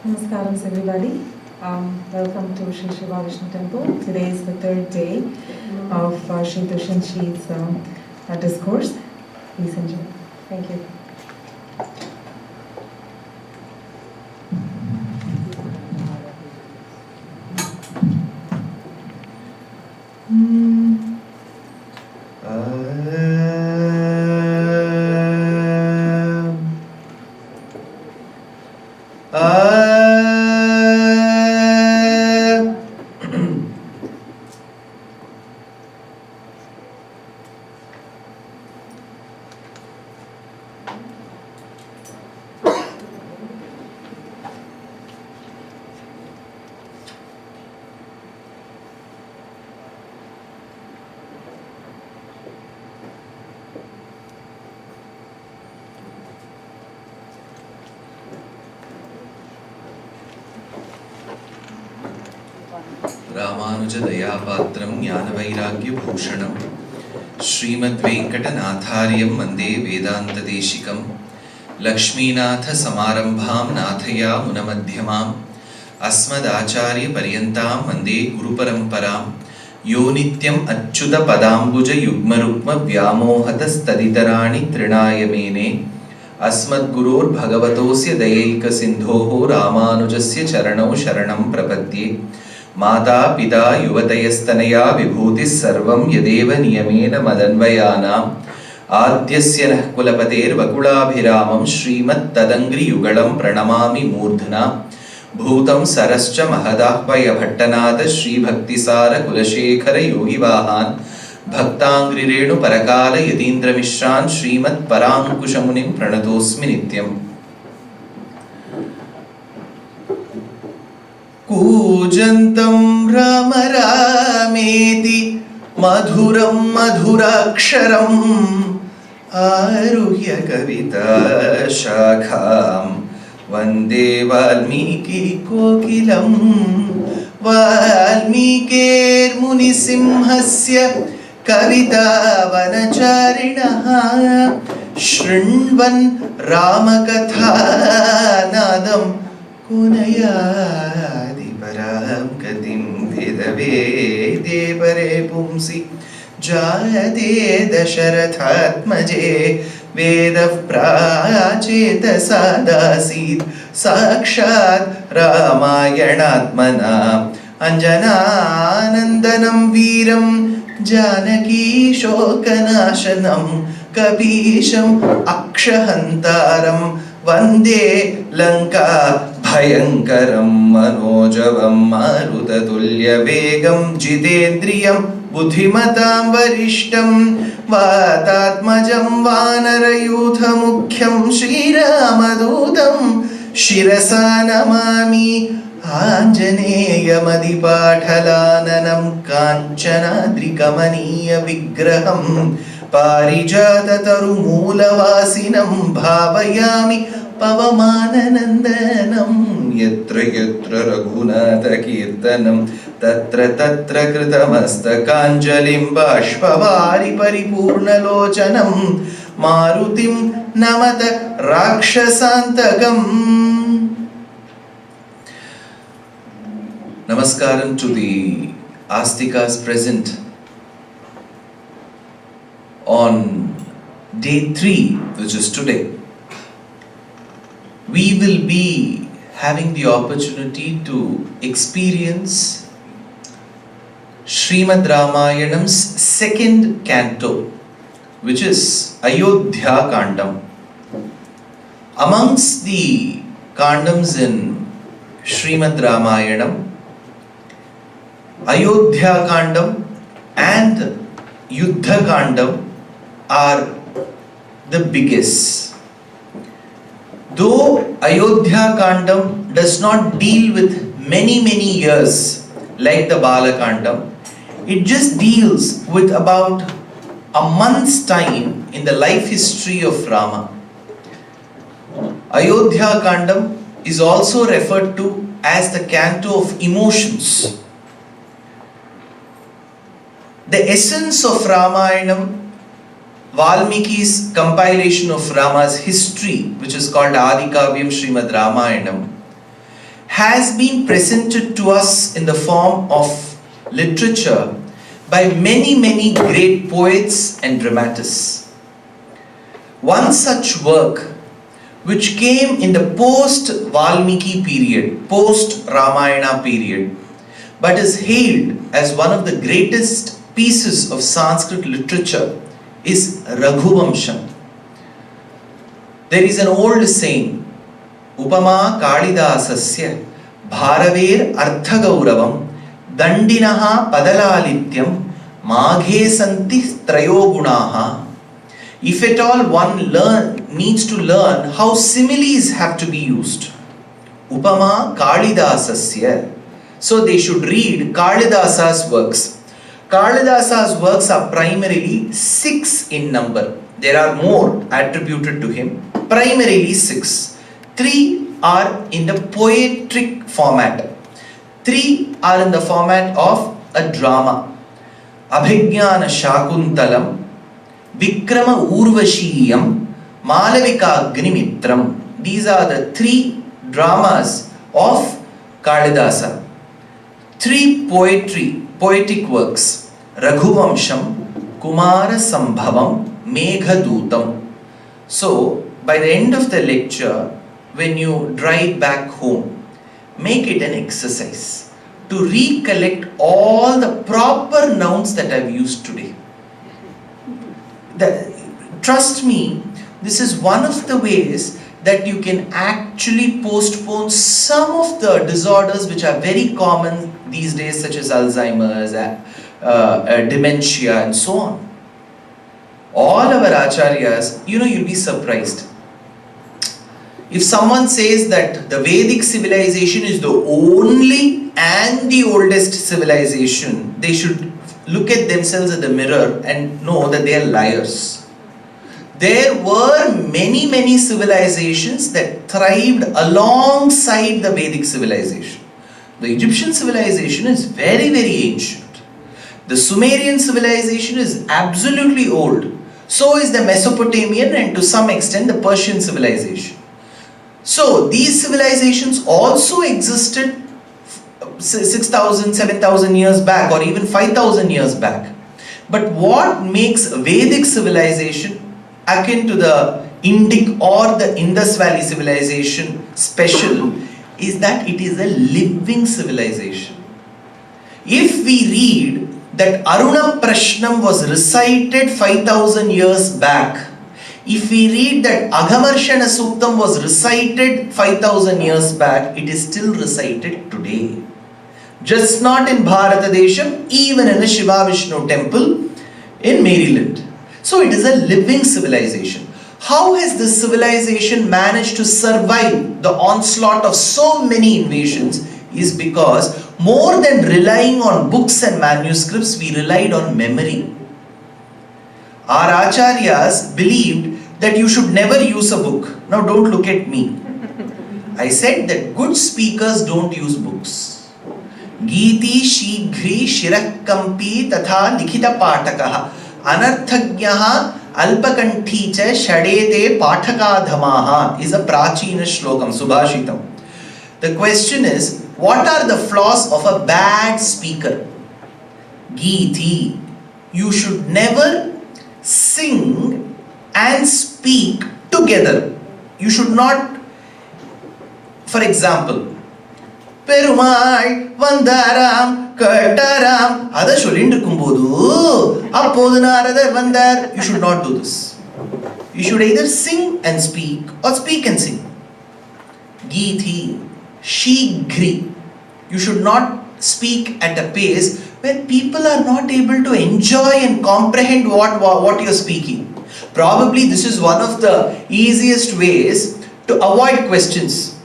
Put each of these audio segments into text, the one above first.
Namaskaram everybody. Welcome to Sri Shiva Vishnu Temple. Today is the third day of Sri Dushyant Sridhar's discourse. Please enjoy. Thank you. रामानुजदयापात्रं ज्ञानवैराग्यभूषणं श्रीमद्वेङ्कटनाथार्यं वन्दे वेदान्तदेशिकं लक्ष्मीनाथसमारम्भां नाथया मुनमध्यमाम् अस्मदाचार्यपर्यन्तां वन्दे गुरुपरम्परां यो नित्यम् अच्युतपदाम्बुजयुग्मरुग्मव्यामोहतस्तदितराणि तृणाय मेने अस्मद्गुरोर्भगवतोऽस्य दयैकसिन्धोः रामानुजस्य चरणौ शरणं प्रपद्ये माता पिता युवतयस्तनया विभूतिः सर्वं यदेव नियमेन मदन्वयानाम् आद्यस्य नः कुलपतेर्वकुलाभिरामं श्रीमत्तदङ्घ्रियुगलं प्रणमामि मूर्ध्ना भूतं सरश्च महदाह्वयभट्टनाथ श्रीभक्तिसार कुलशेखर योगिवाहान् भक्ताङ्घ्रिरेणुपरकाल यतीन्द्रमिश्रान् श्रीमत्पराङ्कुशमुनिं प्रणतोऽस्मि नित्यम्। कूजन्तं राम रामेति मधुरं मधुराक्षरम् आरुह्य कविता शाखां वन्दे वाल्मीकि कोकिलं वाल्मीकेर्मुनिसिंहस्य कवितावनचारिणः शृण्वन् रामकथानादं कुनयादि परां गतिं वेदवेदे परे पुंसि जायते दशरथात्मजे वेदः प्राचेतसादासीत् साक्षात् रामायणात्मना अञ्जनानन्दनं वीरं जानकीशोकनाशनं कपीशम् अक्षहन्तारं वन्दे लङ्का भयङ्करं मनोजवं मारुततुल्यवेगं जितेन्द्रियं बुद्धिमतां वरिष्ठं वातात्मजं वानरयूथमुख्यं श्रीरामदूतं शिरसा नमामि आञ्जनेयमदिपाठलाननं काञ्चनाद्रिकमनीयविग्रहं पारिजाततरुमूलवासिनं भावयामि पवमाननन्दनं यत्र यत्र रघुनाथकीर्तनं तत्र तत्र कृतमस्तकाञ्जलिं बाष्पवारि परिपूर्णलोचनं मारुतिं नमत राक्षसान्तकम्। Namaskaram to the Astikas present on day 3, which is today. We will be having the opportunity to experience Srimad Ramayanam's second canto, which is Ayodhya Kandam. Amongst the Kandams in Srimad Ramayanam, Ayodhya Kandam and Yuddha Kandam are the biggest. Though Ayodhya Kandam does not deal with many years like the Bala Kandam, it just deals with about a month's time in the life history of Rama. Ayodhya Kandam is also referred to as the canto of emotions. The essence of Ramayanam, Valmiki's compilation of Rama's history, which is called Adikavyam Srimad Ramayanam, has been presented to us in the form of literature by many great poets and dramatists. One such work, which came in the post-Valmiki period, post-Ramayana period, but is hailed as one of the greatest pieces of Sanskrit literature, is Raghuvamsham. There is an old saying, Upama Kalidasasya Bharaver Arthagauravam Dandinaha Padalalityam Maghe Santi Trayo Gunaha. If at all one needs to learn how similes have to be used, Upama Kalidasasya, so they should read Kalidasa's works. Kalidasa's works are primarily 6 in number. There are more attributed to him, primarily 6. 3 are in the poetic format. 3 are in the format of a drama. Abhigyana Shakuntalam, Vikrama Urvashiyam, Malavika Agnimitram. These are the 3 dramas of Kalidasa. 3 poetic works. Raghuvamsham, Kumara Sambhavam, Meghadutam. So, by the end of the lecture, when you drive back home, make it an exercise to recollect all the proper nouns that I've used today. Trust me, this is one of the ways that you can actually postpone some of the disorders which are very common these days, such as Alzheimer's, dementia and so on. All our acharyas, you'll be surprised. If someone says that the Vedic civilization is the only and the oldest civilization, they should look at themselves in the mirror and know that they are liars. There were many civilizations that thrived alongside the Vedic civilization. The Egyptian civilization is very ancient. The Sumerian civilization is absolutely old. So is the Mesopotamian and to some extent the Persian civilization. So these civilizations also existed 6,000, 7,000 years back or even 5,000 years back. But what makes Vedic civilization akin to the Indic or the Indus Valley civilization special is that it is a living civilization. If we read that Aruna Prashnam was recited 5,000 years back, if we read that Aghamarshana Suktam was recited 5,000 years back, it is still recited today. Just not in Bharatadesham, even in a Shiva Vishnu temple in Maryland. So it is a living civilization. How has this civilization managed to survive the onslaught of so many invasions is because more than relying on books and manuscripts, we relied on memory. Our acharyas believed that you should never use a book. Now don't look at me. I said that good speakers don't use books. Giti Shigri Shirakkampi Tatha Likhita Patakaha Anarthagyaha Alpakanticha Shadete Pathakadhamaha is a Prachina Shlokam, Subhashitam. The question is, what are the flaws of a bad speaker? Giti, you should never sing and speak together. You should not, for example, Perumal, Vandaram, Kataram, Ada Shulindukumbodu, Apodanaradar Vandar. You should not do this. You should either sing and speak or speak and sing. Giti, Shigri. You should not speak at a pace where people are not able to enjoy and comprehend what you're speaking. Probably this is one of the easiest ways to avoid questions.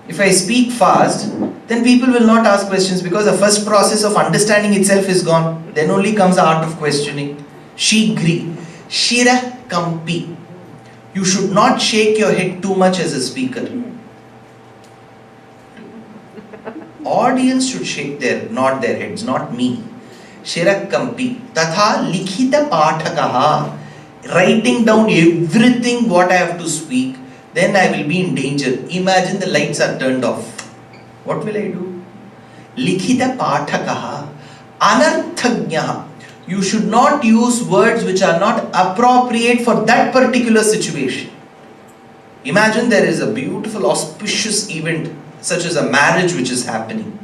If I speak fast, then people will not ask questions because the first process of understanding itself is gone. Then only comes the art of questioning. Shigri, Shira Kampi. You should not shake your head too much as a speaker. Audience should nod their heads, not me. Shirakkampi Tatha Likhita Pathakaha. Writing down everything what I have to speak, then I will be in danger. Imagine the lights are turned off. What will I do? Likhita Pathakaha Anarthagnaha. You should not use words which are not appropriate for that particular situation. Imagine there is a beautiful auspicious event such as a marriage which is happening.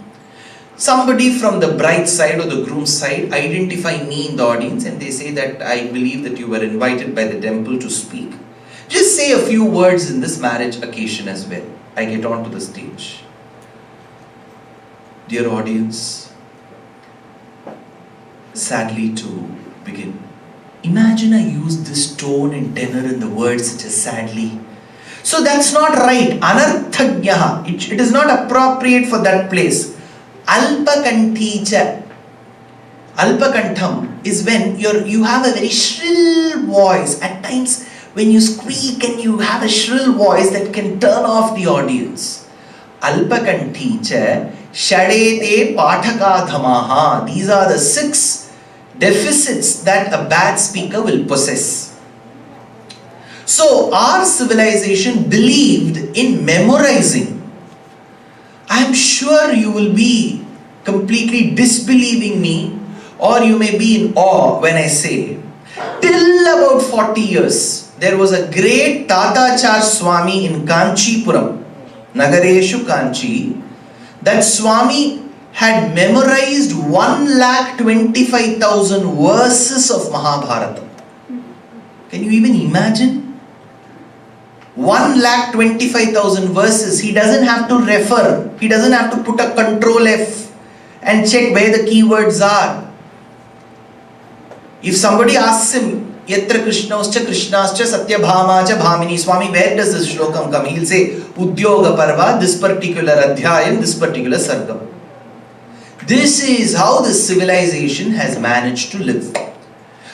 Somebody from the bride's side or the groom's side identify me in the audience and they say that I believe that you were invited by the temple to speak. Just say a few words in this marriage occasion as well. I get onto the stage. Dear audience, sadly to begin, imagine I use this tone and tenor in the words such as sadly. So that's not right. Anarthagyaha. It is not appropriate for that place. Alpakanticha. Alpakantham is when you have a very shrill voice. At times when you squeak and you have a shrill voice that can turn off the audience. Alpakanticha Shadete Pathakadhamaha. These are the 6 deficits that a bad speaker will possess. So our civilization believed in memorizing. I am sure you will be completely disbelieving me, or you may be in awe when I say, till about 40 years, there was a great Tatachar Swami in Kanchipuram, Nagareshu Kanchi. That Swami had memorized 1,25,000 verses of Mahabharata. Can you even imagine? 1,25,000 verses. He doesn't have to refer. He doesn't have to put a Control F and check where the keywords are. If somebody asks him, Yatra Krishnascha Krishnascha Satyabhamacha Bhamini, Swami, where does this shlokam come? He'll say, Udyoga Parva, this particular adhyayam, this particular sargam. This is how this civilization has managed to live.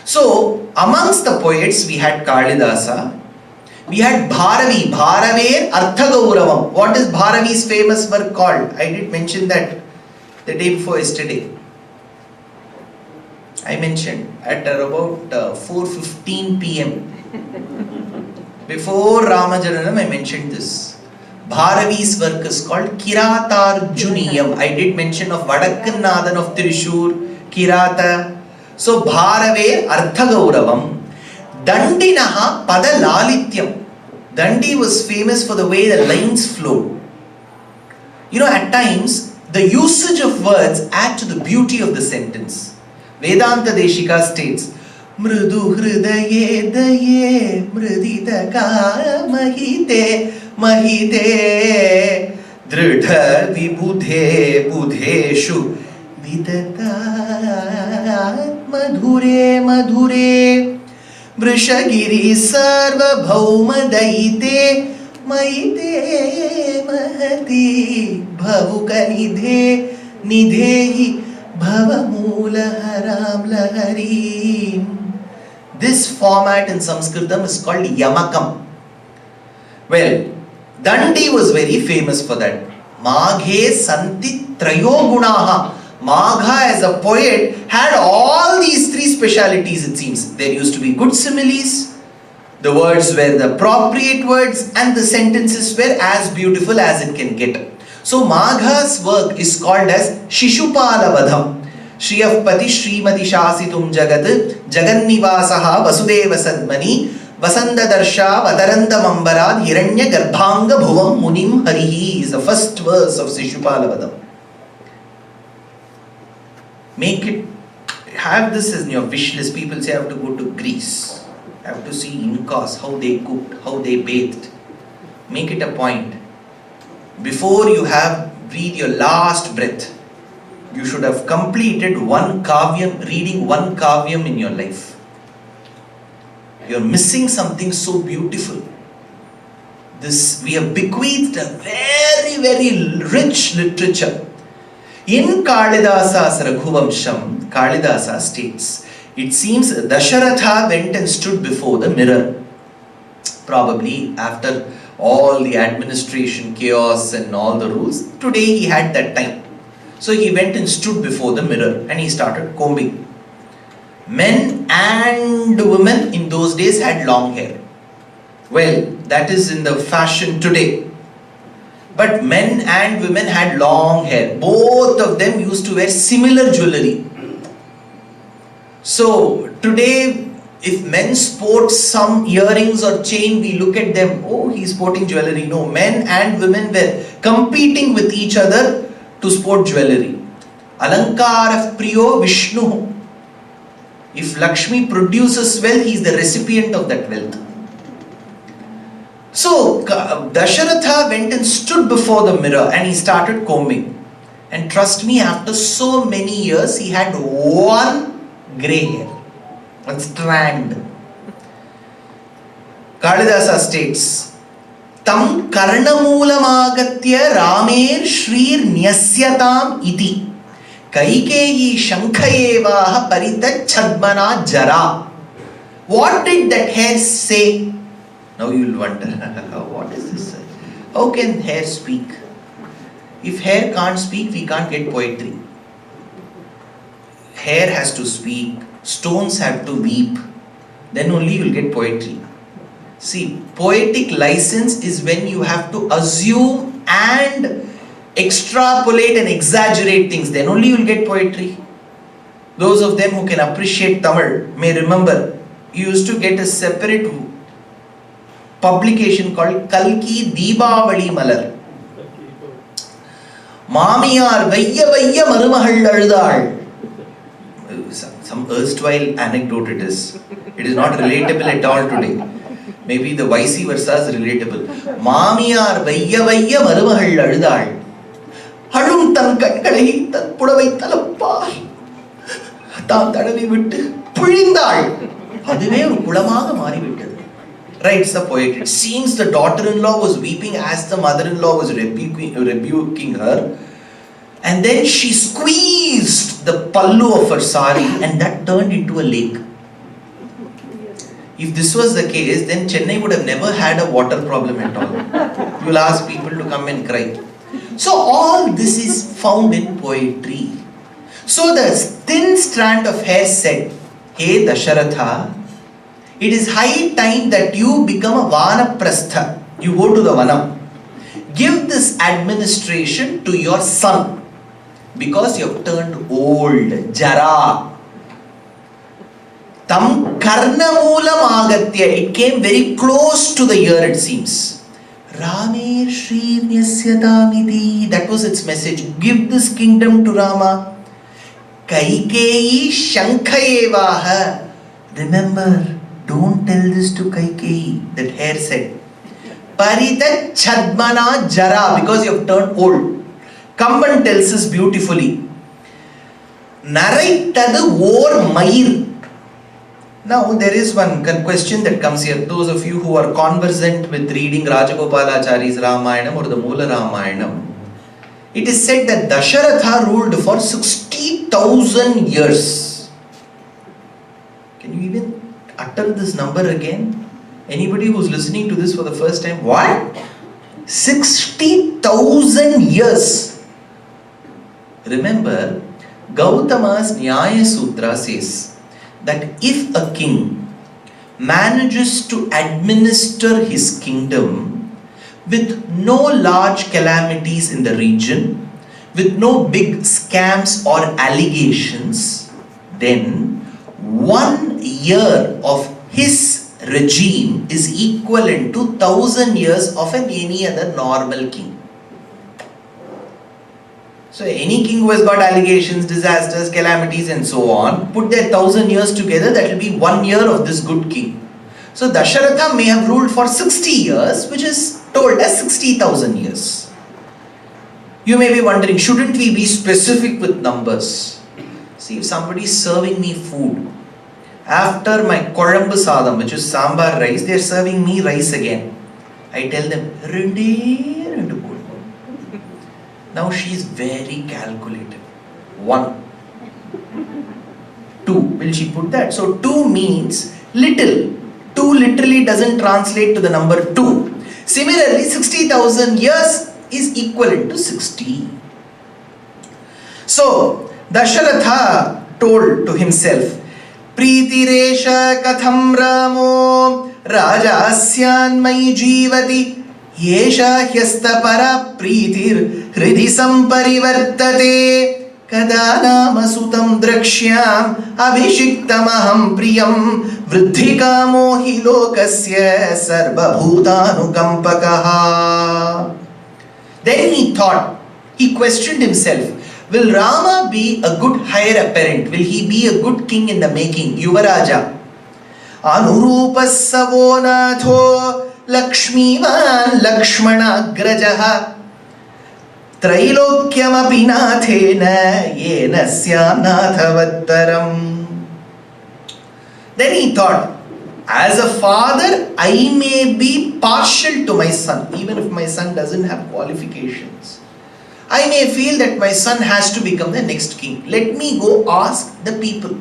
So, amongst the poets, we had Kalidasa. We had Bharavi, Bharaver Arthagauravam. What is Bharavi's famous work called? I did mention that the day before yesterday. I mentioned at about 4:15 p.m. Before Rama Jananam, I mentioned this. Bharavi's work is called Kiratarjuniyam. I did mention of Vadakkanathan of Trishur, Kirata. So Bharaver Arthagauravam. Dandinaha Padalalityam. Dandi was famous for the way the lines flowed. You know, at times, the usage of words add to the beauty of the sentence. Vedanta Deshika states, Mrudu hridaye daye mridita ka mahite mahite dridha vibudhe budheshu vidatat madhure madhure Vrishagiri sarva bhauma daite maite mahati bhavuka nidhe nidhehi bhavamula haram lahari. This format in Sanskritam is called Yamakam. Well, Dandi was very famous for that. Maghe santi trayo gunaha. Magha as a poet had all these 3 specialities, it seems. There used to be good similes, the words were the appropriate words, and the sentences were as beautiful as it can get. So Magha's work is called as Shishupala Vadham. Shriyapati Srimati Shasitum Jagat Jagannivasaha Vasudeva Sadmani Vasanda Darsha Vadaranda Mambarad Hiranya Garbhanga Bhuvam Munim Harihi is the first verse of Shishupala Vadham. Make it, have this as your wish list. People say I have to go to Greece, I have to see Incas, how they cooked, how they bathed. Make it a point. Before you breathe your last breath, you should have completed one kavyam, reading one kavyam in your life. You're missing something so beautiful. We have bequeathed a very, very rich literature. In Kalidasa's Raghuvamsham, Kalidasa states, it seems Dasharatha went and stood before the mirror. Probably after all the administration chaos and all the rules, today he had that time. So he went and stood before the mirror and he started combing. Men and women in those days had long hair. Well, that is in the fashion today. But men and women had long hair. Both of them used to wear similar jewelry. So today, if men sport some earrings or chain, we look at them, oh, he's sporting jewelry. No, men and women were competing with each other to sport jewelry. Alankara Priyo Vishnu. If Lakshmi produces wealth, he is the recipient of that wealth. So Dasharatha went and stood before the mirror and he started combing. And trust me, after so many years, he had one grey hair, one strand. Kalidasa states, Tam karnamoolamagatya ramer shrir nyasyatam iti kaikeyi shankhayevaha paritachadmana jara. What did that hair say? Now you will wonder, what is this? How can hair speak? If hair can't speak, we can't get poetry. Hair has to speak, stones have to weep, then only you will get poetry. See, poetic license is when you have to assume and extrapolate and exaggerate things, then only you will get poetry. Those of them who can appreciate Tamil may remember, you used to get a separate publication called Kalki Deepavali Malar. Mamiyar Vayya Vayya Marumahal Aludal. Some erstwhile anecdote it is. It is not relatable at all today. Maybe the vice versa is relatable. Mamiyar Vayya Vayya Marumahal Aludal. Halum tan kankalahi tan pudavai talappar. Tan tadavi vittu pulindal. Aduve oru kulamaga mari vittadu. Writes the poet. It seems the daughter-in-law was weeping as the mother-in-law was rebuking her. And then she squeezed the pallu of her sari and that turned into a lake. If this was the case, then Chennai would have never had a water problem at all. You will ask people to come and cry. So all this is found in poetry. So the thin strand of hair said, Hey Dasharatha, it is high time that you become a Vanaprastha. You go to the Vanam. Give this administration to your son because you have turned old. Jara. Tam karnamulam agatya. It came very close to the ear, it seems. Ramer shrir nyasyatamiti. That was its message. Give this kingdom to Rama. Kaikeyi shankhayevaha. Remember, don't tell this to Kaikeyi, that hair said. Parita chadmana jara, because you have turned old. Kamban tells us beautifully. Naraitadu or mayir. Now there is one question that comes here. Those of you who are conversant with reading Rajagopalachari's Ramayanam or the Moola Ramayanam, it is said that Dasharatha ruled for 60,000 years. Can you even utter this number again? Anybody who's listening to this for the first time? What? 60,000 years. Remember, Gautama's Nyaya Sutra says that if a king manages to administer his kingdom with no large calamities in the region, with no big scams or allegations, then 1 year of his regime is equivalent to 1,000 years of any other normal king. So any king who has got allegations, disasters, calamities and so on, put their 1,000 years together, that will be 1 year of this good king. So Dasharatha may have ruled for 60 years, which is told as 60,000 years. You may be wondering, shouldn't we be specific with numbers? See, if somebody is serving me food, after my Kolambu Sadam, which is sambar rice, they are serving me rice again. I tell them, now she is very calculative. 1. 2. Will she put that? So 2 means little. 2 literally doesn't translate to the number 2. Similarly, 60,000 years is equivalent to 60. So Dasharatha told to himself, Pritiresha katham ramo rajasyan mai jivati yesha hyasta para pritir hridi samparivartate kada nama sutam drakshyam abhishiktamaham priyam vruddhikamo hi lokasya sarvabhutanukampakaha. Then he thought, he questioned himself, will Rama be a good heir apparent? Will he be a good king in the making? Yuvaraja. Anurupasavo natho Lakshmivan Lakshmana Grajaha Trailokyamapi nathena yenasya nathavattaram. Then he thought, as a father, I may be partial to my son, even if my son doesn't have qualifications. I may feel that my son has to become the next king. Let me go ask the people.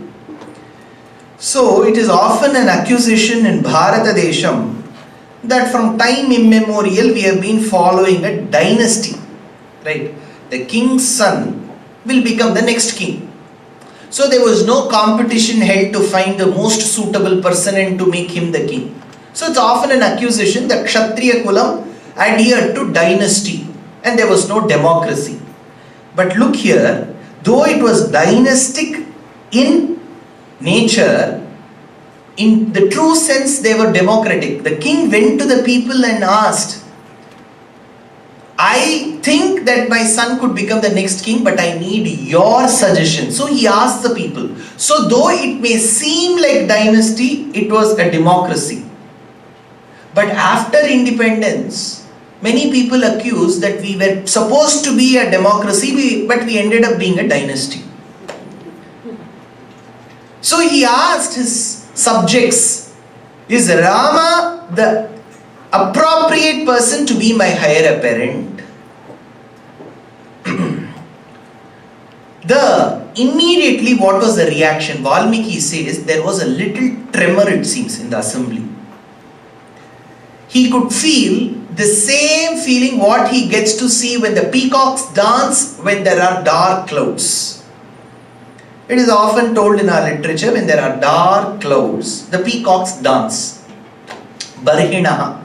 So it is often an accusation in Bharata Desham that from time immemorial we have been following a dynasty. Right? The king's son will become the next king. So there was no competition held to find the most suitable person and to make him the king. So it's often an accusation that Kshatriya Kulam adhered to dynasty and there was no democracy. But look here, though it was dynastic in nature, in the true sense they were democratic. The king went to the people and asked, I think that my son could become the next king, but I need your suggestion. So he asked the people. So though it may seem like dynasty, it was a democracy. But after independence, many people accuse that we were supposed to be a democracy, but we ended up being a dynasty. So he asked his subjects, is Rama the appropriate person to be my heir apparent? Immediately what was the reaction? Valmiki says there was a little tremor, it seems, in the assembly. He could feel the same feeling what he gets to see when the peacocks dance when there are dark clouds. It is often told in our literature, when there are dark clouds, the peacocks dance. Barhinaha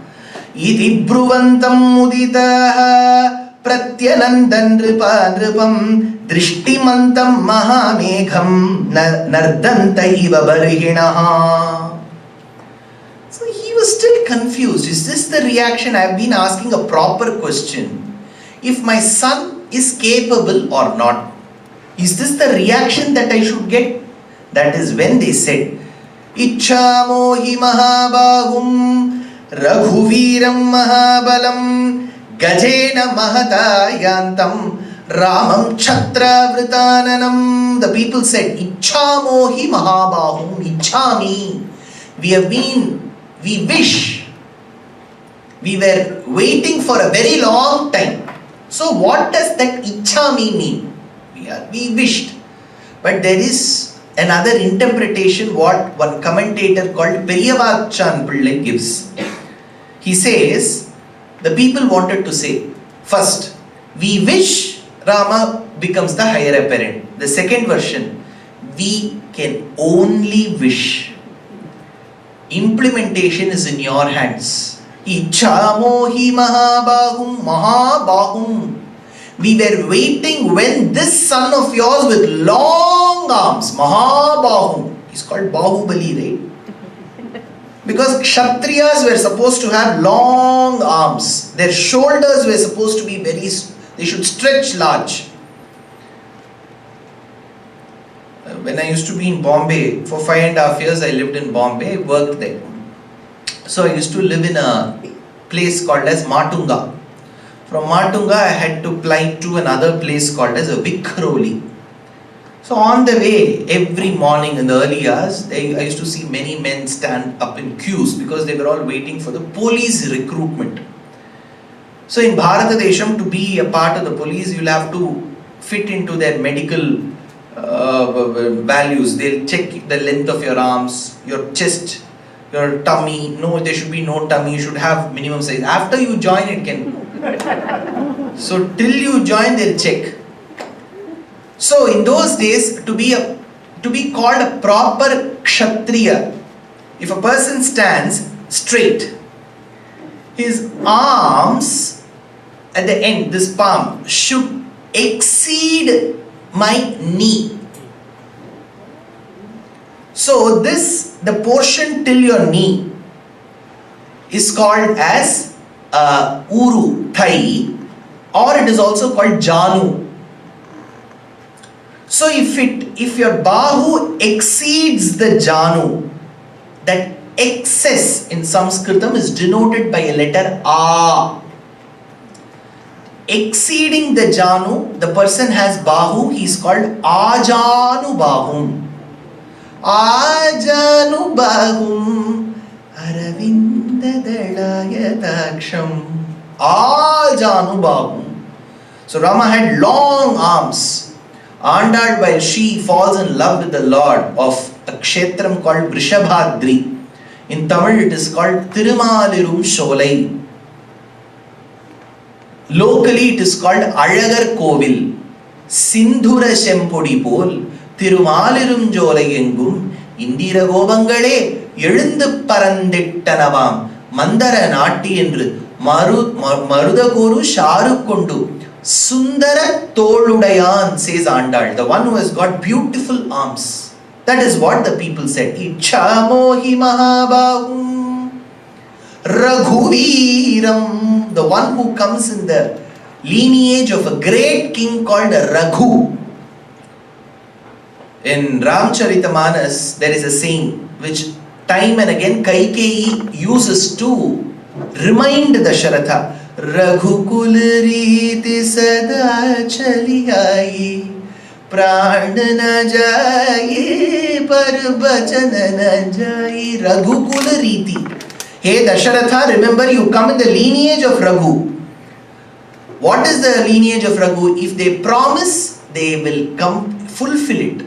iti bruvantam muditaha pratyanandan nripa nripam drishtimantam mahamegham nardanta iva barhinaha. So he was still confused. Is this the reaction? I have been asking a proper question. If my son is capable or not, is this the reaction that I should get? That is when they said, Ichchamo hi mahabahum Raghuviram mahabalam Gajena mahata yantam Ramam chatra vritananam. The people said, Ichchamo hi mahabahum, Ichchami. We wish. We were waiting for a very long time. So what does that Ichchami mean? We wished. But there is another interpretation what one commentator called Periyavachan Pillai gives. He says, the people wanted to say, first, we wish Rama becomes the heir apparent. The second version, we can only wish. Implementation is in your hands. Ichchamo hi mahabahum, mahabahum. We were waiting when this son of yours with long arms, Mahabahum, he's called Bahubali, right? Because Kshatriyas were supposed to have long arms. Their shoulders were supposed to be they should stretch large. When I used to be in Bombay, for 5.5 years I lived in Bombay, worked there. So I used to live in a place called as Matunga. From Matunga, I had to fly to another place called as a Vikhroli. So on the way, every morning in the early hours, I used to see many men stand up in queues because they were all waiting for the police recruitment. So in Bharata Desham, to be a part of the police, you'll have to fit into their medical values. They'll check the length of your arms, your chest, your tummy. No, there should be no tummy. You should have minimum size. After you join, it can. So till you join, they'll check. So in those days, to be called a proper Kshatriya, if a person stands straight, his arms at the end, this palm, should exceed my knee. So the portion till your knee is called as Uru, thigh, or it is also called Janu. So if your Bahu exceeds the Janu, that excess in Sanskritam is denoted by a letter A. Exceeding the Janu, the person has Bahu, he is called Ajanu Bahum. Ajanu Bahum Aravinda Dalayadaksham. Ajanu Bahum. So Rama had long arms. Andal, while she falls in love with the Lord of a kshetram called Vrishabhadri. In Tamil it is called Tirumalirum Sholai. Locally it is called Alagar Kovil. Sindhura Shempodi Pol Tirumalirum Jolayengum Indira Gobangale Yelundu Parandittanavaam Mandara Nati Endru Marudakoru Sharu Kondu Sundara Toludayan, says Andal, the one who has got beautiful arms. That is what the people said. Ichhamohi Mahabahum Raghuviram, the one who comes in the lineage of a great king called Raghu. In Ramcharitamanas, there is a saying which time and again Kaikeyi uses to remind Dasharatha. Raghukul Riti Sada Chali Aayi Pran na jaye par bachan na jaye. Raghukul Riti. Hey Dasharatha, remember you come in the lineage of Raghu. What is the lineage of Raghu? If they promise, they will come fulfill it.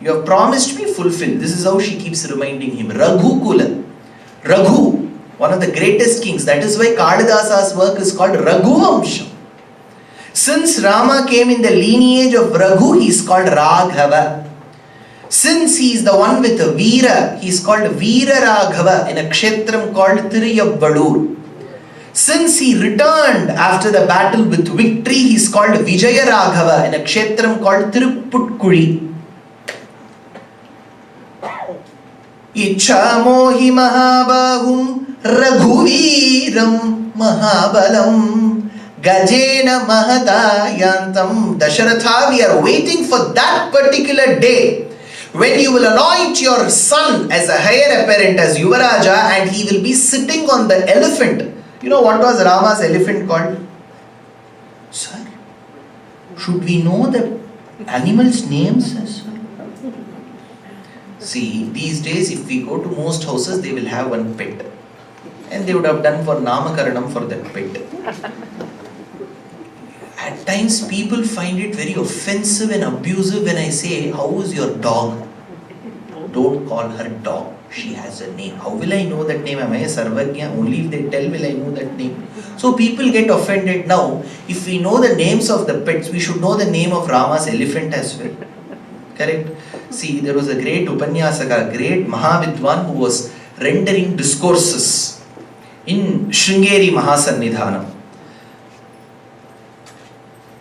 You have promised me, fulfill. This is how she keeps reminding him. Raghukula. Raghu, one of the greatest kings. That is why Kalidasa's work is called Raghuvamsham. Since Rama came in the lineage of Raghu, he is called Raghava. Since he is the one with the Veera, he is called Veera Raghava in a kshetram called Tiruyabbalur. Since he returned after the battle with victory, he is called Vijaya Raghava in a kshetram called Tiruputkuri. Ichhamohi Mahabahum Raghuviram Mahabalam Gajena Mahadayantam. Dasharatha, we are waiting for that particular day when you will anoint your son as a heir apparent, as Yuvaraja, and he will be sitting on the elephant. You know what was Rama's elephant called? Sir, should we know the animals' names as well? See, these days if we go to most houses, they will have one pet. And they would have done for Namakaranam for that pet. At times people find it very offensive and abusive when I say, how is your dog? Don't call her dog. She has a name. How will I know that name? Am I a Sarvagya? Only if they tell will I know that name. So people get offended now. If we know the names of the pets, we should know the name of Rama's elephant as well. Correct? See, there was a great Upanyasaka, great Mahavidwan who was rendering discourses in Sringeri Mahasannidhanam.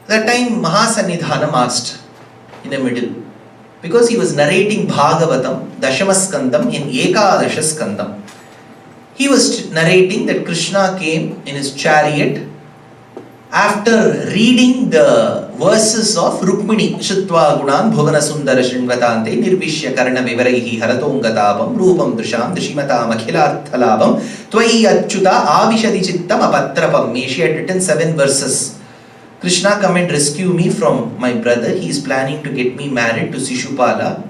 That time Mahasannidhanam asked in the middle, because he was narrating Bhagavatam, Dashamaskandam in Ekadashaskandam. He was narrating that Krishna came in his chariot after reading the verses of Rukmini, Shritva Gunan Bhuvana Sundara Shrinvatante Nirvishya Karna Vivaraihi Haratongatabam Rupam Dusham Dushimatam Akhilarthalabam Tvai Achyuta Avishadi Chittam Apatrapam. She had written 7 verses. Krishna, come and rescue me from my brother. He is planning to get me married to Sishupala.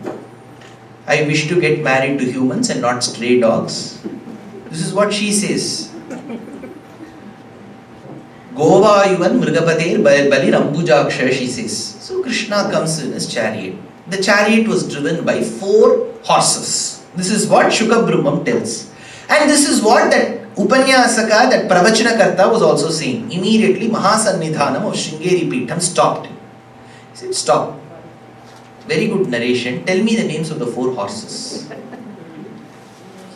I wish to get married to humans and not stray dogs. This is what she says. Govayuvan Mrigapater Bali Rambujaksha, she says. So Krishna comes in his chariot. The chariot was driven by 4 horses. This is what Shukabrahmam tells. And this is what that Upanyasaka, that Pravachanakarta was also saying. Immediately Mahasannidhanam of Sringeri Peetham stopped. He said, stop. very good narration. Tell me the names of the 4 horses.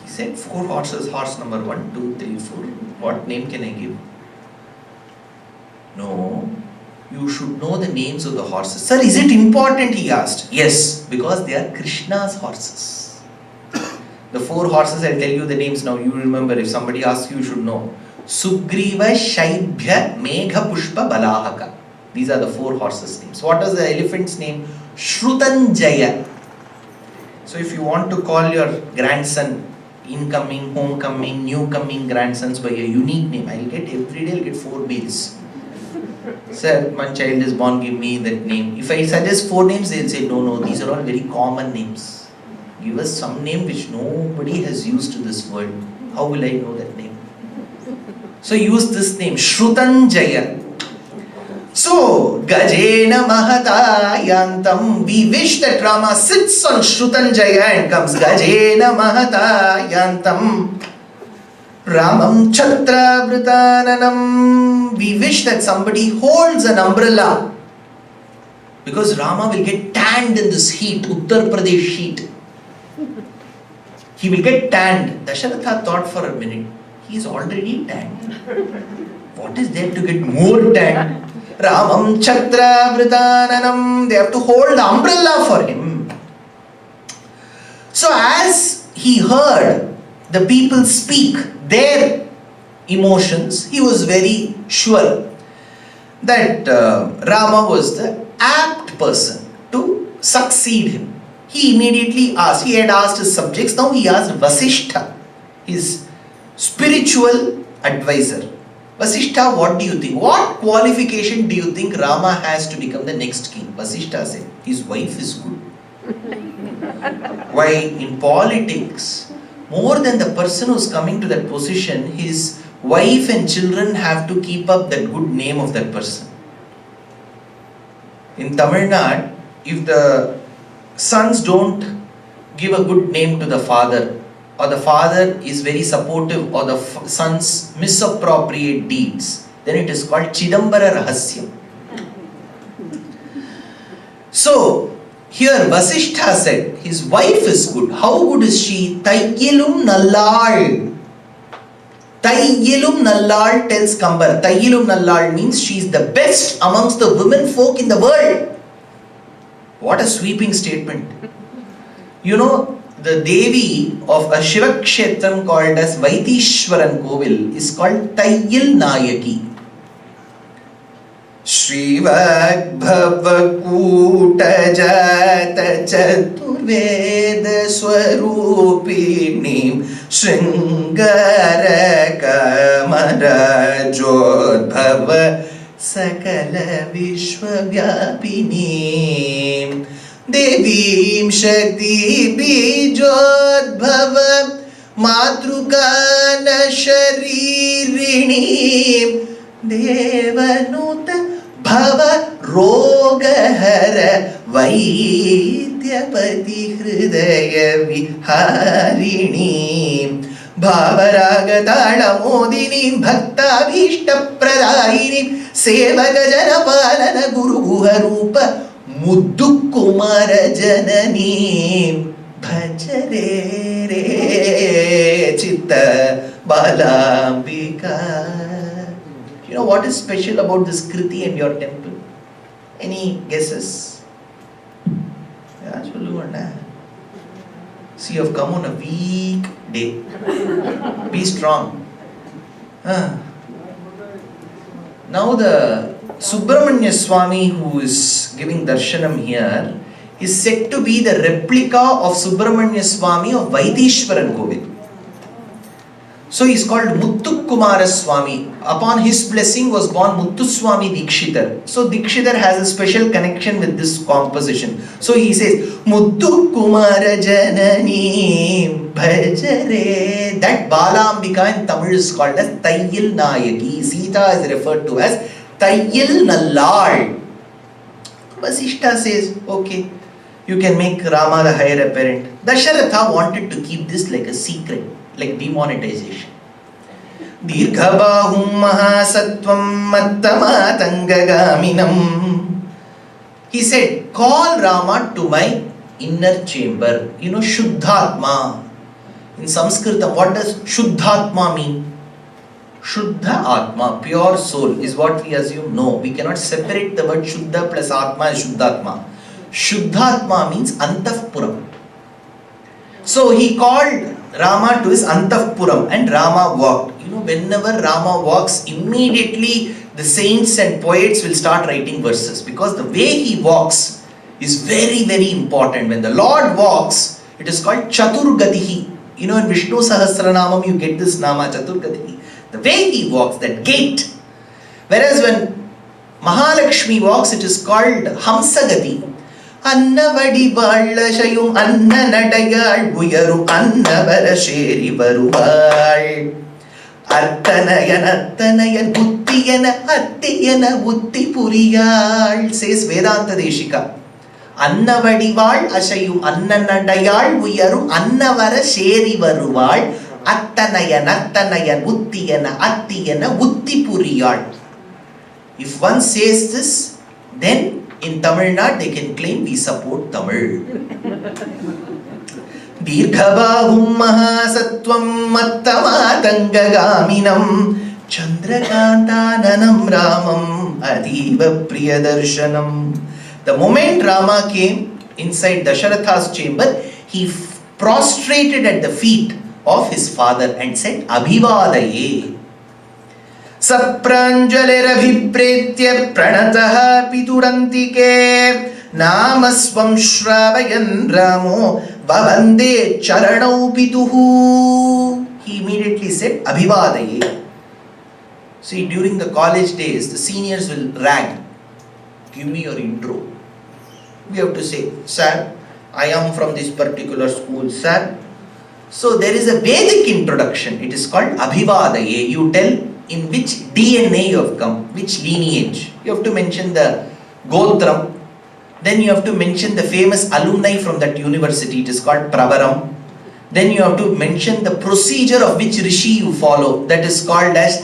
He said 4 horses, horse number 1, 2, 3, 4. What name can I give? No, you should know the names of the horses. Sir, is it important? He asked. Yes, because they are Krishna's horses. The 4 horses, I'll tell you the names now. You remember, if somebody asks you, you should know. Sugreeva, Shaibhya, Megha, Pushpa, Balahaka. These are the 4 horses' names. What is the elephant's name? Shrutanjaya. So if you want to call your grandson incoming, homecoming, newcoming grandsons by a unique name, every day I'll get 4 mails. Sir, my child is born, give me that name. If I suggest 4 names, they'll say, no, these are all very common names. Give us some name which nobody has used to this world. How will I know that name? So use this name, Shrutanjaya. So, Gajena Mahatayantam. We wish that Rama sits on Shrutanjaya and comes. Gajena Mahatayantam. Ramam Chatra Pradanam. We wish that somebody holds an umbrella. Because Rama will get tanned in this heat, Uttar Pradesh heat. He will get tanned. Dasharatha thought for a minute. He is already tanned. What is there to get more tanned? Ramam Chatra Pradanam. They have to hold the umbrella for him. So as he heard the people speak their emotions, he was very sure that Rama was the apt person to succeed him. He immediately asked, he had asked his subjects, now he asked Vasishtha, his spiritual advisor. Vasishtha, what do you think? What qualification do you think Rama has to become the next king? Vasishtha said, his wife is good. Why in politics, more than the person who is coming to that position, his wife and children have to keep up that good name of that person. In Tamil Nadu, if the sons don't give a good name to the father, or the father is very supportive, or the sons misappropriate deeds, then it is called Chidambara Rahasyam. So, here Vasishtha said, his wife is good. How good is she? Tayyilum Nallal. Tayyilum Nallal tells Kambar. Tayyilum Nallal means she is the best amongst the women folk in the world. What a sweeping statement. You know, the Devi of a Shiva Kshetram called as Vaitishwaran Kovil is called Tayyil Nayaki. Shrivagbhava Kuta Jata Chaturveda Swarupinim Shringara Kamara Jodbhava Sakala Vishwavyapinim Devim Shakti Bijodbhava Matrukana Sharirinim Devanuta Bhava Rogahara Vaidyapati Hridaya Viharini Bhavaragata Modinim Bhaktabhishta Pradayinim Sevaka Janapalana Guru Guharupa Muddu Kumara Jananim Bhajare Re Chitta Balambika. You know what is special about this Kriti and your temple? Any guesses? Yeah, see, you have come on a weak day. Be strong. Now the Subramanya Swami who is giving darshanam here is said to be the replica of Subramanya Swami of Vaitishwaran Kovil. So he is called Muttu Kumara Swami. Upon his blessing was born Muttu Swami Dikshitar. So Dikshitar has a special connection with this composition. So he says, Muttu Kumara Janani Bhajare. That Balambika in Tamil is called as Tayyil Nayaki. Sita is referred to as Tayyil Nallal. Vasishtha says, okay, you can make Rama the heir apparent. Dasharatha wanted to keep this like a secret, like demonetization. Dirghabahum Mahasatvam Mattamatanga Gamanam He said, call Rama to my inner chamber. You know, Shuddhatma. In Sanskrit, what does Shuddhatma mean? Shuddha Atma, pure soul, is what we assume. No, we cannot separate the word Shuddha plus Atma as Shuddhatma. Shuddhatma means Antahpuram. So he called Rama to his Antahpuram and Rama walked. You know, whenever Rama walks, immediately the saints and poets will start writing verses, because the way he walks is very, very important. When the Lord walks, it is called Chaturgatihi. You know, in Vishnu Sahasranamam you get this Nama Chaturgatihi. The way he walks, that gait. Whereas when Mahalakshmi walks, it is called Hamsagati. Annavadi Valashayum Anna Nadayal Buyaru Annavara Sheri Varuvai Artanayan Artanayan Buttiyana Attiyana Butti Puriyal, says Vedanta Deshika. Annavadival Ashayum Anna Nadayal Buyaru Annavara Sheri Varuvai Attanayan Buttiyana Attiyana Butti Puriyal. If one says this, then in Tamil Nadu they can claim we support Tamil. Dirghabahum Mahasatvam Mattamatanga Gaminam Chandrakantananam Ramam Adiva Priyadarshanam. The moment Rama came inside Dasharatha's chamber, he prostrated at the feet of his father and said, Abhivadaye. Sapranjalerabhipretya pranataha piturantike namasvam shrabayan ramo bhavande charanau pituhu. He immediately said, Abhivadaye. See, during the college days, the seniors will rag. Give me your intro. We have to say, sir, I am from this particular school, sir. So there is a Vedic introduction. It is called Abhivadaye. You tell in which DNA you have come, which lineage. You have to mention the Gotram. Then you have to mention the famous alumni from that university. It is called Pravaram. Then you have to mention the procedure of which Rishi you follow. That is called as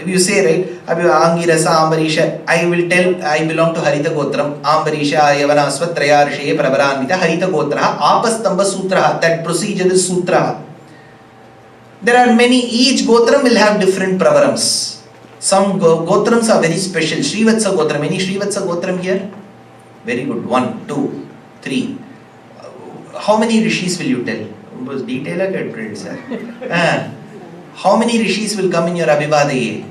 you say, right? Angirasa Ambarisha. I will tell I belong to Harita Gotram. Ambarisha Yavanasva Trayarshaya Pravaranvita Harita Gotraha Apastamba Sutraha. That procedure is Sutraha. There are many, each Gotram will have different Pravarams. Some Gotrams are very special. Srivatsa Gotram. Any Srivatsa Gotram here? Very good. 1, 2, 3. How many Rishis will you tell? Detail sir. How many Rishis will come in your Abhivadaye?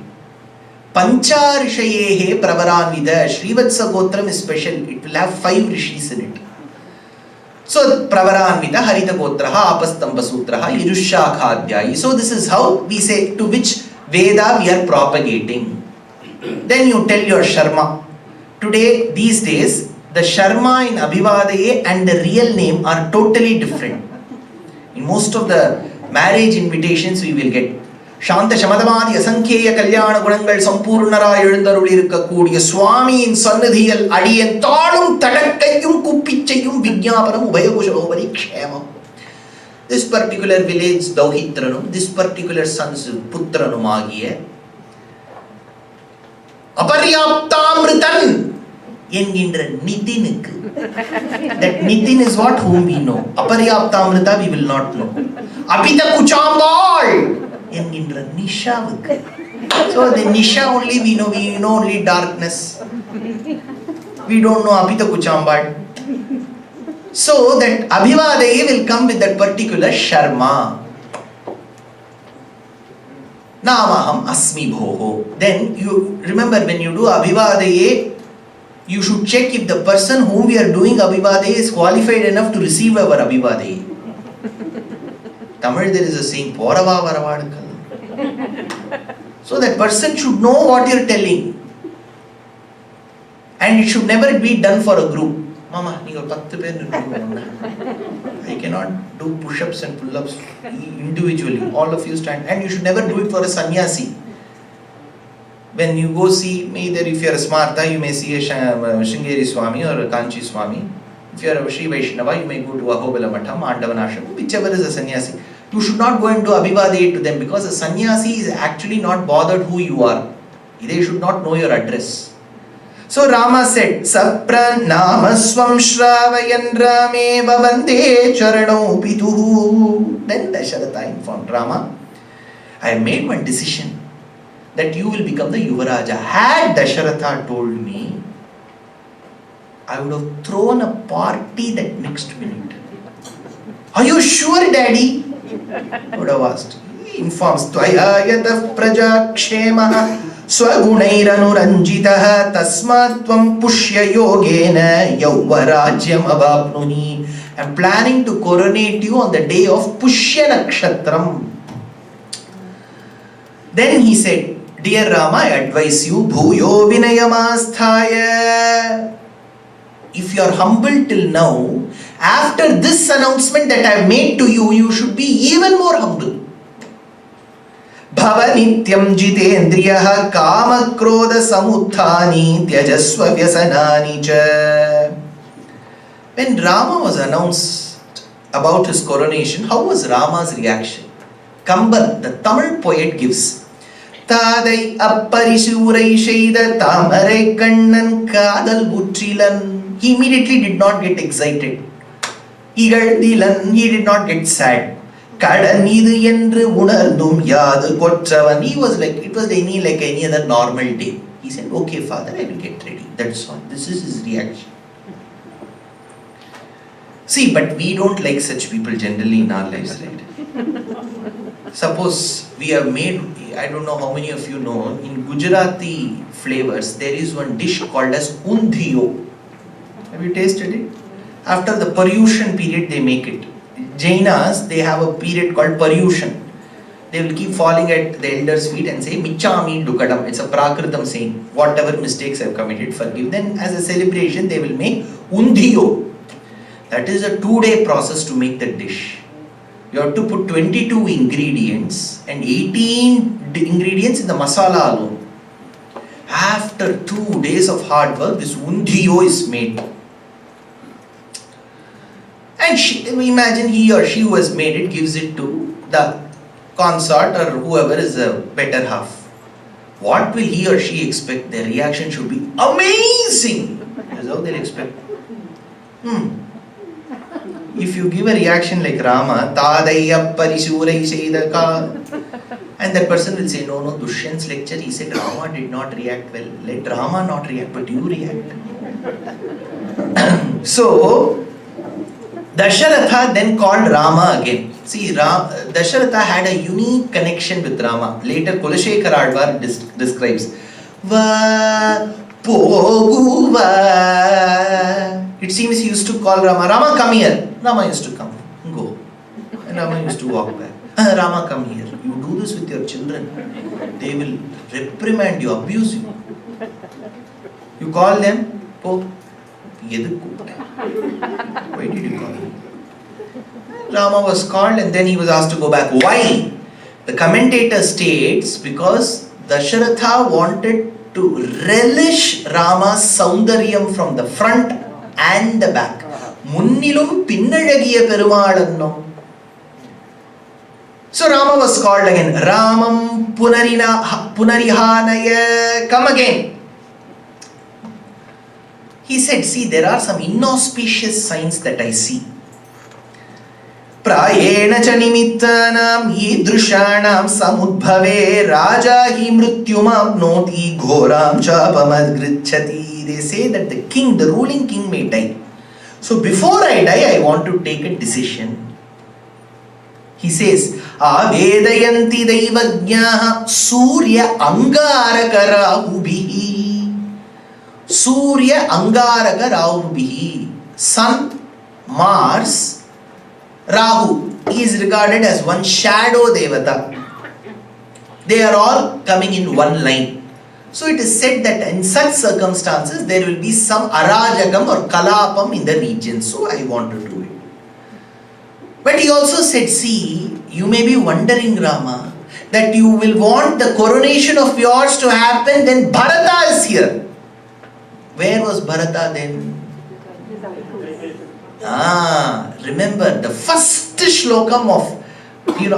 Pancha Rishayehe Pravaranvida. Srivatsa Gotram is special. It will have 5 Rishis in it. So, Pravaranvita, Harita Gotraha, Apastamba Sutraha, Yirushakhadyai. So, this is how we say to which Veda we are propagating. Then you tell your Sharma. Today, these days, the Sharma in Abhivadaye and the real name are totally different. In most of the marriage invitations we will get Shanta Shamadamadi Asankheya Kalyana Gurangal Sampurnara எழுந்தருளிருக்க கூடிய சுவாமியின் சந்நிதியில் அடியன் தாளும் தடக்கையும் குப்பிச்சையும் விஞ்ஞாபனம் உபயோகோபரி க்ஷேமம். This particular village Dauhitranum, this particular son's putranum ஆகிய அபர்யாப்தாமிருதன் என்கின்ற நிதினுக்கு. That Nitin is what? Whom we know. Aparyaptamrita we will not know. Apita Kuchambal என்கின்ற நிஷாவுக்கு. So the Nisha only we know only darkness. We don't know Apita Kuchambal. So that Abhivadaye will come with that particular Sharma. Namaham Asmi Bhoho. Then you remember when you do Abhivadaye, you should check if the person whom we are doing Abhivadaye is qualified enough to receive our Abhivadaye. Tamil there is a saying, Porava Varavadakal. So that person should know what you are telling. And it should never be done for a group. Mama, I cannot do push-ups and pull-ups individually. All of you stand. And you should never do it for a sannyasi. When you go see, either if you are a Smartha, you may see a Shringeri Swami or a Kanchi Swami. If you are a Sri Vaishnava, you may go to Ahobala Matham, Andavanashram, whichever is a sannyasi. You should not go and do Abhivadaye to them, because a sannyasi is actually not bothered who you are. They should not know your address. So Rama said, Sapranamaswam Shravayan Rameva Vande Charano Pituhu. Then Dasharatha informed Rama, I have made one decision that you will become the Yuvaraja. Had Dasharatha told me, I would have thrown a party that next minute. Are you sure, Daddy? I would have asked. He informs, Tvaya yatah praja kshemaha swagунैरनुरञ्जितः tasmat tvam pushya yogena yauvarajyam abapnuhi. I am planning to coronate you on the day of Pushya Nakshatram. Then he said, Dear Rama, I advise you, bhuyo vinayamasthaya. If you are humble till now, after this announcement that I have made to you, you should be even more humble. Bhava nityam jitendriyaha kama krodha samuthani tyajasva vyasanani cha. When Rama was announced about his coronation, how was Rama's reaction? Kamban, the Tamil poet, gives, Tadai apparisurai shaida tamarai kannan kadal butrilan. He immediately did not get excited. He did not get sad. He was like, it was like any other normal day. He said, okay, Father, I will get ready. That's all. This is his reaction. See, but we don't like such people generally in our lives, right? Suppose we have made, I don't know how many of you know, in Gujarati flavors, there is one dish called as undhiyo. Have you tasted it? After the Paryushan period, they make it. Jainas, they have a period called Paryushan. They will keep falling at the elders' feet and say, Michami Dukadam. It's a Prakritam saying, whatever mistakes I have committed, forgive. Then as a celebration, they will make undhiyo. That is a 2-day process to make the dish. You have to put 22 ingredients and 18 ingredients in the masala alone. After 2 days of hard work, this undhiyo is made. And imagine he or she who has made it gives it to the consort or whoever is the better half. What will he or she expect? Their reaction should be amazing. That's how they'll expect. If you give a reaction like Rama, Tadaya Parisurai Shaidaka, and that person will say, no, Dushyant's lecture, he said Rama did not react well. Let Rama not react, but you react. So, Dasharatha then called Rama again. See, Dasharatha had a unique connection with Rama. Later, Kulashekar Advar describes, Va Pogu Va. It seems he used to call Rama, Rama, come here. Rama used to come, go. And Rama used to walk back. Rama, come here. You do this with your children. They will reprimand you, abuse you. You call them, oh, why did you call him? Rama was called and then he was asked to go back. Why? The commentator states, because Dasharatha wanted to relish Rama's saundaryam from the front and the back. Munnilum pinnalagiya perumalanno. So Rama was called again. Ramam punarihanaya. Come again. He said, see, there are some inauspicious signs that I see. Prayena cha nimittanam idrushanam samudbhave raja hi mrityumam noti ghoram chapamadgrichati. They say that the king, the ruling king may die. So before I die, I want to take a decision. He says, Avedayanti daivajnaha surya angaraka rahubihi. Surya Angaraka Rahubihi. Sun, Mars, Rahu. He is regarded as one shadow devata. They are all coming in one line. So it is said that in such circumstances there will be some arajakam or kalapam in the region. So I want to do it. But he also said, see, you may be wondering, Rama, that you will want the coronation of yours to happen, then Bharata is here. Where was Bharata then? Remember the first shlokam of,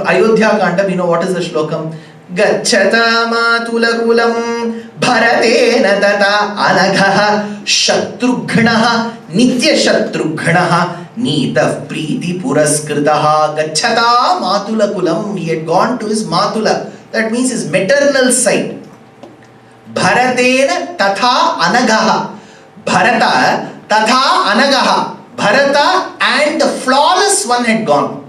Ayodhya Kandam, what is the shlokam? Gacchata matulakulam bharatena tata anagha shatrughnaha nitya shatrughnaha nitah priti puraskritaha. Gacchata matulakulam. He had gone to his matula, that means his maternal side. Bharatena tatha anagaha. Bharata tatha anagaha. Bharata and the flawless one had gone.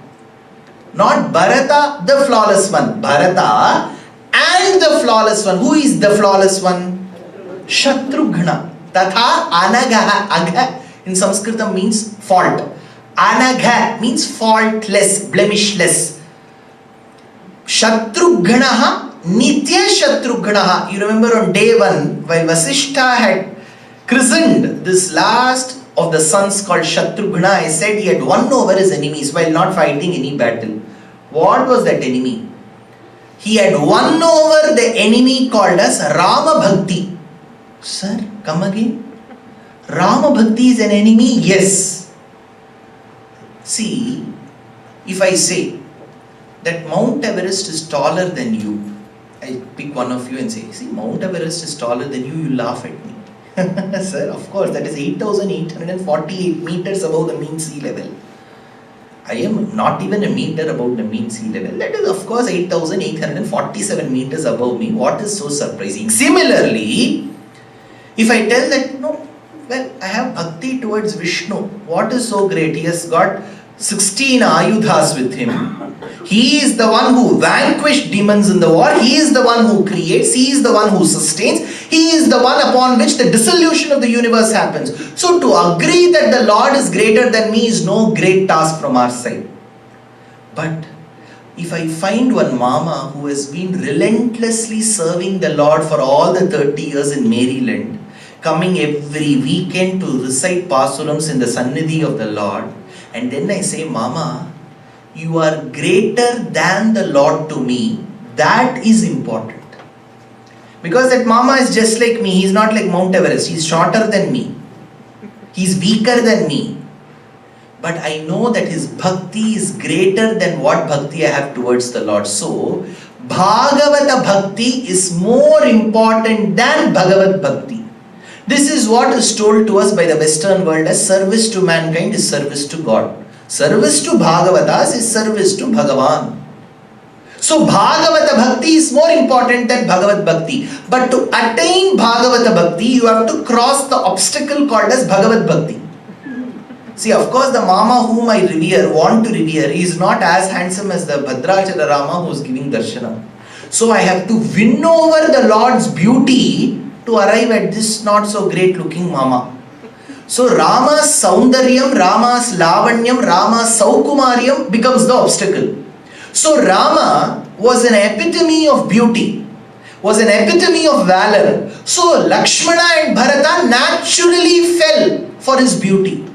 Not Bharata, the flawless one. Bharata and the flawless one. Who is the flawless one? Shatrughna. Tatha anagaha. Agha in Sanskrit means fault. Anagha means faultless, blemishless. Shatrughnaha, nitya shatrughnaha. You remember on day one, while Vasishtha had christened this last of the sons called Shatrughna, I said he had won over his enemies while not fighting any battle. What was that enemy? He had won over the enemy called as Rama Bhakti. Sir, come again. Rama Bhakti is an enemy? Yes. See, if I say that Mount Everest is taller than you, I pick one of you and say, see, Mount Everest is taller than you, you laugh at me. Sir, of course, that is 8,848 meters above the mean sea level. I am not even a meter above the mean sea level. That is, of course, 8,847 meters above me. What is so surprising? Similarly, if I tell that, no, well, I have bhakti towards Vishnu. What is so great? He has got 16 ayudhas with him. He is the one who vanquished demons in the war. He is the one who creates. He is the one who sustains. He is the one upon which the dissolution of the universe happens. So to agree that the Lord is greater than me is no great task from our side. But if I find one mama who has been relentlessly serving the Lord for all the 30 years in Maryland, coming every weekend to recite pasurams in the Sannidhi of the Lord, and then I say, Mama, you are greater than the Lord to me, that is important. Because that Mama is just like me, he is not like Mount Everest, he is shorter than me, he is weaker than me. But I know that his bhakti is greater than what bhakti I have towards the Lord. So, Bhagavata Bhakti is more important than Bhagavad Bhakti. This is what is told to us by the Western world as service to mankind is service to God. Service to Bhagavatas is service to Bhagavan. So Bhagavata Bhakti is more important than Bhagavad Bhakti. But to attain Bhagavata Bhakti, you have to cross the obstacle called as Bhagavad Bhakti. See, of course, the Mama whom I revere, want to revere, is not as handsome as the Bhadrachala Rama who is giving darshanam. So I have to win over the Lord's beauty to arrive at this not so great looking Mama. So Rama's Saundaryam, Rama's Lavanyam, Rama's Saukumaryam becomes the obstacle. So Rama was an epitome of beauty, was an epitome of valor. So Lakshmana and Bharata naturally fell for his beauty.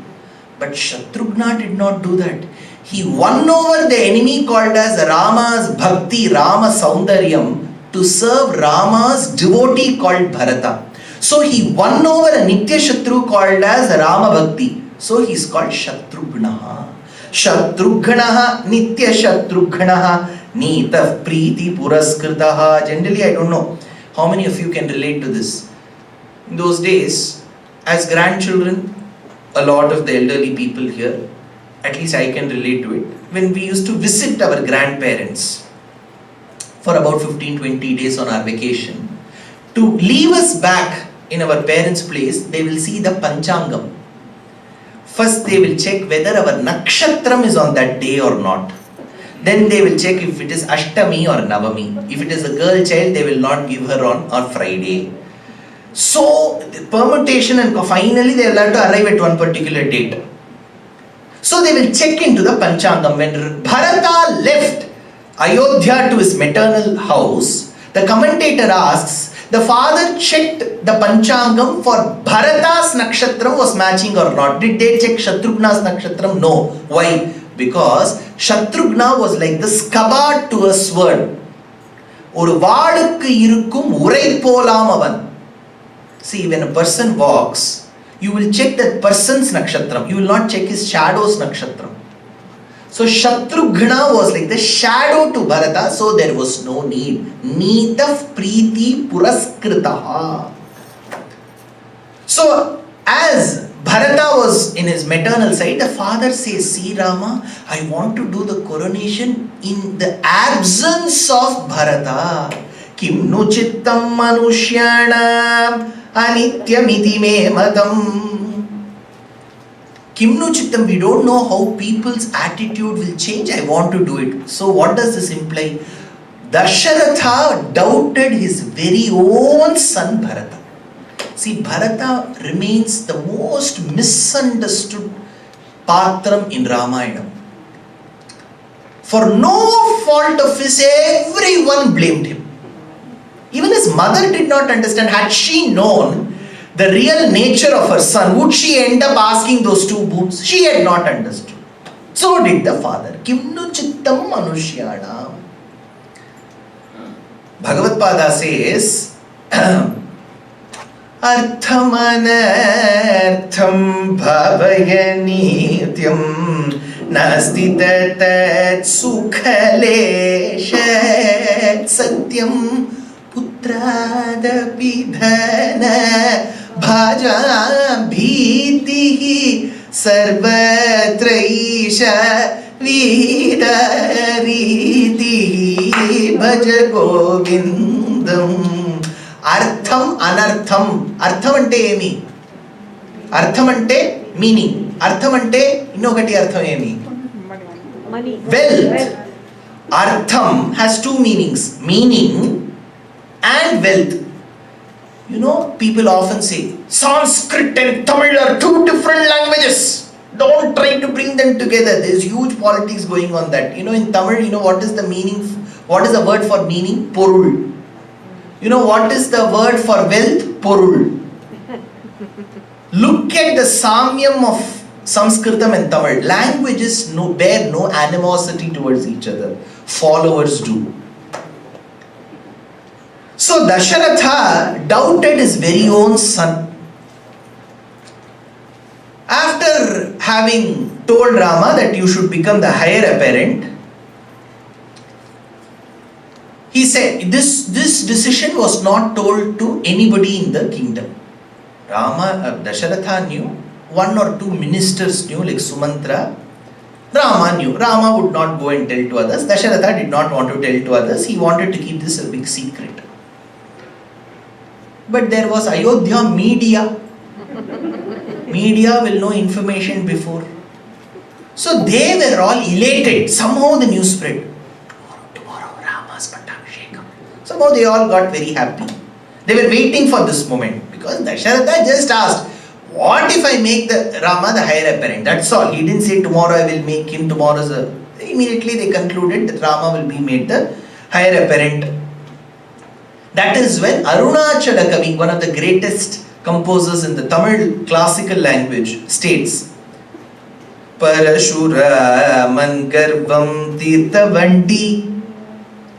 But Shatrughna did not do that. He won over the enemy called as Rama's Bhakti, Rama Saundaryam, to serve Rama's devotee called Bharata. So he won over a Nitya Shatru called as Rama Bhakti. So he is called Shatrughnaha. Shatrughnaha, Nitya Shatrughnaha, Nitah Priti Puraskritaha. Generally, I don't know how many of you can relate to this. In those days, as grandchildren, a lot of the elderly people here, at least I can relate to it, when we used to visit our grandparents for about 15-20 days on our vacation, to leave us back in our parents' place, they will see the Panchangam. First they will check whether our Nakshatram is on that day or not. Then they will check if it is Ashtami or Navami. If it is a girl child, they will not give her on Friday. So, the permutation, and finally they will have to arrive at one particular date. So they will check into the Panchangam. When Bharata left Ayodhya to his maternal house, the commentator asks, the father checked the Panchangam for Bharata's Nakshatram was matching or not. Did they check Shatrughna's Nakshatram? No. Why? Because Shatrughna was like the scabbard to a sword. Oru vaadukku irukkum urai polam avan. See, when a person walks, you will check that person's Nakshatram. You will not check his shadow's Nakshatram. So Shatrughna was like the shadow to Bharata, so there was no need. Nitaf Preeti Puraskritaha. So as Bharata was in his maternal side, the father says, see Rama, I want to do the coronation in the absence of Bharata. Kim nu chittam manushyanam anityamiti me matam. Kim nu chittam, we don't know how people's attitude will change. I want to do it. So what does this imply? Dasharatha doubted his very own son Bharata. See, Bharata remains the most misunderstood patram in Ramayana. For no fault of his, everyone blamed him. Even his mother did not understand. Had she known the real nature of her son, would she end up asking those two boons? She had not understood. So did the father. Kimnu chittam manushyana. Bhagavad Pada says, Artham anartham bhavaya nityam nasti tatat sukhaleshat satyam putradapi dhana bhaja bhitihi sarvatraisha vidaritihi bhaja govindam. Artham anartham. Artham ante emi? Artham ante meaning. Artham ante innokati artham emi? Money. Wealth. Artham has two meanings. Meaning and wealth. You know, people often say Sanskrit and Tamil are two different languages. Don't try to bring them together. There is huge politics going on that. You know, in Tamil, you know what is the meaning? What is the word for meaning? Porul. You know what is the word for wealth? Porul. Look at the samyam of Sanskritam and Tamil. Languages bear no animosity towards each other. Followers do. So Dasharatha doubted his very own son. After having told Rama that you should become the heir apparent, he said this decision was not told to anybody in the kingdom. Dasharatha knew, one or two ministers knew, like Sumantra. Rama knew. Rama would not go and tell to others. Dasharatha did not want to tell to others. He wanted to keep this a big secret. But there was Ayodhya media. Media will know information before. So they were all elated. Somehow the news spread. Tomorrow Rama's Pattabhishekam. Somehow they all got very happy. They were waiting for this moment. Because Dasharatha just asked, what if I make the Rama the heir apparent? That's all. He didn't say tomorrow I will make him tomorrow's. Immediately they concluded that Rama will be made the heir apparent. That is when Arunachala Kavi, one of the greatest composers in the Tamil classical language, states, Parashuraman Garvam Tirthavandi.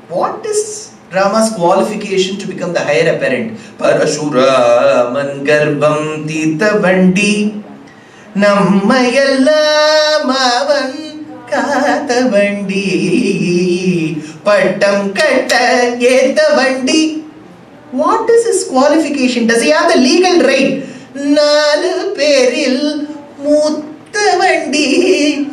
What is Rama's qualification to become the heir apparent? Parashuraman Garvam Tirthavandi Nammayalla Mavan Kathavandi Pattam Katta Yethavandi. What is his qualification? Does he have the legal right? Nalu peril muttavandi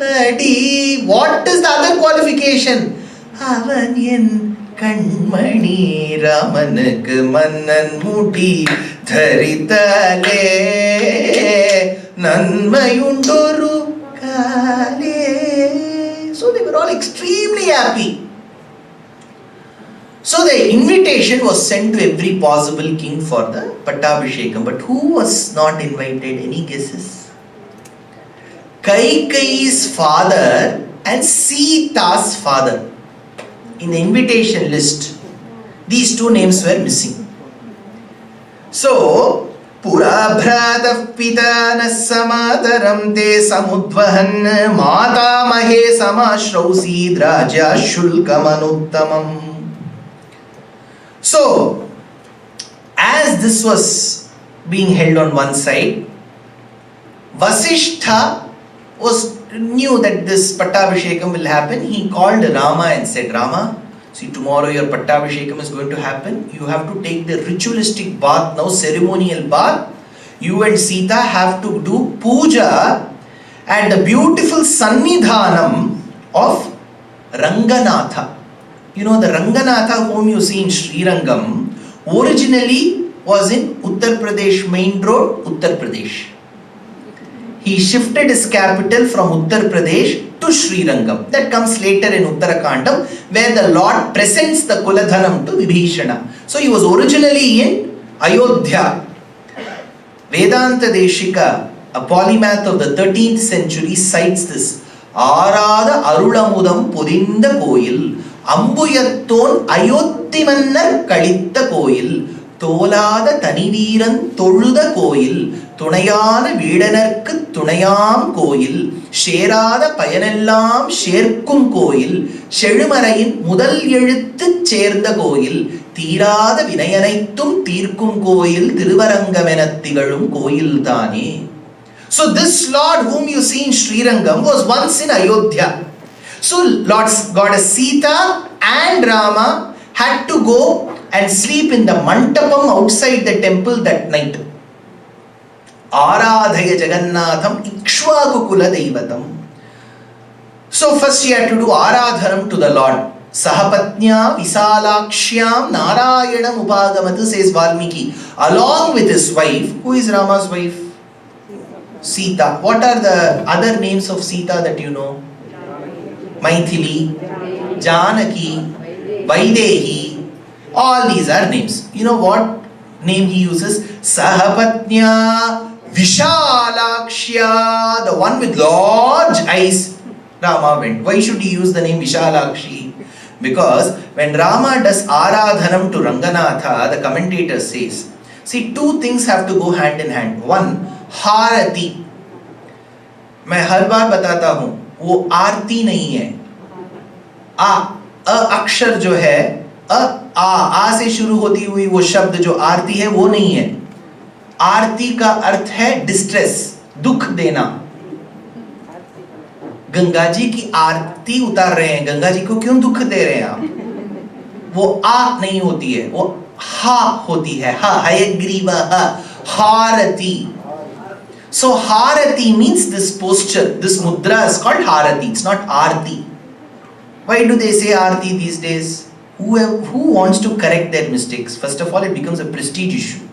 adi. What is the other qualification? Avan en kanmani Ramanukku mannan mudi dharitale nanmayundoru kale. So they were all extremely happy. So the invitation was sent to every possible king for the Pattabhishekam. But who was not invited? Any guesses? Kaikeyi's father and Sita's father. In the invitation list, these two names were missing. So, Pura bhratav pitana samadaram te samudvahan mata mahe samashrausi draja shulkamanuttamam. So, as this was being held on one side, Vasishtha was knew that this Pattabhishekam will happen, he called Rama and said, Rama, see, tomorrow your Pattabhishekam is going to happen. You have to take the ritualistic bath now, ceremonial bath. You and Sita have to do puja at the beautiful Sannidhanam of Ranganatha. You know, the Ranganatha whom you see in Srirangam originally was in Uttar Pradesh, main road, Uttar Pradesh. He shifted his capital from Uttar Pradesh to Srirangam. That comes later in Uttarakandam, where the Lord presents the Kuladhanam to Vibheeshana. So he was originally in Ayodhya. Vedanta Deshika, a polymath of the 13th century, cites this. Arada Arulamudam Pudinda Koyil, Ambuyathon Ayodhimannar Kalitta Koyil, Tolada Taniviran Toluda Koyil, Tunayana Vedanarku Tunayam Koyil, Sherada Payanellam Sherkum Koyil, Shedumarayin Mudal Yelithu Cherda Koyil, Tirada Vinayanaithum Tirkum Koyil, Thiruvarangamenathigalum Koyil Thane. So this Lord whom you see in Srirangam was once in Ayodhya. So Goddess Sita and Rama had to go and sleep in the mantapam outside the temple that night. Aradhaya Jagannatham Ikshvaku Kula Deivatam. So first she had to do Aradhanam to the Lord. Sahapatnya Visalakshyam Narayanam Upagamatu, says Valmiki, along with his wife. Who is Rama's wife? Sita. What are the other names of Sita that you know? Maithili, Janaki, Vaidehi. All these are names. You know what name he uses? Sahapatnya Vishalakshya, the one with large eyes. Rama went. Why should he use the name Vishalakshi? Because when Rama does Aradhanam to Ranganatha, the commentator says, see, two things have to go hand in hand. One, Harati. मैं हर बार बताता हूं, वो आरती नहीं है. अक्षर जो है, आ से शुरू होती हुई वो शब्द जो आरती है वो नहीं है. आरती का अर्थ है डिस्ट्रेस, दुख देना. गंगा जी की आरती उतार रहे हैं, गंगा जी को क्यों दुख दे रहे हैं आप? वो आ नहीं होती है, वो हा होती है. Hayagriva हारती. So harati means this posture, this mudra is called harati. It's not arti. Why do they say arti these days? Who wants to correct their mistakes? First of all, it becomes a prestige issue.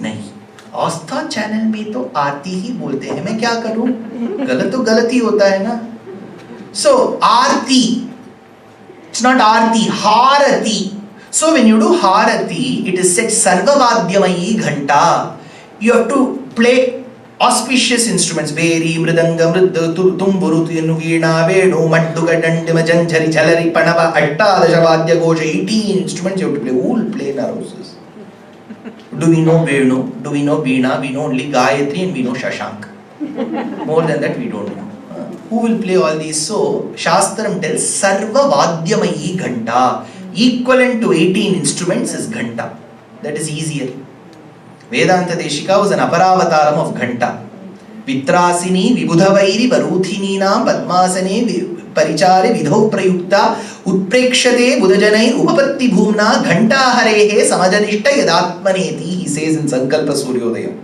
नहीं, आस्था channel में तो आरती ही बोलते हैं, मैं क्या करूं? गलत तो गलत ही होता है ना. So Aarti, it's not arti, harati. So when you do harati, it is said sarvavadyamayi ghanta. You have to play auspicious instruments, veri, mridanga, mridda, tumburu, veena, venu, madduga, dandima, janjari, jhalari, panava, atta-dashavadya, gosha, 18 instruments you have to play. Who will play in our houses? Do we know venu? Do we know veena? We know only Gayatri and we know Shashank. More than that we don't know. Who will play all these? So, Shastram tells Sarva Vadyamayi Ghanta. Equivalent to 18 instruments is Ghanta. That is easier. Vedanta Deshika was an aparavataram of Ghanta. Vitrasini, Vibudhavairi, Varuthininam, Padmasane, Parichare, Vidho Prayukta, Utprekshate, Buddhajanai, Upapatti Bhumna, Ghanta Harehe, Samajanishta Yadatmaneti, he says in Sankalpa Suryodaya.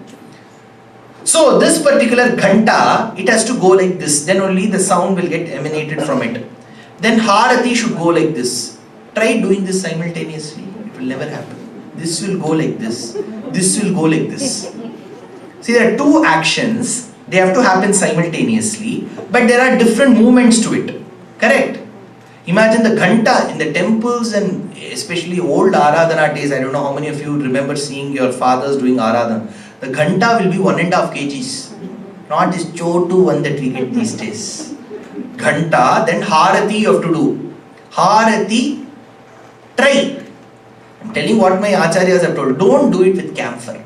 So this particular Ghanta, it has to go like this, then only the sound will get emanated from it. Then Harati should go like this. Try doing this simultaneously, it will never happen. This will go like this, this will go like this. See, there are two actions, they have to happen simultaneously, but there are different movements to it. Correct? Imagine the Ghanta in the temples and especially old Aradhana days. I don't know how many of you remember seeing your fathers doing Aradhana. The Ghanta will be 1.5 kgs. Not this chotu one that we get these days. Ghanta, then Harati you have to do. Harati, try. I'm telling what my acharyas have told. Don't do it with camphor.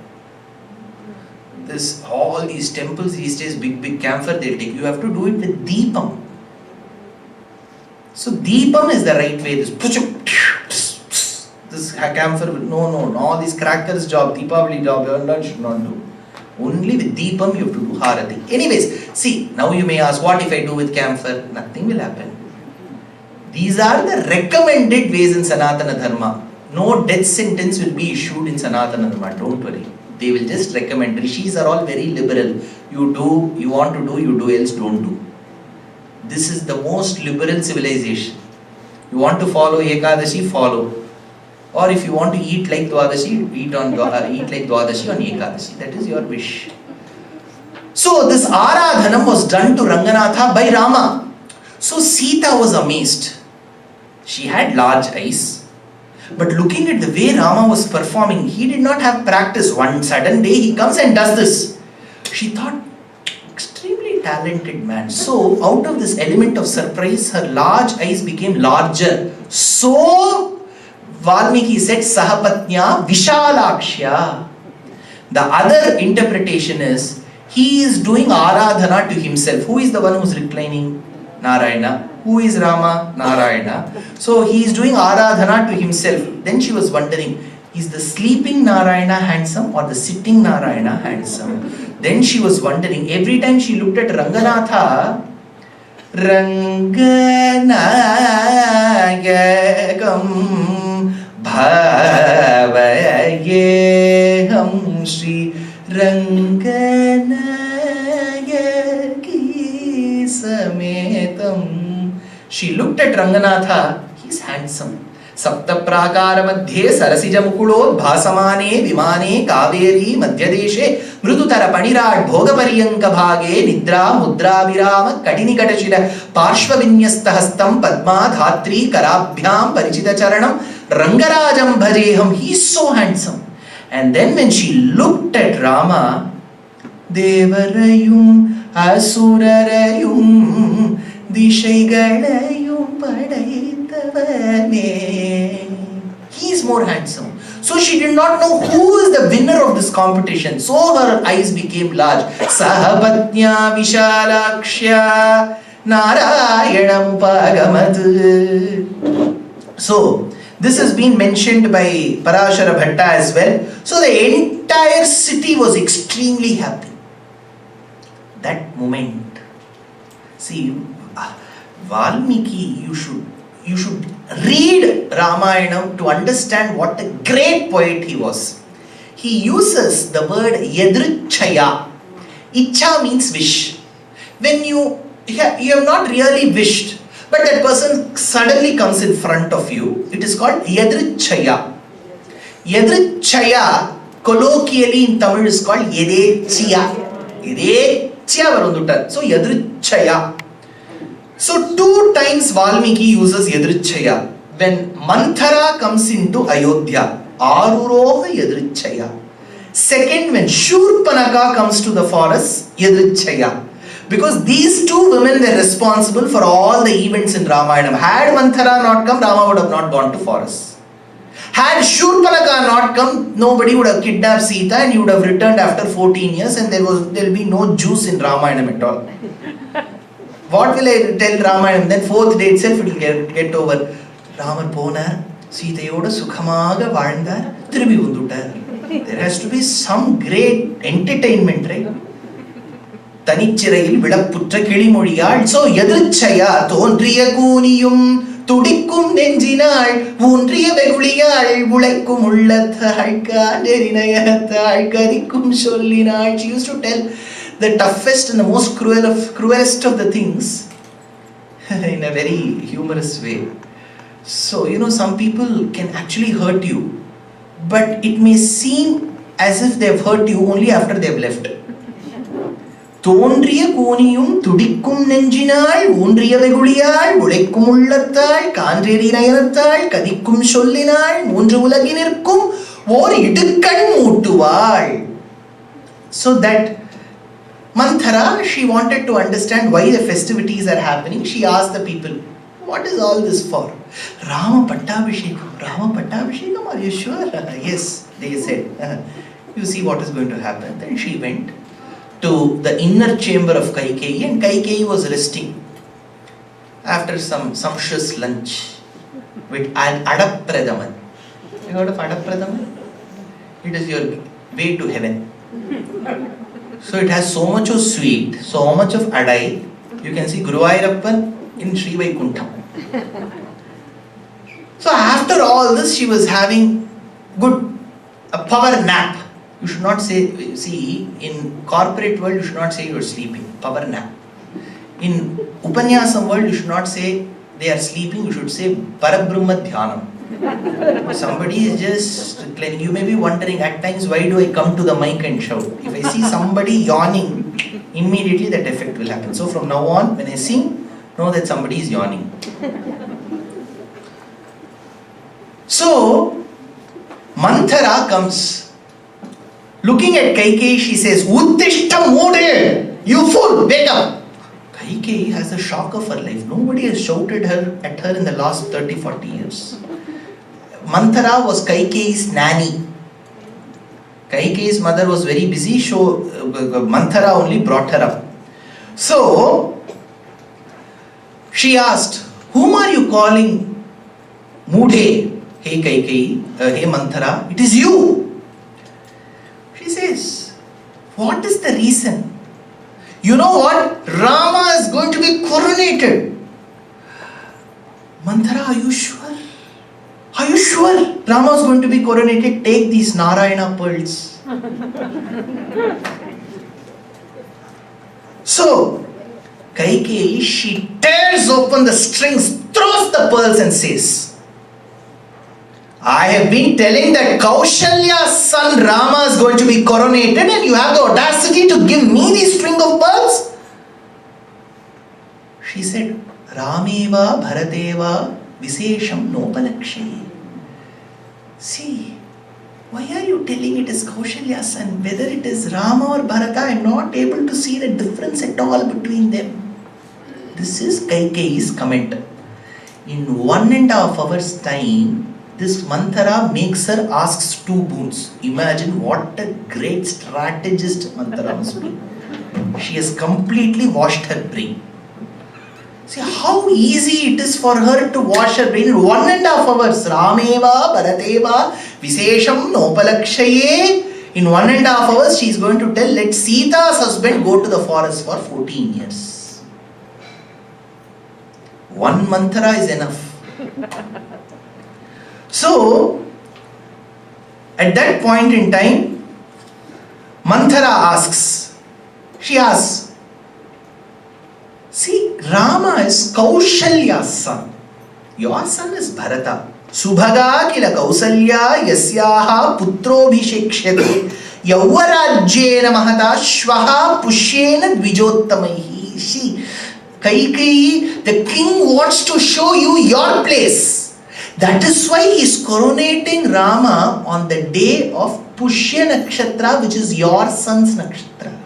All these temples these days, big camphor they'll take. You have to do it with deepam. So deepam is the right way. This camphor, no, all these crackers job, Deepavali job, you should not do. Only with Deepam you have to do Harati. Anyways, see, now you may ask, what if I do with camphor? Nothing will happen. These are the recommended ways in Sanātana Dharma. No death sentence will be issued in Sanātana Dharma, don't worry. They will just recommend. Rishis are all very liberal. You do, you want to do, you do, else don't do. This is the most liberal civilization. You want to follow Ekadashi, follow. Or if you want to eat like Dwadashi, eat like Dwadashi on Ekadashi. That is your wish. So this Aradhanam was done to Ranganatha by Rama. So Sita was amazed. She had large eyes. But looking at the way Rama was performing, he did not have practice. One sudden day he comes and does this. She thought, extremely talented man. So out of this element of surprise, her large eyes became larger. So Valmiki said, Sahapatnya Vishalakshya. The other interpretation is, he is doing Aradhana to himself. Who is the one who is reclining? Narayana. Who is Rama? Narayana. So he is doing Aradhana to himself. Then she was wondering, is the sleeping Narayana handsome or the sitting Narayana handsome? Then she was wondering, every time she looked at Ranganatha, Ranganayakam Bhavayeham Shri Ranganayaki Sametam. She looked at Ranganatha, he's handsome. Sapta prakara madhye sarasija mukulo bhasamane vimane kaveri madhyadeshe mrudutara panirad bhogaparyanka bhage nidra mudra virama katini katashila parshva vinyasta hastam padma dhatri karabhyam parichita charanam rangarajam bhajeham. He's so handsome. And then when she looked at Rama, devarayum asurarayum dishaigalayum padaitavane. He is more handsome. So she did not know who is the winner of this competition. So her eyes became large. Sahapatnya Vishalakshya Narayanam Upagamat. So this has been mentioned by Parashara Bhatta as well. So the entire city was extremely happy. That moment. See, Valmiki, you should read Ramayanam to understand what a great poet he was. He uses the word yadrichaya. Icha means wish. When you have not really wished, but that person suddenly comes in front of you, it is called yadrichaya. Yadrichaya, colloquially in Tamil, is called yedechiya. Yedechiya varundutar. So yadrichaya. So 2 times Valmiki uses yadrichaya. When Manthara comes into Ayodhya, Aruroha yadrichaya. Second, when Shurpanaka comes to the forest, yadrichaya. Because these 2 women were responsible for all the events in Ramayanam. Had Manthara not come, Rama would have not gone to forest. Had Shurpanaka not come, nobody would have kidnapped Sita and he would have returned after 14 years and there will be no juice in Ramayanam at all. What will I tell Ramayanam? Then 4th day itself it will get over. Raman ponar, Sita yoda sukhamaga vazhndar, thirumbi vanduttar. There has to be some great entertainment, right? Tanichirayil vidapputra kilimozhiyal. So yadrichaya thonriya kooniyum tudikkum nenjinal oonriya veguliyal ulaikum ullathal kaanderinayathal kadikkum sollinal. She used to tell the toughest and the most cruelest of the things in a very humorous way. So, some people can actually hurt you, but it may seem as if they have hurt you only after they have left. Thonriya kooniyum tudikkum nenjinal oonriya veguliyal ulaikum ullathal kaanderinayathal kadikkum sollinal moonru ulaginirkum or idukkan mootuval. So that Manthara, she wanted to understand why the festivities are happening. She asked the people, what is all this for? Rama Pattabhishekam. Rama Pattabhishekam, are you sure? Yes, they said. You see what is going to happen. Then she went to the inner chamber of Kaikeyi and Kaikeyi was resting after some sumptuous lunch with Adapradaman. You heard of Adapradaman? It is your way to heaven. So it has so much of sweet, so much of adai. You can see Guruvayurappan in Sri Vaikuntham. So after all this, she was having a power nap. You should not say, see, in corporate world, you should not say you are sleeping. Power nap. In Upanyasam world, you should not say they are sleeping. You should say Parabrahma Dhyanam. Somebody is just claiming. You may be wondering at times, why do I come to the mic and shout? If I see somebody yawning, immediately that effect will happen. So from now on, when I sing, know that somebody is yawning. So, Manthara comes. Looking at Kaikeyi, she says, Uttishta Mode! You fool! Wake up! Kaikeyi has the shock of her life. Nobody has shouted at her in the last 30-40 years. Manthara was Kaikeyi's nanny. Kaikeyi's mother was very busy, so Manthara only brought her up. So, she asked, whom are you calling Mudhe? Hey Kaikeyi, hey Manthara, it is you. She says, what is the reason? You know what? Rama is going to be coronated. Manthara, are you sure? Are you sure Rama is going to be coronated? Take these Narayana pearls. So, Kaikeyi, she tears open the strings, throws the pearls and says, I have been telling that Kaushalya's son Rama is going to be coronated and you have the audacity to give me these string of pearls? She said, Rameva Bharateva Visesham Nopalakshaye. See, why are you telling it is Kaushalya's son? Whether it is Rama or Bharata, I am not able to see the difference at all between them. This is Kaikeyi's comment. In 1.5 hours time, this Manthara makes her asks 2 boons. Imagine what a great strategist Manthara must be. She has completely washed her brain. See how easy it is for her to wash her brain in 1.5 hours. Rameva, Bharateva, Visesham, Nopalakshaye. In 1.5 hours she is going to tell, let Sita's husband go to the forest for 14 years. One Manthara is enough. So, at that point in time, Manthara asks, she asks, see, Rama is Kaushalya's son. Your son is Bharata. Subhaga kila Kausalya yasyaha putrobhishekshate yauvarajyena mahata shvaha pushyena dvijottamaihi. See, Kaikeyi, the king wants to show you your place. That is why he is coronating Rama on the day of Pushya Nakshatra, which is your son's Nakshatra.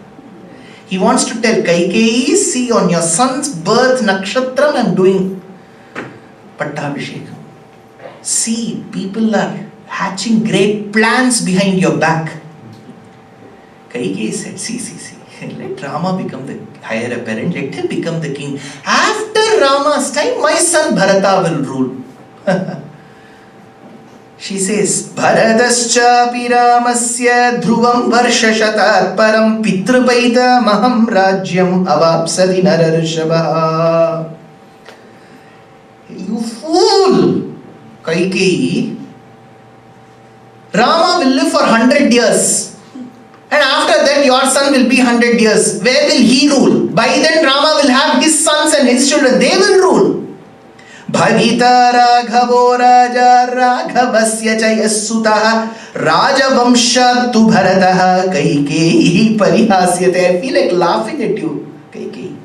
He wants to tell Kaikeyi, see, on your son's birth Nakshatra I am doing Pattabhishekam. See, people are hatching great plans behind your back. Kaikeyi said, see, let Rama become the higher apparent, let him become the king. After Rama's time, my son Bharata will rule. She says, Bharataschapi Ramasya dhruvam varshashatat param pitrapaita maham rajyam avapsati nararushabha. You fool! Kaikeyi, Rama will live for 100 years. And after that your son will be 100 years. Where will he rule? By then Rama will have his sons and his children. They will rule. Bhavita Raghavo Raja Raghavasya Chayasutaha Rajavamsha tu Bharataha Kaikeyi Parihasyate. I feel like laughing at you, Kaikeyi.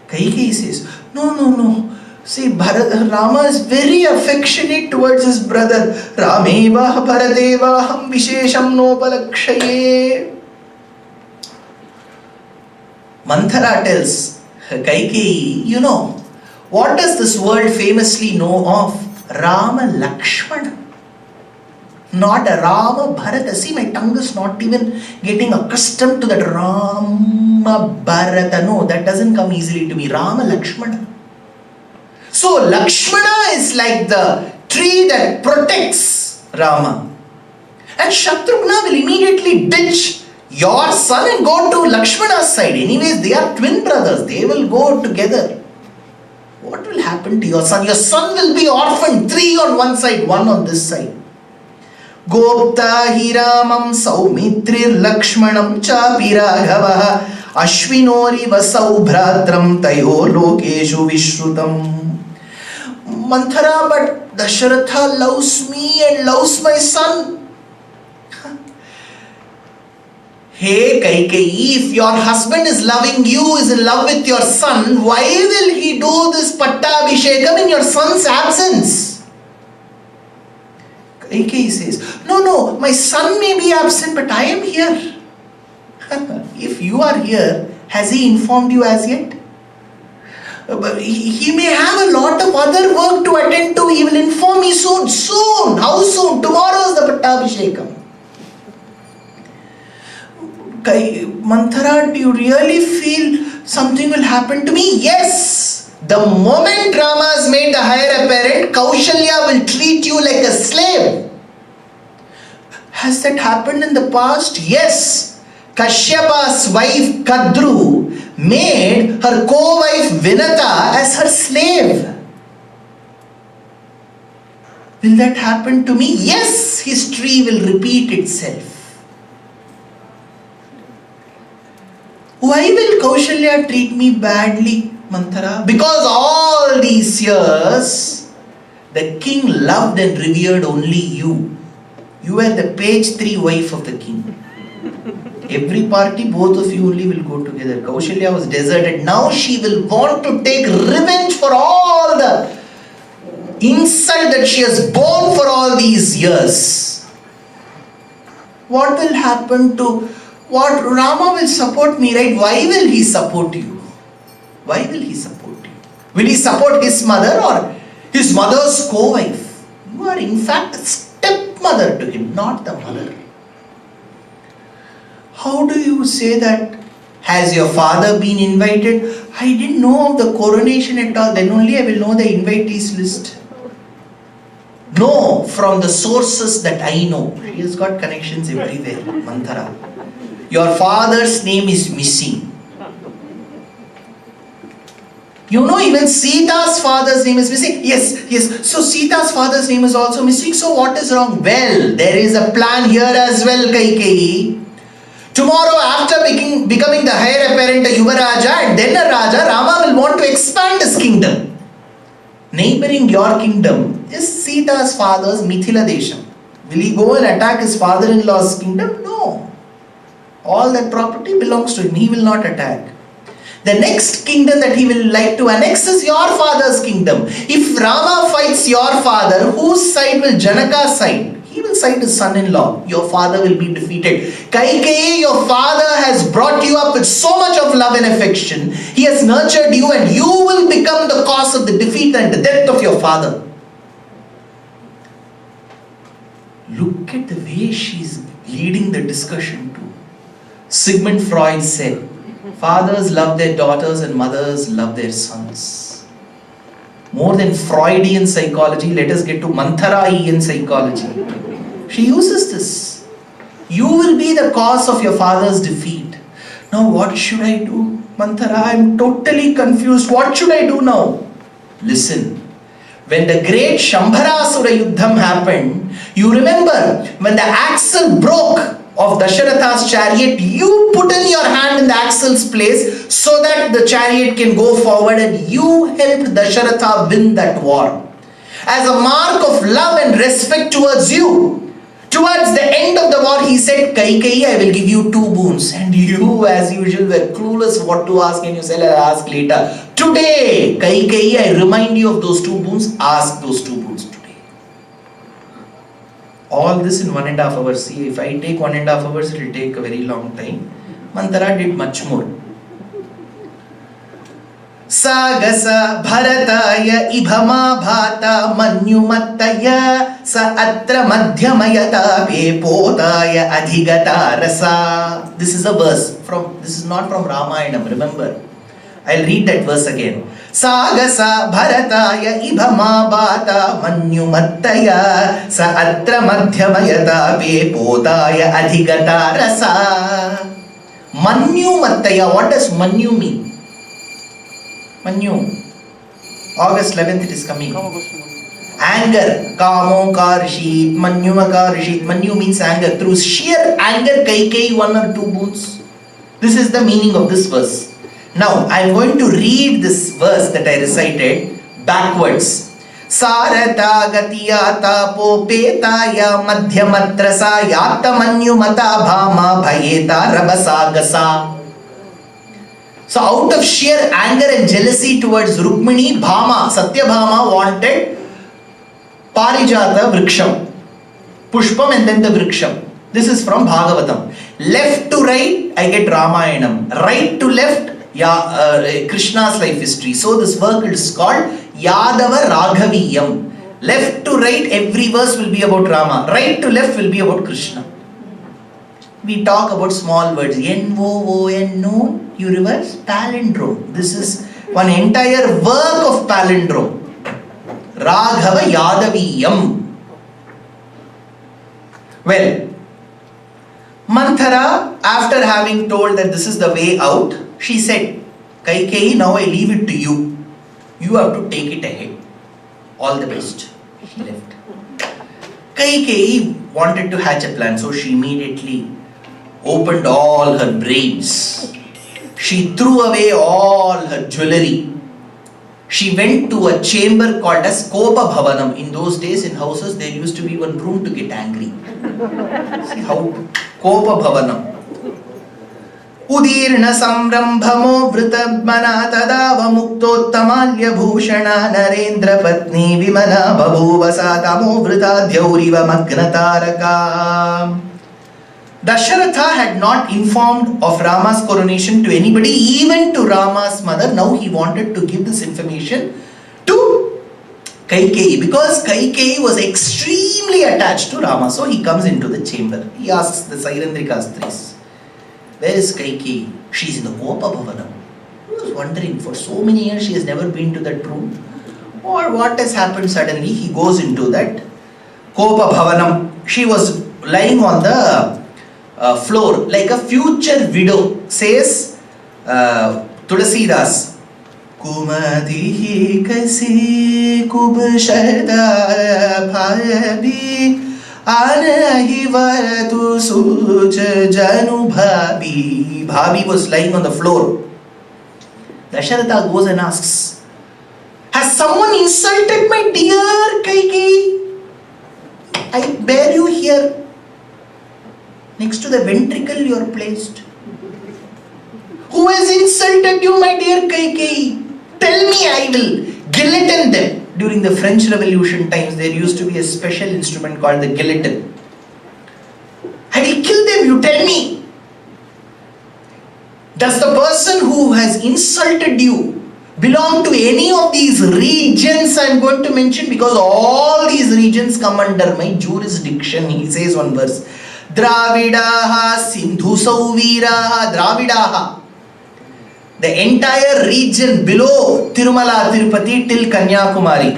Kaikeyi says, no. See, Rama is very affectionate towards his brother. Rameva Bharateva Ham Vishesham Nopalakshaye. Manthara tells Kaikeyi, you know, what does this world famously know of? Rama Lakshmana. Not a Rama Bharata. See, my tongue is not even getting accustomed to that Rama Bharata. No, that doesn't come easily to me. Rama Lakshmana. So Lakshmana is like the tree that protects Rama. And Shatrughna will immediately ditch your son and go to Lakshmana's side. Anyways, they are twin brothers. They will go together. What will happen to your son? Your son will be orphaned. 3 on one side, 1 on this side. Gopta hiramam saumitrir Lakshmanam chapi Raghavaha Ashvinori vasau bhratram tayo lokeshu vishrutam. Manthara, but Dasharatha loves me and loves my son. Hey Kaikeyi, if your husband is loving you, is in love with your son, why will he do this Pattabhishekam in your son's absence? Kaikeyi says, no, my son may be absent, but I am here. If you are here, has he informed you as yet? He may have a lot of other work to attend to. He will inform me soon. Soon. How soon? Tomorrow is the Pattabhishekam. Manthara, do you really feel something will happen to me? Yes. The moment Rama is made the heir apparent, Kaushalya will treat you like a slave. Has that happened in the past? Yes. Kashyapa's wife Kadru made her co-wife Vinata as her slave. Will that happen to me? Yes. History will repeat itself. Why will Kaushalya treat me badly, Manthara? Because all these years, the king loved and revered only you. You were the page 3 wife of the king. Every party, both of you only will go together. Kaushalya was deserted. Now she will want to take revenge for all the insult that she has borne for all these years. What will happen to... What Rama will support me, right? Why will he support you? Why will he support you? Will he support his mother or his mother's co-wife? You are in fact a stepmother to him, not the mother. How do you say that? Has your father been invited? I didn't know of the coronation at all. Then only I will know the invitees list. No, from the sources that I know. He has got connections everywhere, Manthara. Your father's name is missing. You know, even Sita's father's name is missing. Yes. So Sita's father's name is also missing. So what is wrong? Well, there is a plan here as well, Kaikeyi. Tomorrow, after becoming the heir apparent, a Yuvaraja and then a Raja, Rama will want to expand his kingdom. Neighboring your kingdom is Sita's father's Mithila Desham. Will he go and attack his father-in-law's kingdom? No. All that property belongs to him. He will not attack. The next kingdom that he will like to annex is your father's kingdom. If Rama fights your father, whose side will Janaka's side? He will side his son-in-law. Your father will be defeated. Kaikeyi, your father has brought you up with so much of love and affection. He has nurtured you and you will become the cause of the defeat and the death of your father. Look at the way she is leading the discussion too. Sigmund Freud said, fathers love their daughters and mothers love their sons. More than Freudian psychology, let us get to Manthara-ian psychology. She uses this. You will be the cause of your father's defeat. Now what should I do? Manthara, I am totally confused. What should I do now? Listen. When the great Shambharasura Yuddham happened, you remember when the axle broke of Dasharatha's chariot, you put in your hand in the axle's place so that the chariot can go forward and you helped Dasharatha win that war. As a mark of love and respect towards you, towards the end of the war, he said, Kaikeyi, I will give you 2 boons. And you, as usual, were clueless what to ask and you said, I'll ask later. Today, Kaikeyi, I remind you of those 2 boons. Ask those 2 boons today. All this in 1.5 hours. See, if I take 1.5 hours, it will take a very long time. Manthara did much more. Sagasa bharataya ibhama bhata manyumattaya sa atra madhyamayata pepotaya adhigata rasa. This is a verse this is not from Ramayanam, remember. I'll read that verse again. Sagasa Bharataya Ibhama Bata Manyumattaya Sa Atra Madhyamayata Pe Potaya Adhigata Rasa. Manyumattaya, what does Manyu mean? Manyu. August 11th it is coming. Anger. Kamo Karshit, Manyuma Karshit. Manyu means anger. Through sheer anger, Kaikeyi one or two booths. This is the meaning of this verse. Now, I am going to read this verse that I recited backwards. Sanātana Dharma popetaya madhyamatrasa yatta manyumata bhama bhayeta rabasagasa. So, out of sheer anger and jealousy towards Rukmini, Satyabhama wanted Parijata Vriksham, Pushpam and then the Vriksham. This is from Bhagavatam. Left to right, I get Ramayanam. Right to left, Krishna's life history. So this work is called Yadava Raghaviyam. Left to right, every verse will be about Rama. Right to left will be about Krishna. We talk about small words. N-O-O-N-O, you reverse, palindrome. This is one entire work of palindrome. Raghava Yadaviyam. Well, Manthara, after having told that this is the way out, she said, Kaikeyi, now I leave it to you. You have to take it ahead. All the best. She left. Kaikeyi wanted to hatch a plan, so she immediately opened all her brains. She threw away all her jewelry. She went to a chamber called as Kopa Bhavanam. In those days in houses there used to be one room to get angry. See how Kopa Bhavanam. Udirna samrambhamo vritabmana tadava muktottamalya bhushana narendra patni vimana babhuva satamo vritadhyauriva magnataraka. Dasharatha had not informed of Rama's coronation to anybody, even to Rama's mother. Now he wanted to give this information to Kaikeyi, because Kaikeyi was extremely attached to Rama. So he comes into the chamber. He asks the Sairandrika Stris, where is Kaikeyi? She is in the Kopa Bhavanam. He was wondering, for so many years she has never been to that room. Or what has happened suddenly? He goes into that Kopa Bhavanam. She was lying on the floor like a future widow. Says Tulasidas, Kumadihi kasi kubshada bhabi anahi varatu suja janu bhabi. Bhabi was lying on the floor. Dasharatha goes and asks, has someone insulted my dear Kaikeyi? I bear you here. Next to the ventricle you are placed. Who has insulted you, my dear Kaikeyi? Tell me, I will guillotine them. During the French Revolution times, there used to be a special instrument called the guillotine. I will kill them, you tell me. Does the person who has insulted you belong to any of these regions I am going to mention? Because all these regions come under my jurisdiction. He says one verse. Dravidaha, Sindhu Sauviraha, Dravidaha. The entire region below Tirumala, Tirupati till Kanyakumari.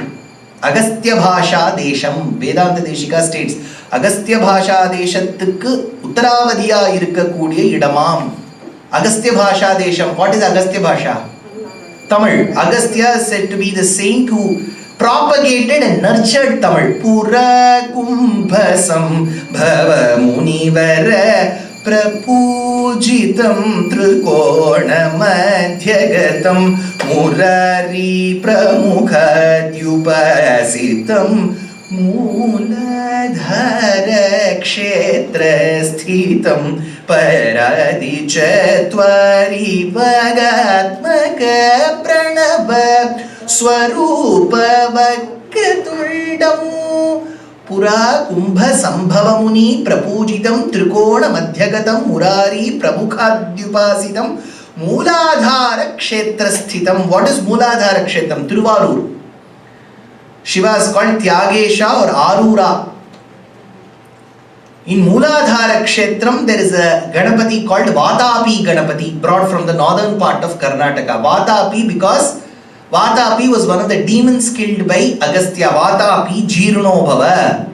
Agastya Bhasha Desham, Vedanta Deshika states, Agastya Bhasha Deshathukku Uttaravadiya irukka koodiya idamam. Agastya Bhasha Desham. What is Agastya Bhasha? Tamil. Agastya is said to be the saint who propagated and nurtured Tamil. Pura kumbhasam bhava munivara prapujitam trikona madhyagatam murari pramukhadyupasitam mooladhara kshetra sthitam paradi chatvari vagatmaka pranava Swarupa Vakatuldam Pura Kumbha Sambhavamuni Prapujitam Trikona Madhyagatam Murari Pramukhadhyupasitam Mooladhara Kshetra Sthitam. What is Mooladhara Kshetram? Tiruvarur. Shiva is called Tyagesha or Arura. In Mooladhara Kshetram there is a Ganapati called Vatapi Ganapati, brought from the northern part of Karnataka. Vatapi because Vatapi was one of the demons killed by Agastya. Vatapi Jirno Bhava.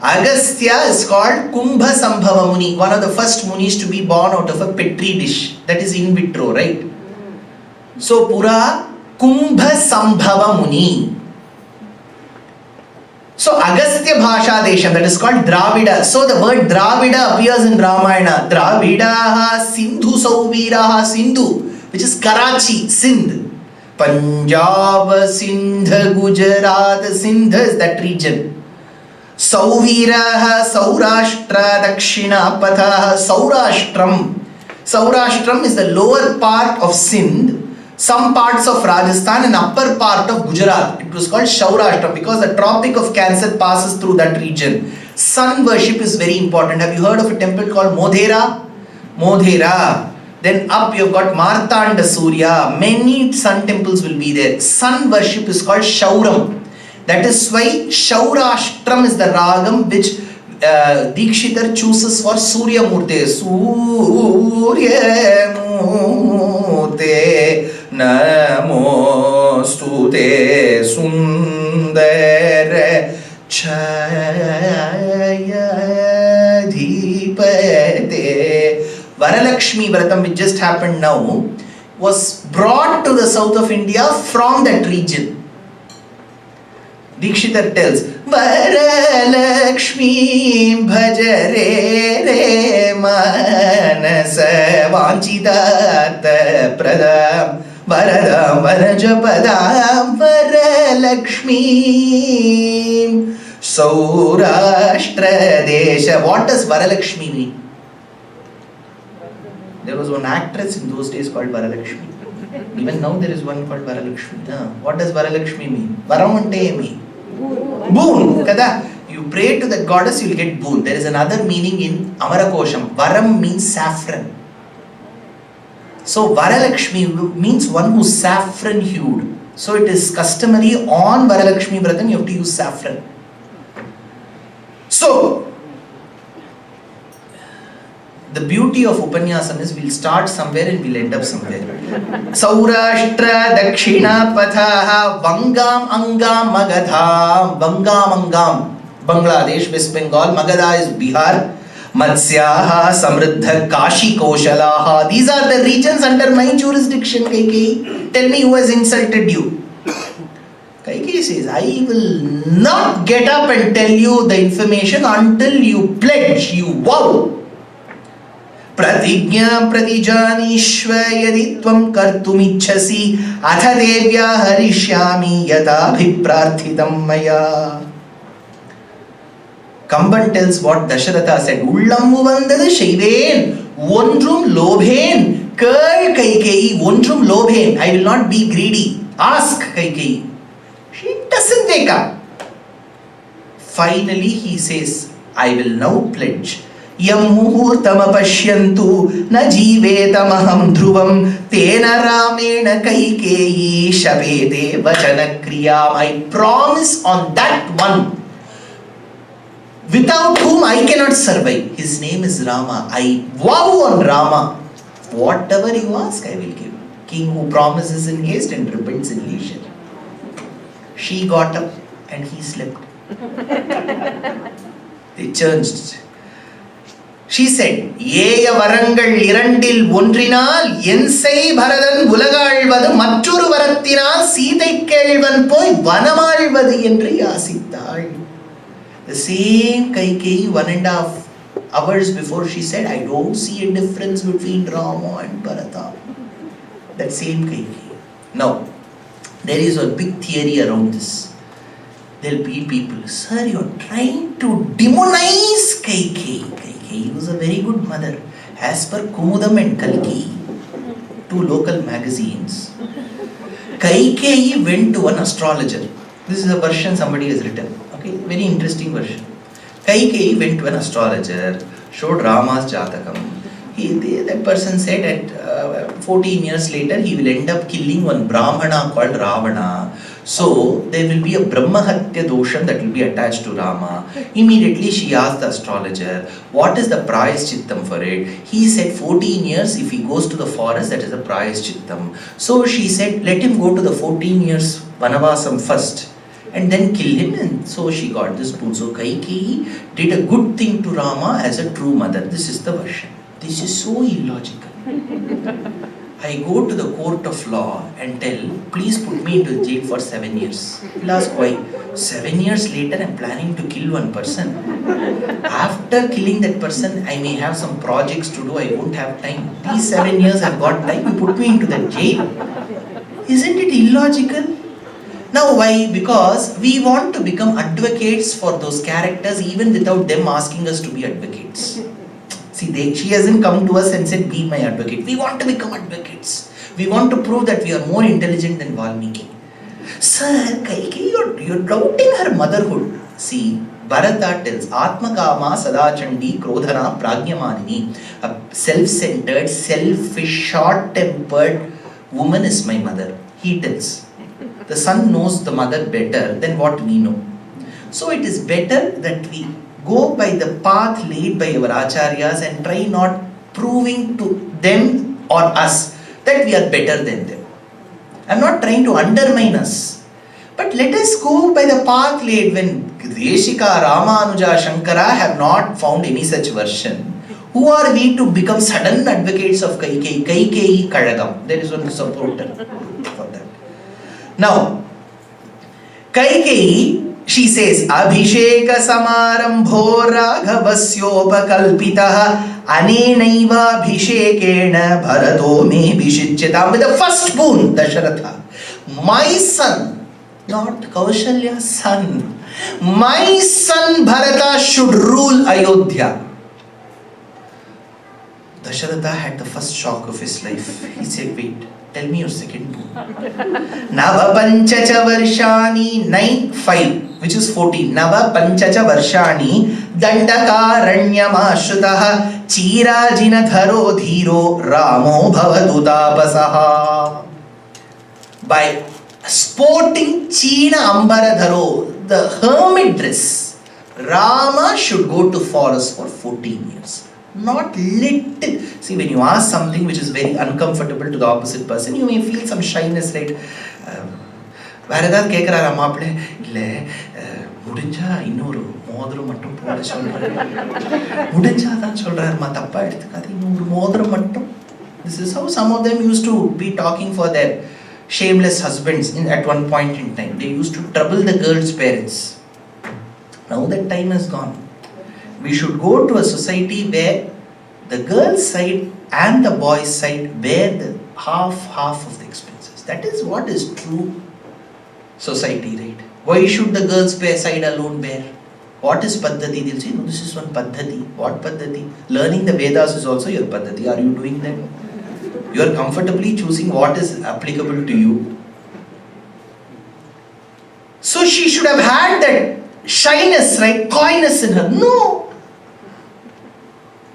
Agastya is called Kumbha Sambhava Muni, one of the first munis to be born out of a petri dish, that is in vitro, right? So Pura Kumbha Sambhava Muni. So Agastya Bhasha Desham, that is called Dravida. So the word Dravida appears in Ramayana. Dravidaha Sindhu Sauviraha Sindhu, which is Karachi, Sindh. Punjab, Sindh, Gujarat, Sindh is that region. Sauviraha Saurashtra Dakshina Patha Saurashtram. Saurashtram is the lower part of Sindh, some parts of Rajasthan and upper part of Gujarat. It was called Saurashtra because the Tropic of Cancer passes through that region. Sun worship is very important. Have you heard of a temple called Modhera? Modhera. Then up you've got Martanda Surya. Many sun temples will be there. Sun worship is called Shauram. That is why Shaurashtram is the ragam which Dikshitar chooses for Surya Murte. Surya Murte Namostute Sundara Chaya Dhipate. Varalakshmi Vratam, which just happened now, was brought to the south of India from that region. Dikshitar tells, Varalakshmi bhajare re manasa vanchidata pradam varadam varajapadam Varalakshmi Saurashtra desha. What does Varalakshmi mean? There was one actress in those days called Varalakshmi. Even now there is one called Varalakshmi. What does Varalakshmi mean? Varam ante emi. Boon. Kada? You pray to that goddess, you will get boon. There is another meaning in Amarakosham. Varam means saffron. So Varalakshmi means one who is saffron hued. So it is customary on Varalakshmi Vratam you have to use saffron. So the beauty of Upanyasam is we'll start somewhere and we'll end up somewhere. Saurashtra Dakshina Pathaha Vangam Angam Magadha. Vangam Angam, Bangladesh, West Bengal. Magadha is Bihar. Matsyaha Samriddha Kashi Koshalaha. These are the regions under my jurisdiction, Kaikeyi. Tell me who has insulted you. Kaikeyi says, I will not get up and tell you the information until you pledge, you vow. Pratigya pratijanishva yadi tvam kartumichhasi atha devya harishyami yata bhiprarthitam maya. Kamban tells what Dasharatha said. Ullammu vandadu shaiven ondrum lobhen curl Kaikeyi ondrum lobhen. I will not be greedy. Ask Kaikeyi. She doesn't wake up. Finally he says, I will now pledge. Yam muhurtam apashyantu na jivetamaham dhruvam tena ramena Kaikeyi shabete vachana kriyam. I promise on that one without whom I cannot survive. His name is Rama. I vow on Rama. Whatever you ask, I will give. King who promises in haste and repents in leisure. She got up and he slept. They changed. She said, Yeya varangal irandil ondrinal ensai bharadan ulagaalvadu mattoru varathinal Sita kelvan poi vanamaalvadu என்று யாசித்தாள். The same Kaikeyi 1.5 hours before she said, I don't see a difference between Rama and Bharata. That same Kaikeyi. Now, there is a big theory around this. There will be people, sir, you are trying to demonize Kaikeyi. Kaikeyi was a very good mother. As per Kumudam and Kalki, 2 local magazines, Kaikeyi went to an astrologer. This is a version somebody has written. Okay, very interesting version. Kaikeyi went to an astrologer, showed Rama's Jatakam. That person said that 14 years later he will end up killing one Brahmana called Ravana. So there will be a Brahmahatya dosham that will be attached to Rama. Immediately she asked the astrologer, what is the Prayashchittam for it? He said 14 years if he goes to the forest, that is the Prayashchittam. So she said, let him go to the 14 years Vanavasam first and then kill him, and so she got this boon. So Kaikeyi did a good thing to Rama as a true mother. This is the version. This is so illogical. I go to the court of law and tell, please put me into jail for 7 years. He'll ask why. 7 years later, I'm planning to kill one person. After killing that person, I may have some projects to do. I won't have time. These 7 years I've got time. You put me into that jail. Isn't it illogical? Now why? Because we want to become advocates for those characters even without them asking us to be advocates. See, she hasn't come to us and said, be my advocate. We want to become advocates. We want to prove that we are more intelligent than Valmiki. Sir, Kaikeyi, you're doubting her motherhood. See, Bharata tells, Atmakama Sadachandi Krodhana Pragyamanini. A self-centered, selfish, short-tempered woman is my mother. He tells. The son knows the mother better than what we know. So it is better that we go by the path laid by our acharyas and try not proving to them or us that we are better than them. I am not trying to undermine us. But let us go by the path laid. When Deshika, Ramanuja, Shankara have not found any such version, who are we to become sudden advocates of Kaikeyi? Kaikeyi Kadagam. There is one supporter for that. Now, Kaikeyi, she says, Abhisheka Samarambho Raghavasyopakalpitaha Anenaiva Abhishekena Bharato me Bhishichyata. With the first boon, Dasharatha, my son, not Kaushalya's son, my son Bharata should rule Ayodhya. Dasharatha had the first shock of his life. He said, wait, tell me your second boon. Nava Panchacha Varshani 9-5, which is 14. Nava Panchacha Varshani Dandakaranyamashutaha Chirajina Dharo Dhiro Ramo Bhavadutapasaha. By sporting China Ambaradharo, the hermit dress, Rama should go to forest for 14 years. Not little. See, when you ask something which is very uncomfortable to the opposite person, you may feel some shyness, right? Varadad kekrara maaple ille mudinja innoru modram mattum poda solraru. Mudinja dhaan solraru ma thappa eduthukaadhu innoru modram mattum. This is how some of them used to be talking for their shameless husbands at one point in time. They used to trouble the girl's parents. Now that time has gone. We should go to a society where the girl's side and the boy's side bear the half of the expenses. That is what is true society, right? Why should the girl's side alone bear? What is Paddhati? They'll say, no, this is one Paddhati. What Paddhati? Learning the Vedas is also your Paddhati. Are you doing that? You are comfortably choosing what is applicable to you. So she should have had that shyness, right? Coyness in her. No.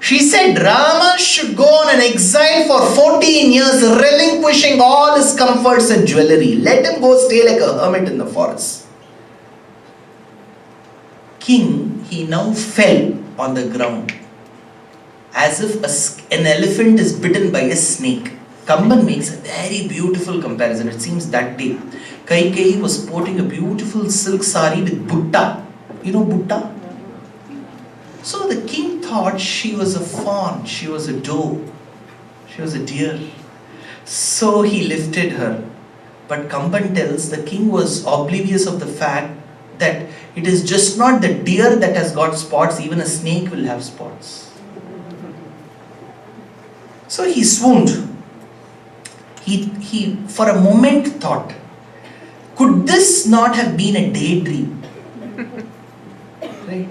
She said Rama should go on an exile for 14 years, relinquishing all his comforts and jewelry. Let him go stay like a hermit in the forest. King, he now fell on the ground as if an elephant is bitten by a snake. Kamban makes a very beautiful comparison. It seems that day Kaikeyi was sporting a beautiful silk sari with butta. You know butta? So the king thought she was a fawn, she was a doe, she was a deer. So he lifted her. But Kamban tells the king was oblivious of the fact that it is just not the deer that has got spots, even a snake will have spots. So he swooned. He for a moment thought, could this not have been a daydream? Right?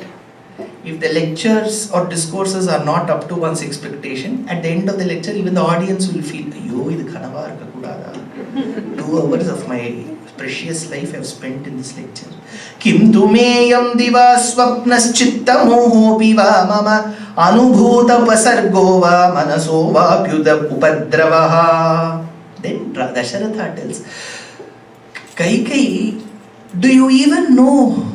If the lectures or discourses are not up to one's expectation, at the end of the lecture, even the audience will feel, Ayyo, idu kanava irukka kudada. 2 hours of my precious life I have spent in this lecture. Kim tumeyam diva swapnas chitta moho piva mama anubhuta pasargo va manaso va pyuda upadravaha. Then Dasharatha tells, Kaikeyi, do you even know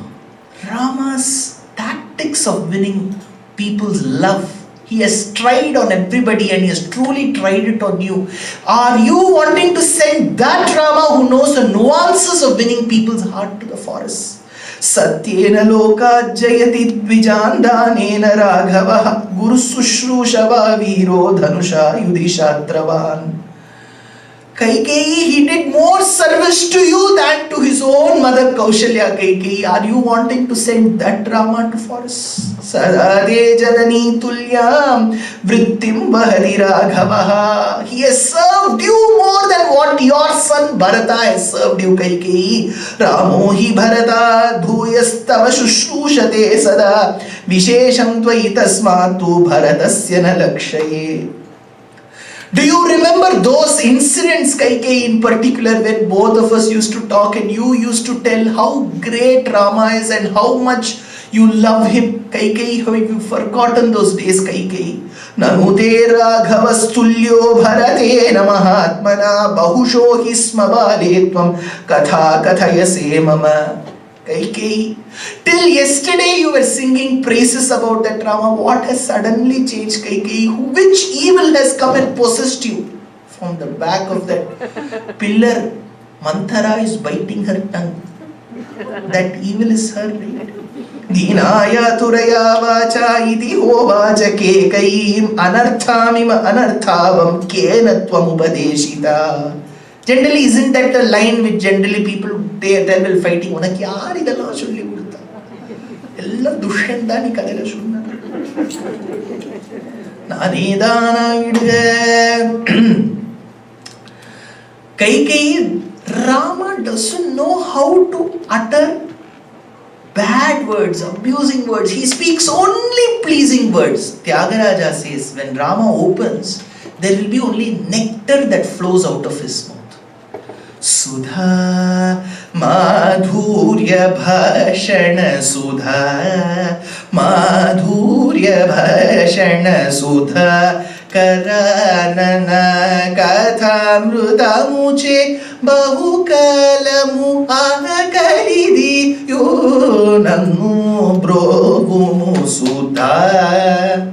Rama's tactics of winning people's love? He has tried on everybody and he has truly tried it on you. Are you wanting to send that Rama who knows the nuances of winning people's heart to the forest? Satyena loka jayati dvijandanena raghava guru sushrushava viro dhanusha yudhishatravan. Kaikeyi, he did more service to you than to his own mother Kaushalya. Kaikeyi, are you wanting to send that Rama to forest? Sadade janani tulyam vrittim bahari raghavaha. He has served you more than what your son Bharata has served you, Kaikeyi. Ramo hi Bharata dhuyastava shushrushate sada vishesham tvai tasmatu bharatasya na lakshaye. Do you remember those incidents, Kaikeyi, in particular, when both of us used to talk and you used to tell how great Rama is and how much you love him? Kaikeyi, have you forgotten those days, Kaikeyi? Nanute raghavastulyo bharatena mahatmana bahusho hisma baletvam katha kathayase mama. Kaikeyi, till yesterday you were singing praises about that Rama. What has suddenly changed, Kaikeyi? Which evil has come and possessed you? From the back of that pillar, Manthara is biting her tongue. That evil is her, right? Dinaya turaya vacha iti ho vacha kekayim anarthamima anarthavam kenatvam upadeshita. Generally, isn't that the line which generally people tell while fighting? Unaki yaar idella solli kodutta. Ella Dushyantani kadela sunna. Nanidana iduga. Kaikeyi, Rama doesn't know how to utter bad words, abusing words. He speaks only pleasing words. Tyagaraja says, when Rama opens, there will be only nectar that flows out of his mouth. Sudha madhurya bhashana sudha madhurya bhashana sudha karanana kathamrutamuche bahukalamu akalidi yonannu brogumu sudha.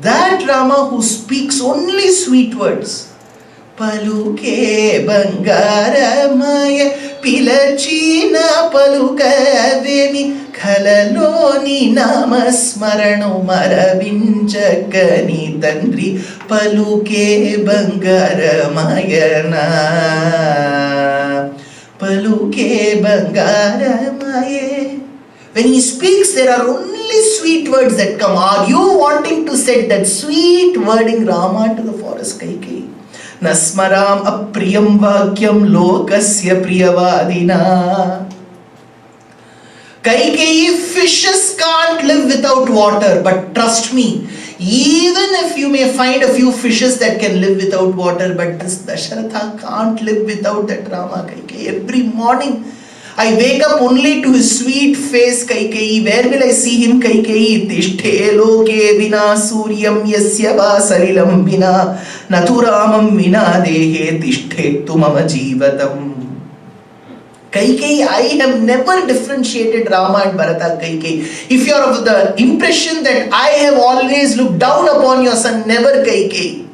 That Rama who speaks only sweet words. Paluke bangaramaya pilachina palukavemi khalaloni namasmarano maravinchakani tandri paluke bangaramayana paluke bangaramaya. When he speaks, there are only sweet words that come. Are you wanting to set that sweet wording Rama to the forest, Kaikeyi? Nasmaram apriyam vakyam lokasya priyavadina. Kaikeyi, fishes can't live without water, but trust me, even if you may find a few fishes that can live without water, but this Dasharatha can't live without that Rama, Kaikeyi. Every morning, I wake up only to his sweet face, Kaikeyi. Where will I see him, Kaikeyi? Tishthe loke vina suryam yasya va salilam vina naturamam vina dehe tishthe tumama jivatam. Kaikeyi, I have never differentiated Rama and Bharata, Kaikeyi. If you are of the impression that I have always looked down upon your son, never, Kaikeyi.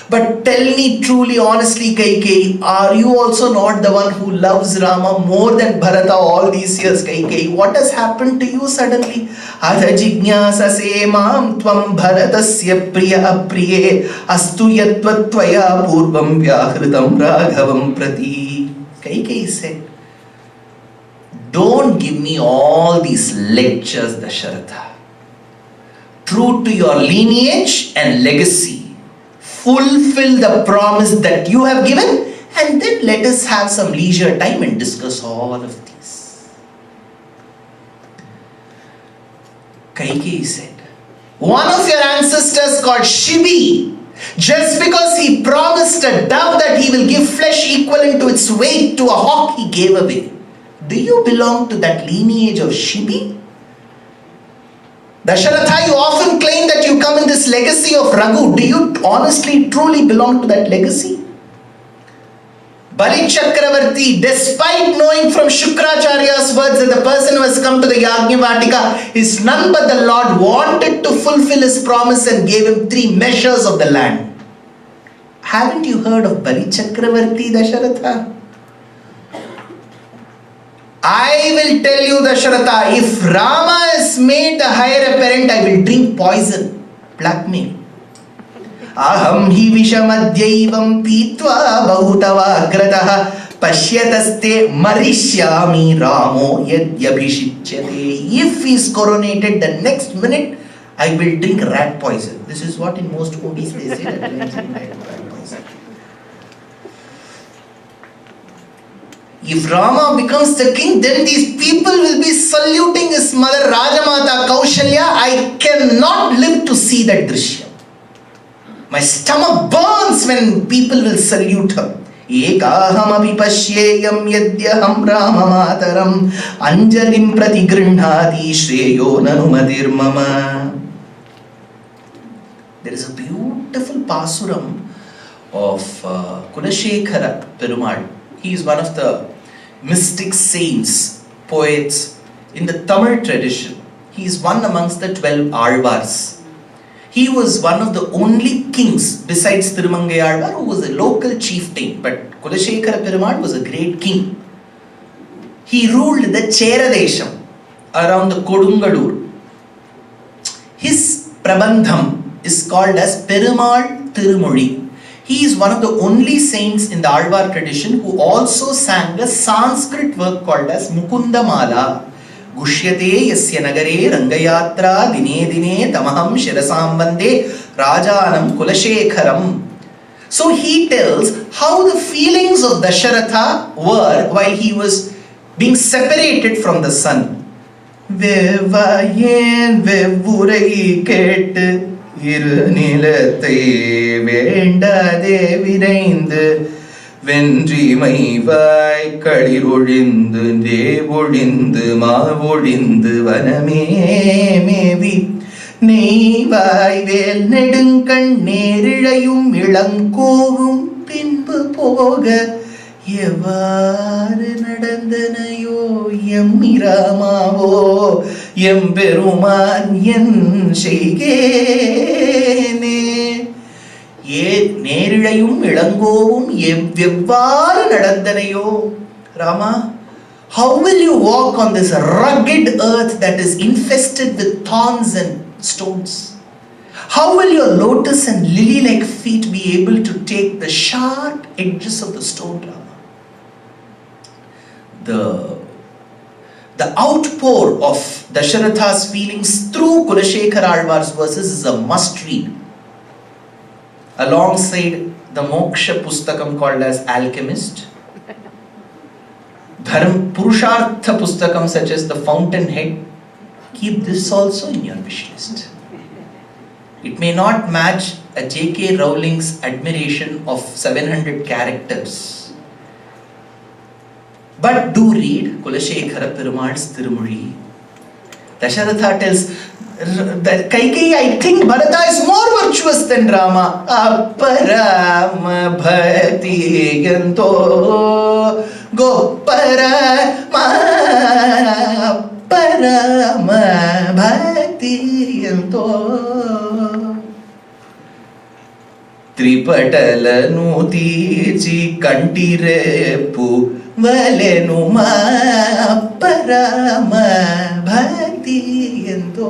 But tell me truly, honestly, Kaikeyi, are you also not the one who loves Rama more than Bharata all these years, Kaikeyi? What has happened to you suddenly? Adha jignasase mam tvam bharatasya priya apriye astu yatvatvaya purvam vyahritam raghavam prati. Kaikeyi said, don't give me all these lectures, Dasharatha. True to your lineage and legacy, fulfill the promise that you have given, and then let us have some leisure time and discuss all of these. Kaikeyi said, one of your ancestors called Shibi, just because he promised a dove that he will give flesh equivalent to its weight to a hawk, he gave away. Do you belong to that lineage of Shibi? Dasharatha, you often claim that you come in this legacy of Raghu. Do you honestly, truly belong to that legacy? Bali Chakravarti, despite knowing from Shukracharya's words that the person who has come to the Yajnavalkya is none but the Lord, wanted to fulfill his promise and gave him 3 measures of the land. Haven't you heard of Bali Chakravarti, Dasharatha? I will tell you, Dasharatha, if Rama is made the heir apparent, I will drink poison, blackmail. Aham hi vishamadhyaivam pitva bahutavagrataha pashyataste marishyami ramo yadyabhishichyate. If he is coronated the next minute, I will drink rat poison. This is what in most movies they say, that I will drink rat poison. If Rama becomes the king, then these people will be saluting his mother Rajamata Kaushalya. I cannot live to see that drishya. My stomach burns when people will salute her. Ekaham api pashyeyam yadyaham Rama mataram anjalim pratigrinhati shreyo nanumadir mama. There is a beautiful pasuram of Kulashekara Perumal. He is one of the mystic saints, poets in the Tamil tradition. He is one amongst the 12 Alvars. He was one of the only kings besides Thirumangai Alvar who was a local chieftain. But Kulashekara Perumal was a great king. He ruled the Cheradesham around the Kodungalur. His Prabandham is called as Perumal Tirumoli. He is one of the only saints in the Alvar tradition who also sang a Sanskrit work called as Mukundamala. Gushyate yasya nagare rangayatra dine dine tamaham shirasam vande Rajanam Kulashekharam. So he tells how the feelings of Dasharatha were while he was being separated from the son. Vevayen vevurai ket irnilathai vendade viraind வென்றி மைவாய் களிரொழிந்து தேவொழிந்து மாவொழிந்து வனமே மேவி நெய்வாய் வேல் நெடுங்கண் நேரிழையும் இளங்கோவும் பின்பு போக எவ்வாறு நடந்தனையோ எம்மிராமாவோ எம்பெருமான் என் செய்கேனே. நேரிழையும் இளங்கோவும் எவ்வாறு நடந்தனையோ. Rama, how will you walk on this rugged earth that is infested with thorns and stones? How will your lotus and lily-like feet be able to take the sharp edges of the stone, Rama? The outpour of Dasharatha's feelings through Kulashekara Alvar's verses is a must read. Alongside the Moksha Pustakam called as Alchemist, Purushartha Pustakam such as the Fountainhead, keep this also in your wish list. It may not match a J.K. Rowling's admiration of 700 characters, but do read Kulashekara Perumal's Tirumoli. Dasharatha tells that Kaikeyi, I think Bharata is more virtuous than Rama. Aparama bhakti yanto goparama aparama bhakti yanto Tripatalanu tirchi kantirepu valenuma aparama bhakti yanto.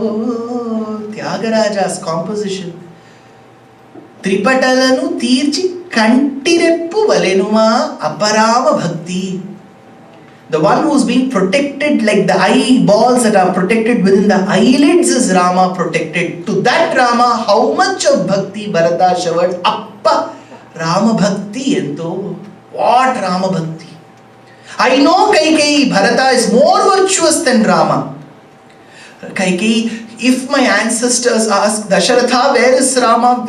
Tyagaraja's composition. Tripatalanu tirchi kantireppu valenuma aparama bhakti. The one who is being protected like the eyeballs that are protected within the eyelids is Rama protected. To that Rama, how much of bhakti Bharata showered? Appa Rama bhakti ento. What Rama bhakti? I know Kaikeyi, Bharata is more virtuous than Rama. Kaikeyi, if my ancestors ask Dasharatha, where is Rama?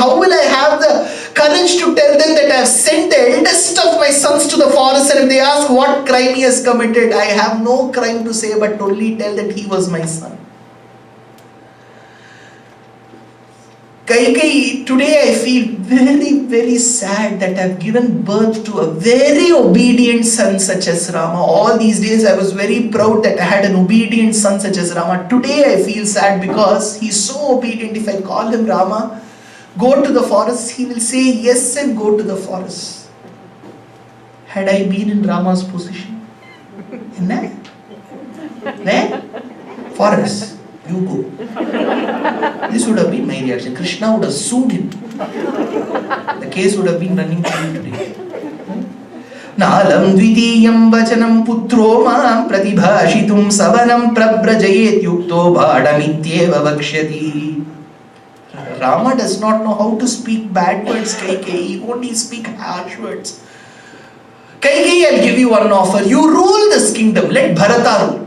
How will I have the courage to tell them that I have sent the eldest of my sons to the forest, and if they ask what crime he has committed, I have no crime to say but only tell that he was my son. Kaikeyi, today I feel very, very sad that I've given birth to a very obedient son such as Rama. All these days I was very proud that I had an obedient son such as Rama. Today I feel sad because he's so obedient. If I call him Rama, go to the forest, he will say yes and go to the forest. Had I been in Rama's position? Where? Forest. You go. This would have been my reaction. Krishna would have sued him. The case would have been running through today. Nalam dvitiyam vachanam putro mam pratibhashitum savanam prabrajayet yukto bhadamityeva vakshyati. Rama does not know how to speak bad words, Kaikeyi. He only speak harsh words. Kaikeyi, I'll give you one offer. You rule this kingdom. Let Bharata rule.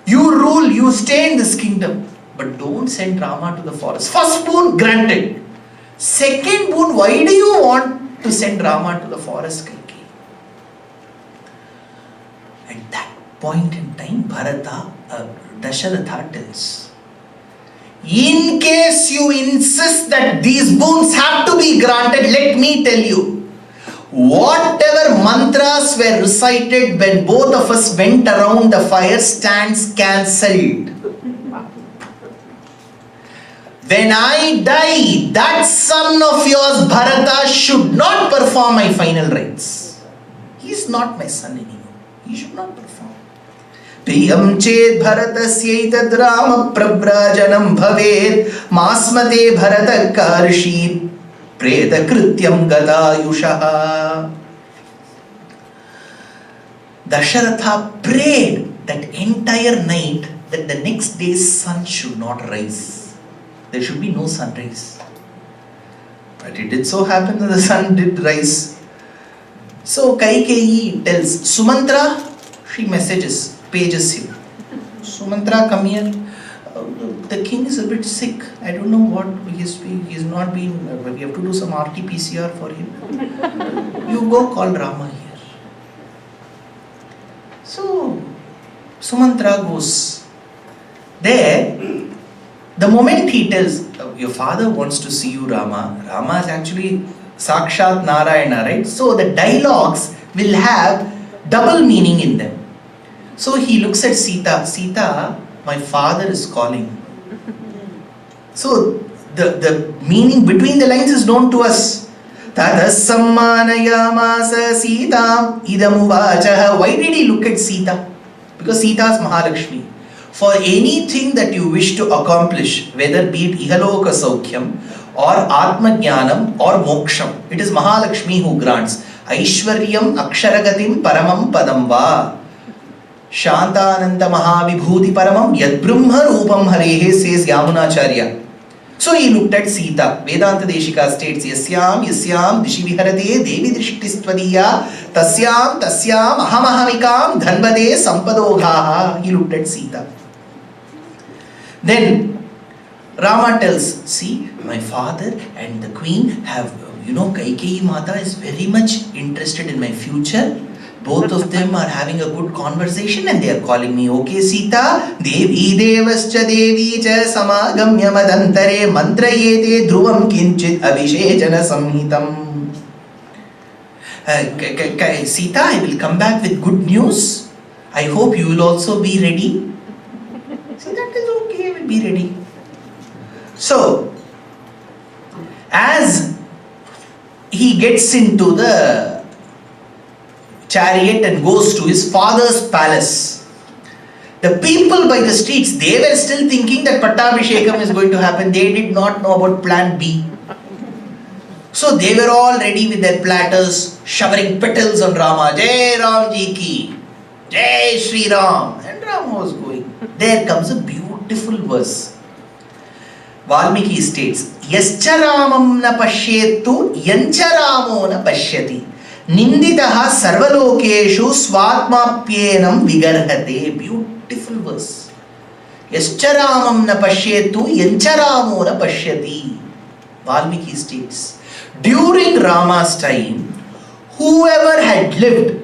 You rule, you stay in this kingdom, but don't send Rama to the forest. First boon, granted. Second boon, why do you want to send Rama to the forest, Kaikeyi? At that point in time, Dasharatha tells, in case you insist that these boons have to be granted, let me tell you, whatever mantras were recited when both of us went around the fire stands cancelled. When I die, that son of yours, Bharata, should not perform my final rites. He is not my son anymore. He should not perform. Priyam ched bharatasyaitad rama prabrajanam bhaved masmate bharata karshit Preta krityam gadayushaha. Dasharatha prayed that entire night that the next day's sun should not rise. There should be no sunrise. But it did so happen that the sun did rise. So Kaikeyi tells Sumantra, she messages, pages him. Sumantra, come here. The king is a bit sick. I don't know what he's not been. We have to do some RT-PCR for him. You go call Rama here. So Sumantra goes there. The moment he tells, your father wants to see you, Rama. Rama is actually Sakshat Narayana, right? So the dialogues will have double meaning in them. So he looks at Sita. Sita, my father is calling. So the meaning between the lines is known to us. Tatas sammanayamasa Sita idamuvachaha. Why did he look at Sita? Because Sita is Mahalakshmi. For anything that you wish to accomplish, whether be it Ihaloka Saukhyam or Atma Jnanam or Moksham, it is Mahalakshmi who grants. Aishwaryam Aksharagatim Paramam Padam Va. Shantananda Mahavibhuti Paramam Yad Brahma Rupam Harehe, says Yamunacharya. So he looked at Sita. Vedanta Deshika states, Yasyam Dishi Viharate Devi Drishtistvadiya Tasyam Ahamahamikam Dhanvade Sampadoghaha. He looked at Sita. Then Rama tells, see, my father and the queen have, Kaikeyi Mata is very much interested in my future. Both of them are having a good conversation and they are calling me, okay Sita, Devi Devascha Devi Cha Samagamya Madantare Mantrayete Dhruvam Kinchit Abhishechana Samhitam. Sita, I will come back with good news. I hope you will also be ready. Sita tells, okay, I will be ready. So, as he gets into the chariot and goes to his father's palace, the people by the streets, they were still thinking that Pattabhishekam is going to happen. They did not know about plan B. So they were all ready with their platters, showering petals on Rama. Jai Ram Ji ki, Jai Shri Ram. And Rama was going. There comes a beautiful verse. Valmiki states, Yascha Ramam na pashyetu, yancha Ramo na pashyati. Ninditaha sarvalokeshu swatmapyenam vigarhate. Beautiful verse. Yascha Ramam na pashyetu, yancha Ramo na pashyati. Valmiki states, during Rama's time, whoever had lived,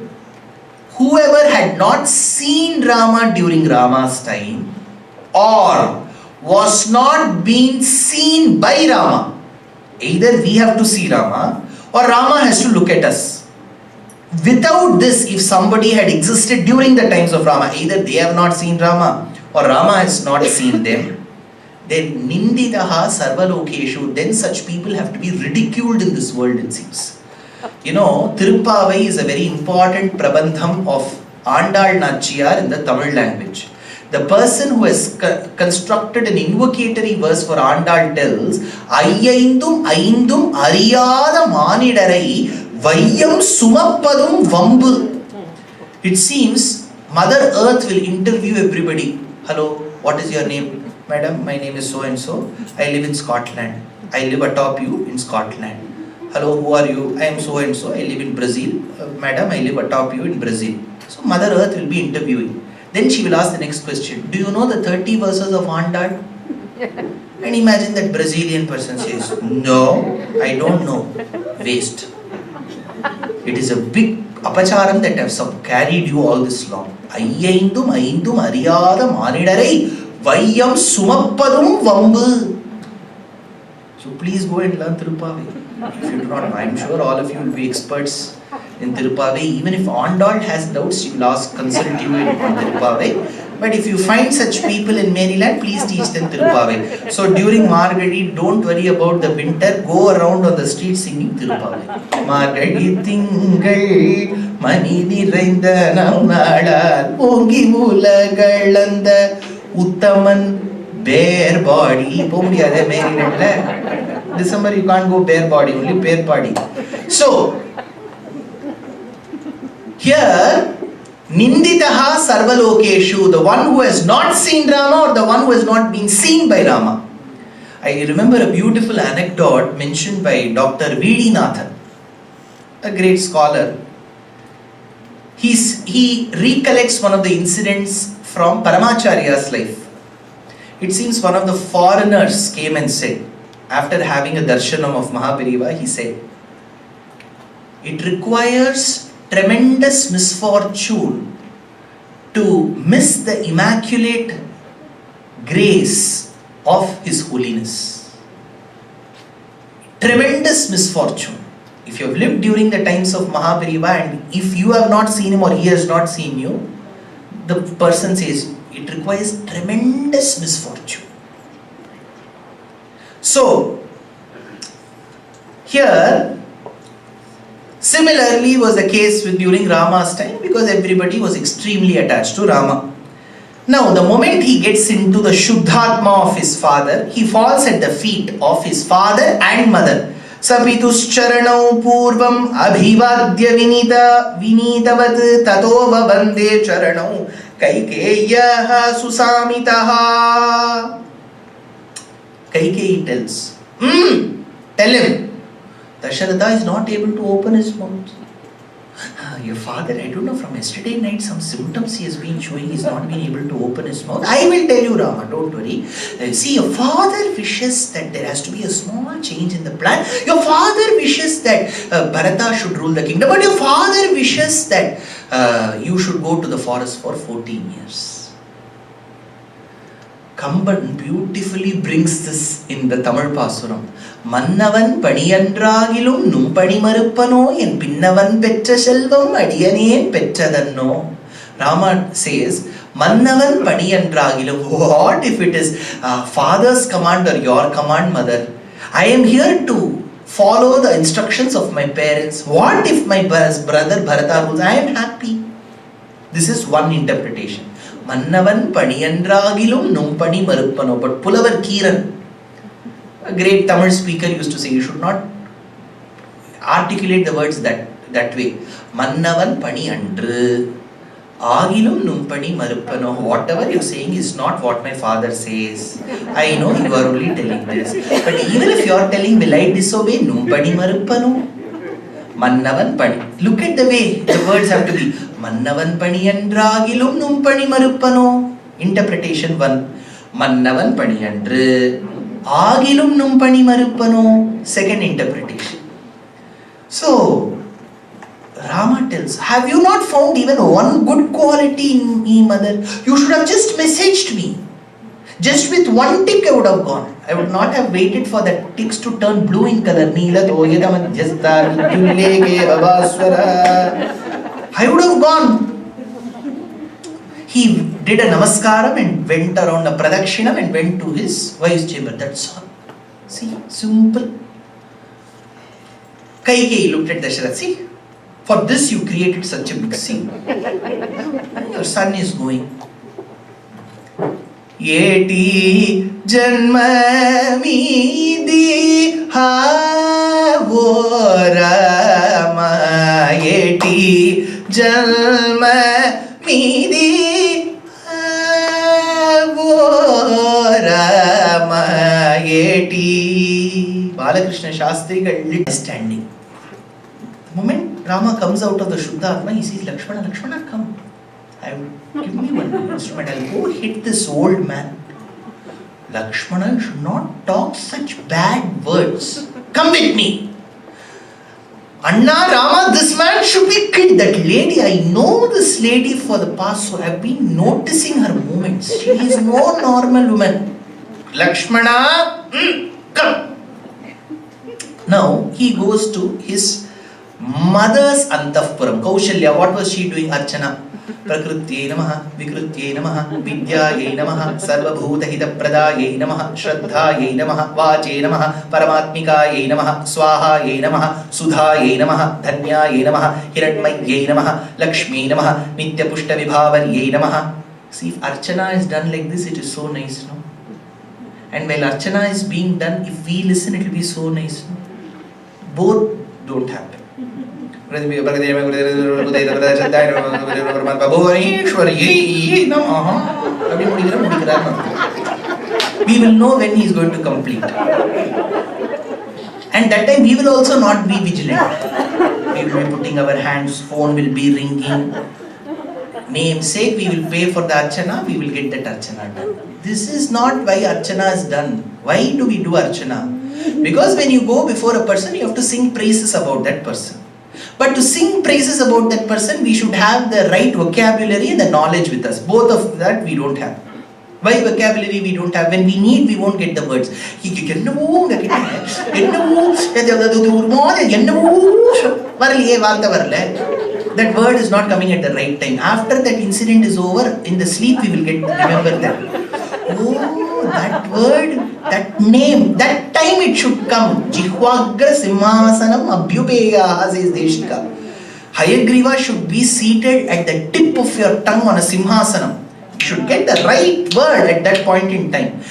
whoever had not seen Rama during Rama's time, or was not being seen by Rama, Either we have to see Rama or Rama has to look at us. Without this, if somebody had existed during the times of Rama, either they have not seen Rama or Rama has not seen them, then Nindidaha Sarvalokeshu, then such people have to be ridiculed in this world, it seems. You know, Tirupavai is a very important prabandham of Andal Nachiyar in the Tamil language. The person who has constructed an invocatory verse for Andal tells, Ayyaindum Aindum Ariyada Manidarai Vayyam Sumappadum Vambu. It seems Mother Earth will interview everybody. Hello, what is your name? Madam, my name is so and so. I live in Scotland. I live atop you in Scotland. Hello, who are you? I am so and so. I live in Brazil. Madam, I live atop you in Brazil. So Mother Earth will be interviewing. Then she will ask the next question. Do you know the 30 verses of Andal? And imagine that Brazilian person says, no, I don't know. Waste. It is a big apacharam that has carried you all this long. Ayyaindum Aindum Ariyada Manidarai Vayyam Sumappadum Vambu. So please go and learn Tirupavai. If you do not know, I am sure all of you will be experts in Tirupavai. Even if Andal has doubts, she will consult you in Tirupavai. But if you find such people in Maryland, please teach them Tirupavai. So during Margadi, don't worry about the winter. Go around on the street singing Tirupavai. Margadi Tingal Mani Nirainda Namnadal Pongi Mulagalanda Uttaman Bare Body. December you can't go bare body, only bare body. So here Ninditaha Sarvalokeshu, the one who has not seen Rama or the one who has not been seen by Rama. I remember a beautiful anecdote mentioned by Dr. V.D. Nathan, a great scholar. He recollects one of the incidents from Paramacharya's life. It seems one of the foreigners came and said, after having a darshanam of Mahabhiriva, he said, it requires tremendous misfortune to miss the immaculate grace of His Holiness. Tremendous misfortune. If you have lived during the times of Mahabhiriva and if you have not seen him or he has not seen you, the person says it requires tremendous misfortune. So, here, similarly was the case during Rama's time because everybody was extremely attached to Rama. Now, the moment he gets into the Shuddhatma of his father, he falls at the feet of his father and mother. Sapitus charanau purvam abhivadya vinitavat tato vabande charanau kaikeyaha susamitaha. Kaikeyi tells, tell him, Dasharatha is not able to open his mouth. Your father, I don't know, from yesterday night some symptoms he has been showing, he's not been able to open his mouth. I will tell you, Rama, don't worry. See, your father wishes that there has to be a small change in the plan. Your father wishes that Bharata should rule the kingdom, but your father wishes that you should go to the forest for 14 years. Kamban beautifully brings this in the Tamil Pasuram. Mannavan paniyandragilum numpani maruppano en pinnavan petra selvam adiyane petradanno. Rama says, Mannavan paniyandragilum. What if it is father's command or your command, mother? I am here to follow the instructions of my parents. What if my brother Bharata rules? I am happy. This is one interpretation. Mannavan paniyandragilum numpani maruppano. But Pulavar Kiran, a great Tamil speaker, used to say, you should not articulate the words that way. Mannavan paniyandru agilum numpani maruppano. Whatever you are saying is not what my father says. I know you are only telling this. But even if you are telling, will I disobey? Numpani maruppano. Mannavan pani. Look at the way the words have to be. Mannavan paniyandragilum numpani maruppano. Interpretation 1. Mannavan paniyandru agilum numpani maruppano. Second interpretation. So, Rama tells, have you not found even one good quality in me, mother? You should have just messaged me. Just with one tick I would have gone. I would not have waited for that ticks to turn blue in color. I would have gone. He did a namaskaram and went around a pradakshinam and went to his wife's chamber. That's all. See, simple. Kaikeyi looked at Dasharath. See, for this you created such a big scene. Your son is going. Yeti janma midi ha wo Rama. Yeti janma midi ha wo Rama. Yeti. Balakrishna Shastri got standing. The moment Rama comes out of the Shuddha Atma, he sees Lakshmana. Lakshmana, come. Give me one instrument. I'll go hit this old man. Lakshmana should not talk such bad words. Come with me. Anna, Rama, this man should be killed. That lady, I know this lady for the past, so I've been noticing her movements. She is no normal woman. Lakshmana, come. Now he goes to his mother's antavpuram. Kaushalya, what was she doing? Archana. Prakrutye namaha, Vikrutye namaha, Vidyaye namaha, Sarvabhutahitapradaye namaha, Shraddhaye namaha, Vache namaha, Paramatmikaye namaha, Swahaye namaha, Sudhaye namaha, Dhanyaye namaha, Hiranmaye namaha, Lakshmi namaha, Nityapushta Vibhavarye namaha. See, if Archana is done like this, it is so nice, no? And while Archana is being done, if we listen, it will be so nice, no? Both don't happen. We will know when he is going to complete. And that time we will also not be vigilant. We will be putting our hands, phone will be ringing. Namesake, we will pay for the Archana, we will get that Archana done. This is not why Archana is done. Why do we do Archana? Because when you go before a person, you have to sing praises about that person. But to sing praises about that person, we should have the right vocabulary and the knowledge with us. Both of that we don't have. Why vocabulary we don't have? When we need, we won't get the words. That word is not coming at the right time. After that incident is over, in the sleep we will remember that. Oh, that word, that name, that time it should come. Jihvagra simhasanam abhyupeyaha, says Deshika. Hayagriva should be seated at the tip of your tongue on a simhasanam. You should get the right word at that point in time.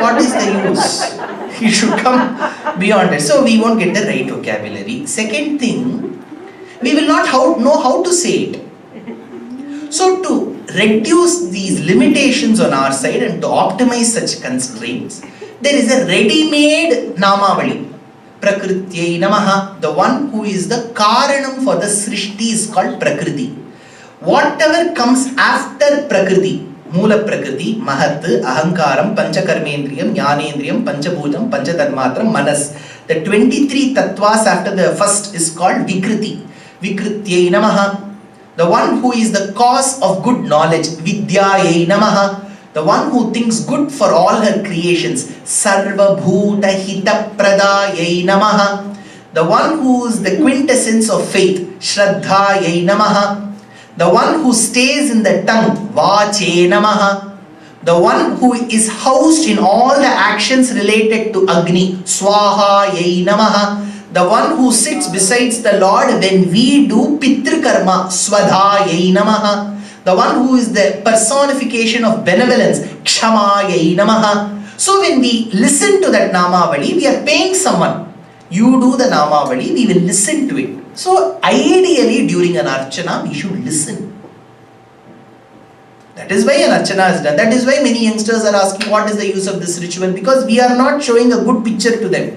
What is the use? You should come beyond it. So we won't get the right vocabulary. Second thing, we will not know how to say it. So to reduce these limitations on our side and to optimize such constraints, there is a ready-made namavali. Prakrityai namaha. The one who is the karanam for the srishti is called Prakriti. Whatever comes after Prakriti, Mula Prakriti, Mahat, Ahankaram, Panchakarmendriyam, Jnanendriyam, Panchabhutam, Panchadharmatram, Manas. The 23 tattvas after the first is called Vikriti. Vikrityai namaha. The one who is the cause of good knowledge, Vidyaye namaha. The one who thinks good for all her creations, Sarva Bhuta Hita Pradaye namaha. The one who is the quintessence of faith, Shraddhaye namaha. The one who stays in the tongue, Vache namaha. The one who is housed in all the actions related to Agni, Swahaye namaha. The one who sits besides the Lord when we do Pitru Karma, Swadhaye namaha. The one who is the personification of benevolence, Kshamaye namaha. So when we listen to that Namavali, we are paying someone. You do the Namavali, we will listen to it. So ideally during an Archana, we should listen. That is why an Archana is done. That is why many youngsters are asking what is the use of this ritual, because we are not showing a good picture to them.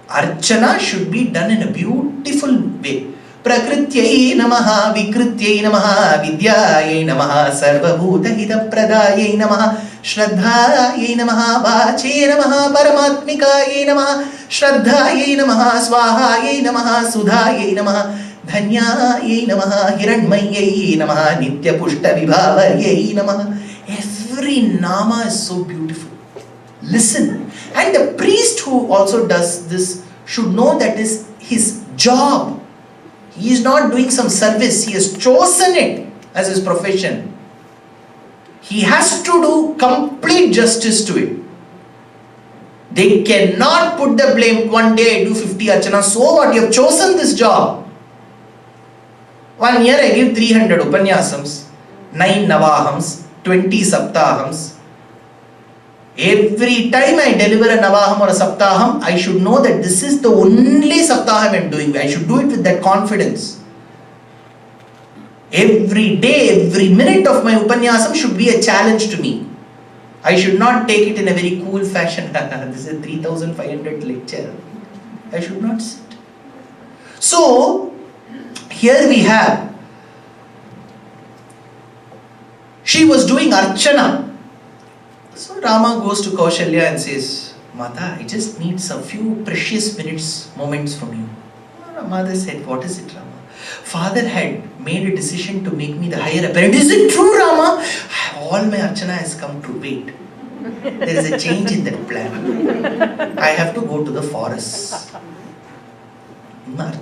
Archana should be done in a beautiful way. Prakrityai namaha, Vikrityai namaha, Vidyaye namaha, Sarvabhutahita Pradaye namaha, Shraddhaye namaha, Vache namaha, Paramatmikaye namaha, Shraddhaye namaha, Swahaye namaha, Sudhaye namaha, Dhanyayai namaha, Hiranmayai namaha, Nitya Pushta Vibhavaryai namaha. Every nama is so beautiful. Listen. And the priest who also does this should know that is his job. He is not doing some service. He has chosen it as his profession. He has to do complete justice to it. They cannot put the blame. One day I do 50 archana. So what? You have chosen this job. 1 year I give 300 upanyasams, 9 navahams, 20 saptahams. Every time I deliver a navaham or a saptaham, I should know that this is the only saptaham I am doing. I should do it with that confidence. Every day, every minute of my upanyasam should be a challenge to me. I should not take it in a very cool fashion. This is a 3500 lecture. I should not sit. So, here we have, she was doing archana. So Rama goes to Kaushalya and says, Mata, I just need some few precious moments from you. Mother said, what is it, Rama? Father had made a decision to make me the higher apparent. Is it true, Rama? All my archana has come to wait. There is a change in that plan. I have to go to the forest. The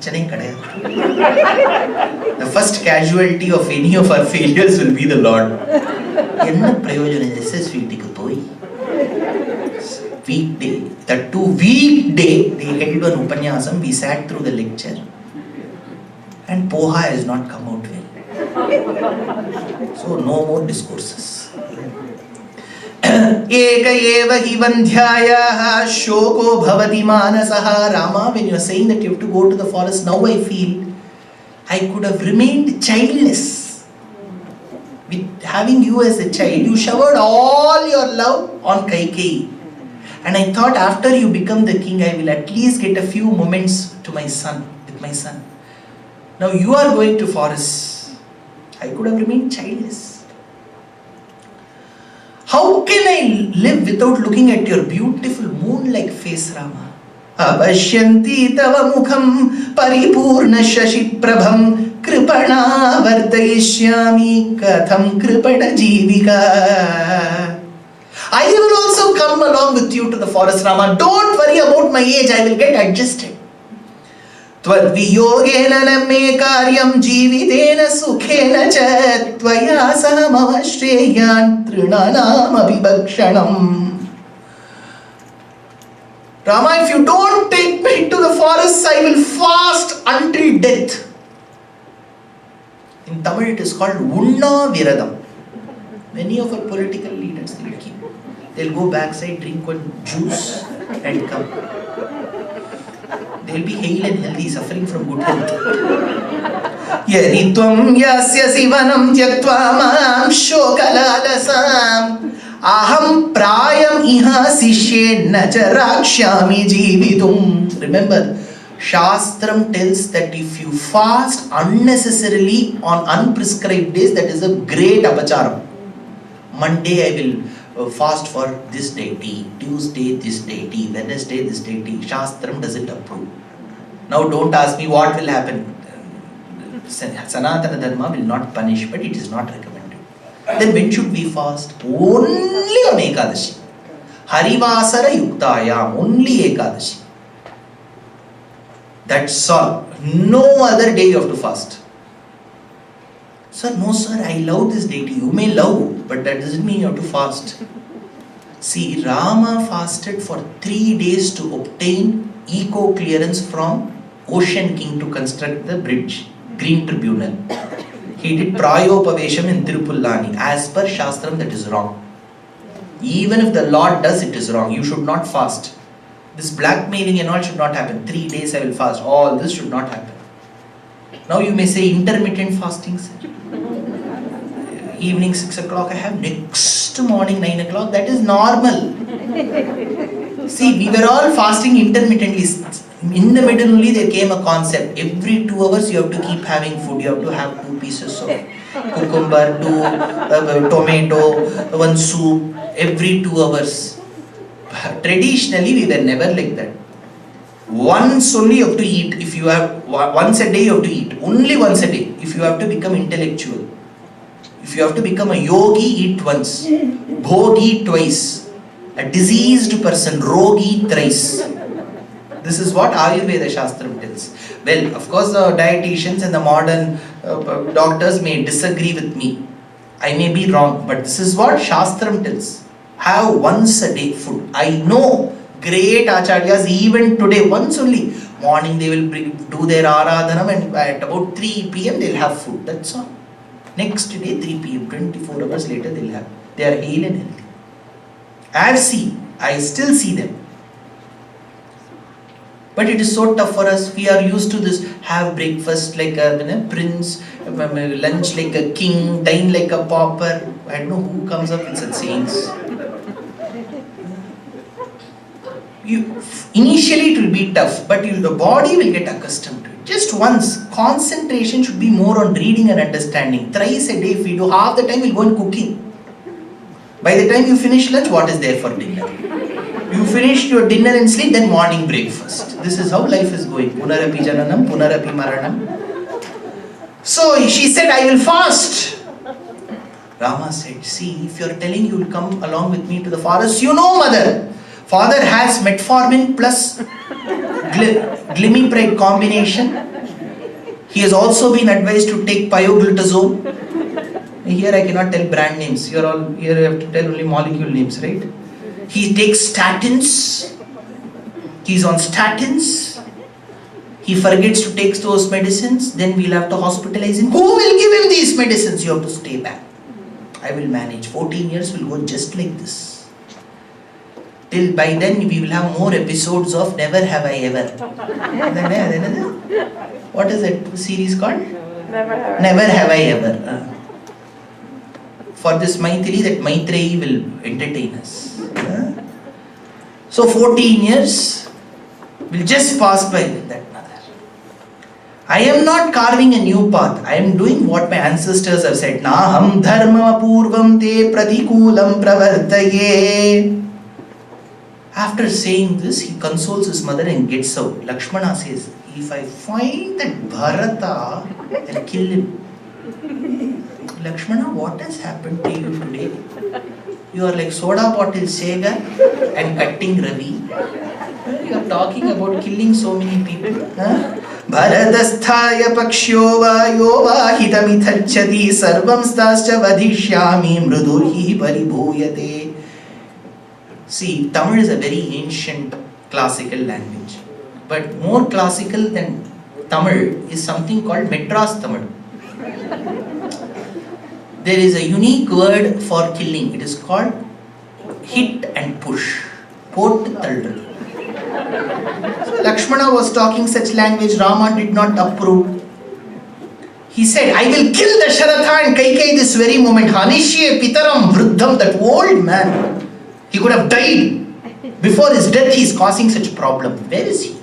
first casualty of any of our failures will be the Lord. Weekday, that 2 weekday, they held one upanyasam, we sat through the lecture and poha has not come out well. So no more discourses. Eka eva hi vandhyayaha shoko bhavati manasaha. Rama, when you are saying that you have to go to the forest, now I feel I could have remained childless. With having you as a child, you showered all your love on Kaikeyi. And I thought after you become the king, I will at least get a few moments to my son, with my son. Now you are going to forest. I could have remained childless. How can I live without looking at your beautiful moon-like face, Rama? Abhashyanti tava mukham paripurna shashi prabham kripana vardayishyami katham kripana jivika. I will also come along with you to the forest, Rama. Don't worry about my age, I will get adjusted. Tvad-viyogena namme karyam jividena sukhena cha tvaya sahamava shreyan trinanam abhibakshanam. Rama, if you don't take me to the forest, I will fast until death. In Tamil it is called Unna Viradam. Many of our political leaders, they'll go backside, drink one juice and come. They'll be hale and healthy, suffering from good health. Yaritvam yasya sivanam tyaktva mam shokalalasam aham prayam iha sishye nacha rakshyami jivitum. Remember, Shastram tells that if you fast unnecessarily on unprescribed days, that is a great apacharam. Monday I will fast for this deity, Tuesday this deity, Wednesday this deity. Shastram doesn't approve. Now don't ask me what will happen. Sanātana Dharma will not punish, but it is not recommended. Then when should we fast? Only on Ekadashi. Harivasara Yuktayam, only Ekadashi. That's all. No other day you have to fast. Sir, no sir, I love this deity. You may love, but that doesn't mean you have to fast. See, Rama fasted for 3 days to obtain eco clearance from Ocean King to construct the bridge, Green Tribunal. He did Prayopavesham in Tirupullani. As per Shastram, that is wrong. Even if the Lord does, it is wrong. You should not fast. This blackmailing and all should not happen. 3 days I will fast. All this should not happen. Now you may say intermittent fasting, sir. Evening 6 o'clock I have, next morning 9 o'clock, that is normal. See, we were all fasting intermittently. In the middle only there came a concept. Every 2 hours you have to keep having food. You have to have 2 pieces of cucumber, 2 tomato, 1 soup, every 2 hours. Traditionally we were never like that. Once only you have to eat. If you have once a day you have to eat. Only once a day. If you have to become intellectual. If you have to become a yogi, eat once. Bhogi twice. A diseased person, rogi thrice. This is what Ayurveda Shastram tells. Well, of course the dietitians and the modern doctors may disagree with me. I may be wrong, but this is what Shastram tells. Have once a day food. I know great acharyas even today, once only. Morning they will do their aradhanam and at about 3 p.m. they will have food. That's all. Next day 3 p.m. 24 hours later they will have. They are hale and healthy. I still see them. But it is so tough for us. We are used to this. Have breakfast like a prince, lunch like a king, dine like a pauper. I don't know who comes up with such sayings. Initially it will be tough, but the body will get accustomed to it. Just once. Concentration should be more on reading and understanding. Thrice a day if we do, half the time we'll go on cooking. By the time you finish lunch, what is there for dinner? You finish your dinner and sleep, then morning breakfast. This is how life is going. Punarapi Jananam, Punarapi Maranam. So she said, I will fast. Rama said, see, if you are telling you will come along with me to the forest, you know, mother. Father has metformin plus glimepiride combination. He has also been advised to take pioglitazone. Here I cannot tell brand names. Here I have to tell only molecule names, right? He takes statins. He is on statins. He forgets to take those medicines. Then we'll have to hospitalize him. Who will give him these medicines? You have to stay back. I will manage. 14 years will go just like this. Till by then we will have more episodes of Never Have I Ever. What is that series called? Never Have I Ever. For this Maithili, that Maitreyi will entertain us. So 14 years will just pass by with that mother. I am not carving a new path. I am doing what my ancestors have said. Naham dharma purvam te pratikulam pravartaye. After saying this, he consoles his mother and gets out. Lakshmana says, if I find that Bharata, I'll kill him. Lakshmana, what has happened to you today? You are like soda bottle Sega and cutting Ravi. You are talking about killing so many people. Bharadasthaya pakshyo va yo va hitamithachati sarvam stascha vadhishyami mrudurhi paribhuyate. See, Tamil is a very ancient classical language. But more classical than Tamil is something called Madras Tamil. There is a unique word for killing. It is called hit and push. Pot taldru. So Lakshmana was talking such language. Rama did not approve. He said, I will kill the Sharatha and Kaikeyi this very moment. Hanishye pitaram vruddham, that old man. He could have died. Before his death, he is causing such problem. Where is he?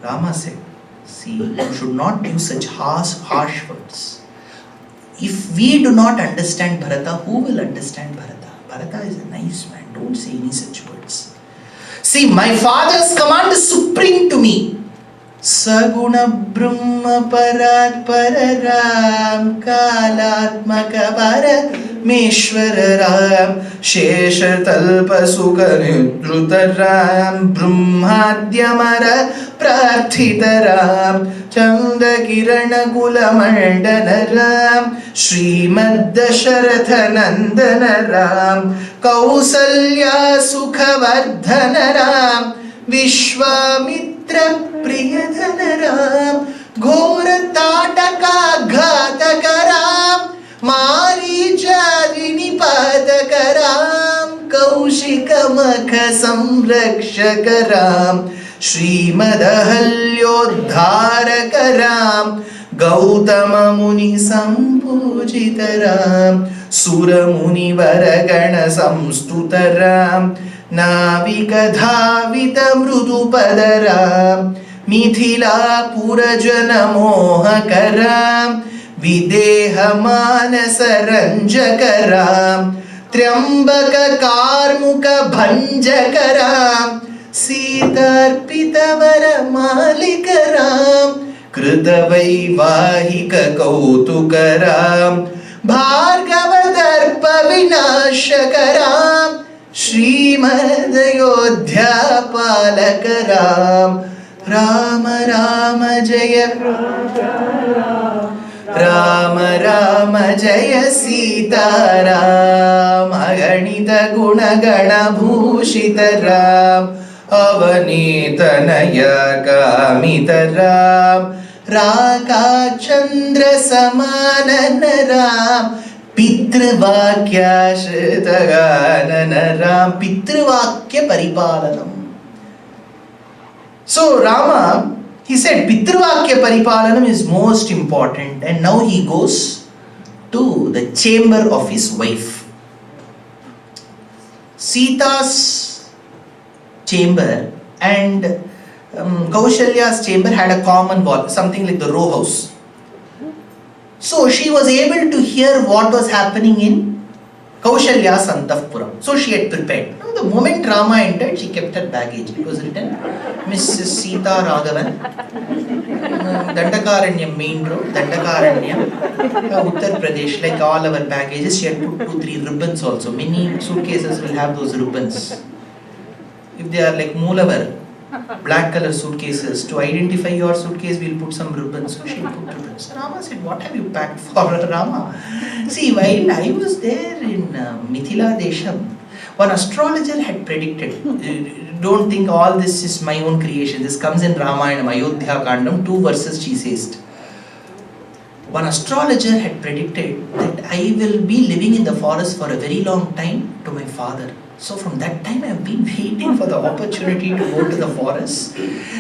Rama said, see, you should not use such harsh words. If we do not understand Bharata, who will understand Bharata? Bharata is a nice man. Don't say any such words. See, my father's command is supreme to me. Saguna Brahma Parat Pararam Kalatmaka Parameshwararam Shesha Talpa Sukanidrutaram Brahmadyamara Prathitaram Chandakirana Kulamandanaram Srimad Dasharatha Nandanaram Kausalya Sukhavardhanaram Vishwamitra Priyadhanaram Ghora Tataka Ghatakaram Maricharini Padakaram Kaushika Makha Samrakshakaram Srimadahalyodharakaram Gautama Muni Sampujitaram Sura Muni Varagana Samstutaram Navika Dhavita Mrudupadaram Mithila Purajana Mohakaram Videha Manasaranjakaram Triambaka Karmuka Bhanjakaram सीतार्पितवरमालिकराम कृतवैवाहिककौतुकराम भार्गवदर्पविनाशकराम श्रीमदयोध्यापालकराम Ram Ram जय राम राम जय सीताराम अगणित गुणगणभूषित Ram अवनीतनय कामित Ram राकाचन्द्र समानन Ram पितृवाक्याश्रितगानन Ram पितृवाक्य परिपालनम. So Rama, he said Pitruvakya Paripalanam is most important, and now he goes to the chamber of his wife. Sita's chamber and Kaushalya's chamber had a common wall, something like the row house. So she was able to hear what was happening in Kaushalya's Antavpuram. So she had prepared. Now, the moment Rama entered, she kept her baggage. It was written, Mrs. Sita Raghavan, Dandakaranyam main road, Dandakaranyam, Uttar Pradesh, like all our baggages, she had put 2-3 ribbons also. Many suitcases will have those ribbons. If they are like Moolavar, black color suitcases, to identify your suitcase, we'll put some ribbons. So she put ribbons. Rama said, what have you packed for, Rama? See, while I was there in Mithila Desham, one astrologer had predicted, don't think all this is my own creation, this comes in Ramayanam, Ayodhya Kandam, 2 verses she says. One astrologer had predicted that I will be living in the forest for a very long time to my father. So from that time I have been waiting for the opportunity to go to the forest.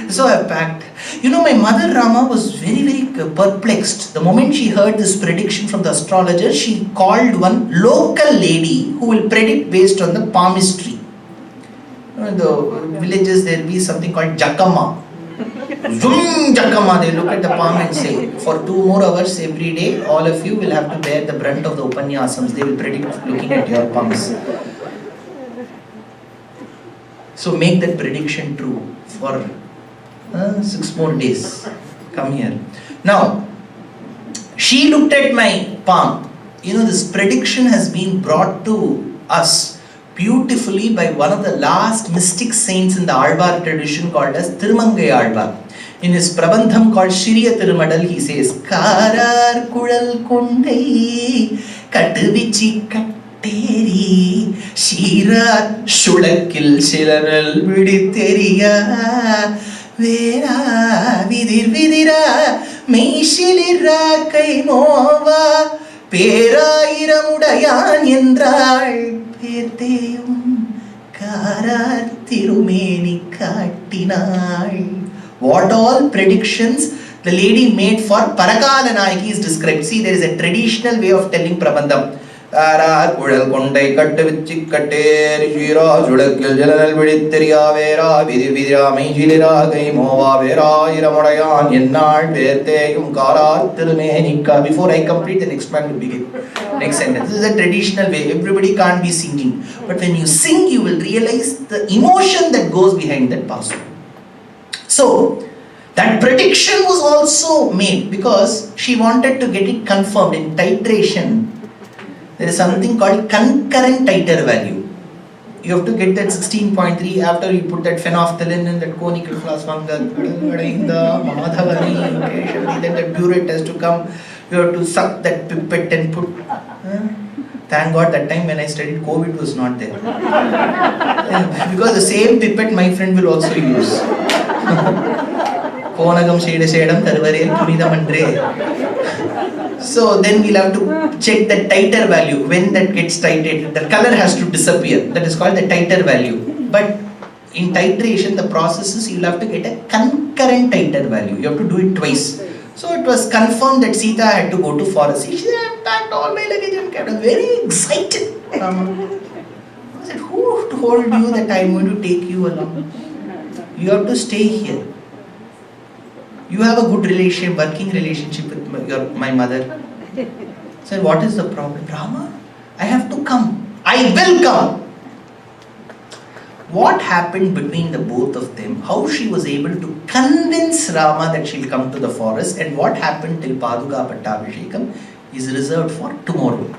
So I packed. You know, my mother Rama was very, very perplexed. The moment she heard this prediction from the astrologer, she called one local lady who will predict based on the palmistry. In the villages there will be something called Jakama. Zoom Jakama, they look at the palm and say, for 2 more hours every day, all of you will have to bear the brunt of the Upanyasams. They will predict looking at your palms. So make that prediction true for 6 more days. Come here. Now, she looked at my palm. You know, this prediction has been brought to us beautifully by one of the last mystic saints in the Alvar tradition called as Thirumangai Alvar. In his Prabandham called Shiriya Thirumadal, he says, Karar Kudal Kundai Katuvichi Katteri Shira Shudakil Shilanal Viditheriya Vera Vidir Vidira Meishilira Kaimova Pera Iramudayan Yendral Peteyum Karar Tirumeni Kattinal. What all predictions the lady made for Parakalanayaki is described. See, there is a traditional way of telling Prabandham. Karar Kudal Kundai Kattavichi Katteri Shira Shudakil Shilanal Viditheriya Vera Vidir Vidira Meishilira Kaimova Vera Iramudayan Yendral Peteyum Karar Tirumeni. Before I complete, the next one will begin. Next sentence. This is a traditional way. Everybody can't be singing. But when you sing, you will realize the emotion that goes behind that password. So, that prediction was also made because she wanted to get it confirmed in titration. There is something called concurrent titer value. You have to get that 16.3 after you put that phenolphthalein and that conical flask, then the burette has to come. You have to suck that pipette and put. Thank God that time when I studied, COVID was not there. Because the same pipette my friend will also use. Konagam Shedam Tarvarel Punidam Andre. So then we'll have to check the titer value. When that gets titrated, the color has to disappear. That is called the titer value. But in titration, the process is you'll have to get a concurrent titer value. You have to do it twice. So it was confirmed that Sita had to go to forest. She said, I packed all my luggage and kept very excited. I said, who told you that I am going to take you along? You have to stay here. You have a good relationship, working relationship with my mother. I said, what is the problem? Rama, I have to come. I will come. what happened between the both of them, how she was able to convince Rama that she'll come to the forest, and what happened till Paduka Pattabhishekam is reserved for tomorrow.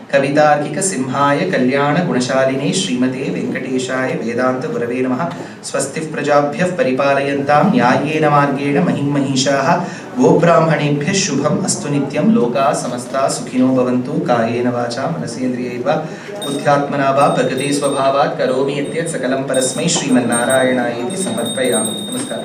Kavitarkika Simhaya Kalyana Gunashaline Srimate Venkateshaya Vedanta Gurave Namaha Swastif Prajabhyah Paripalayantam Nyayena Margena Mahim Mahishaha Gobrahmanebhyah Shubham Astu Nityam Loka Samasta Sukhino Bhavantu Kayena Vacha Manasendriyaiva Buddhyatmana Va Pragati Swabhavat Karomi Ityat Sakalam Parasmai Srimannarayana Iti Samarpayami. Namaskar.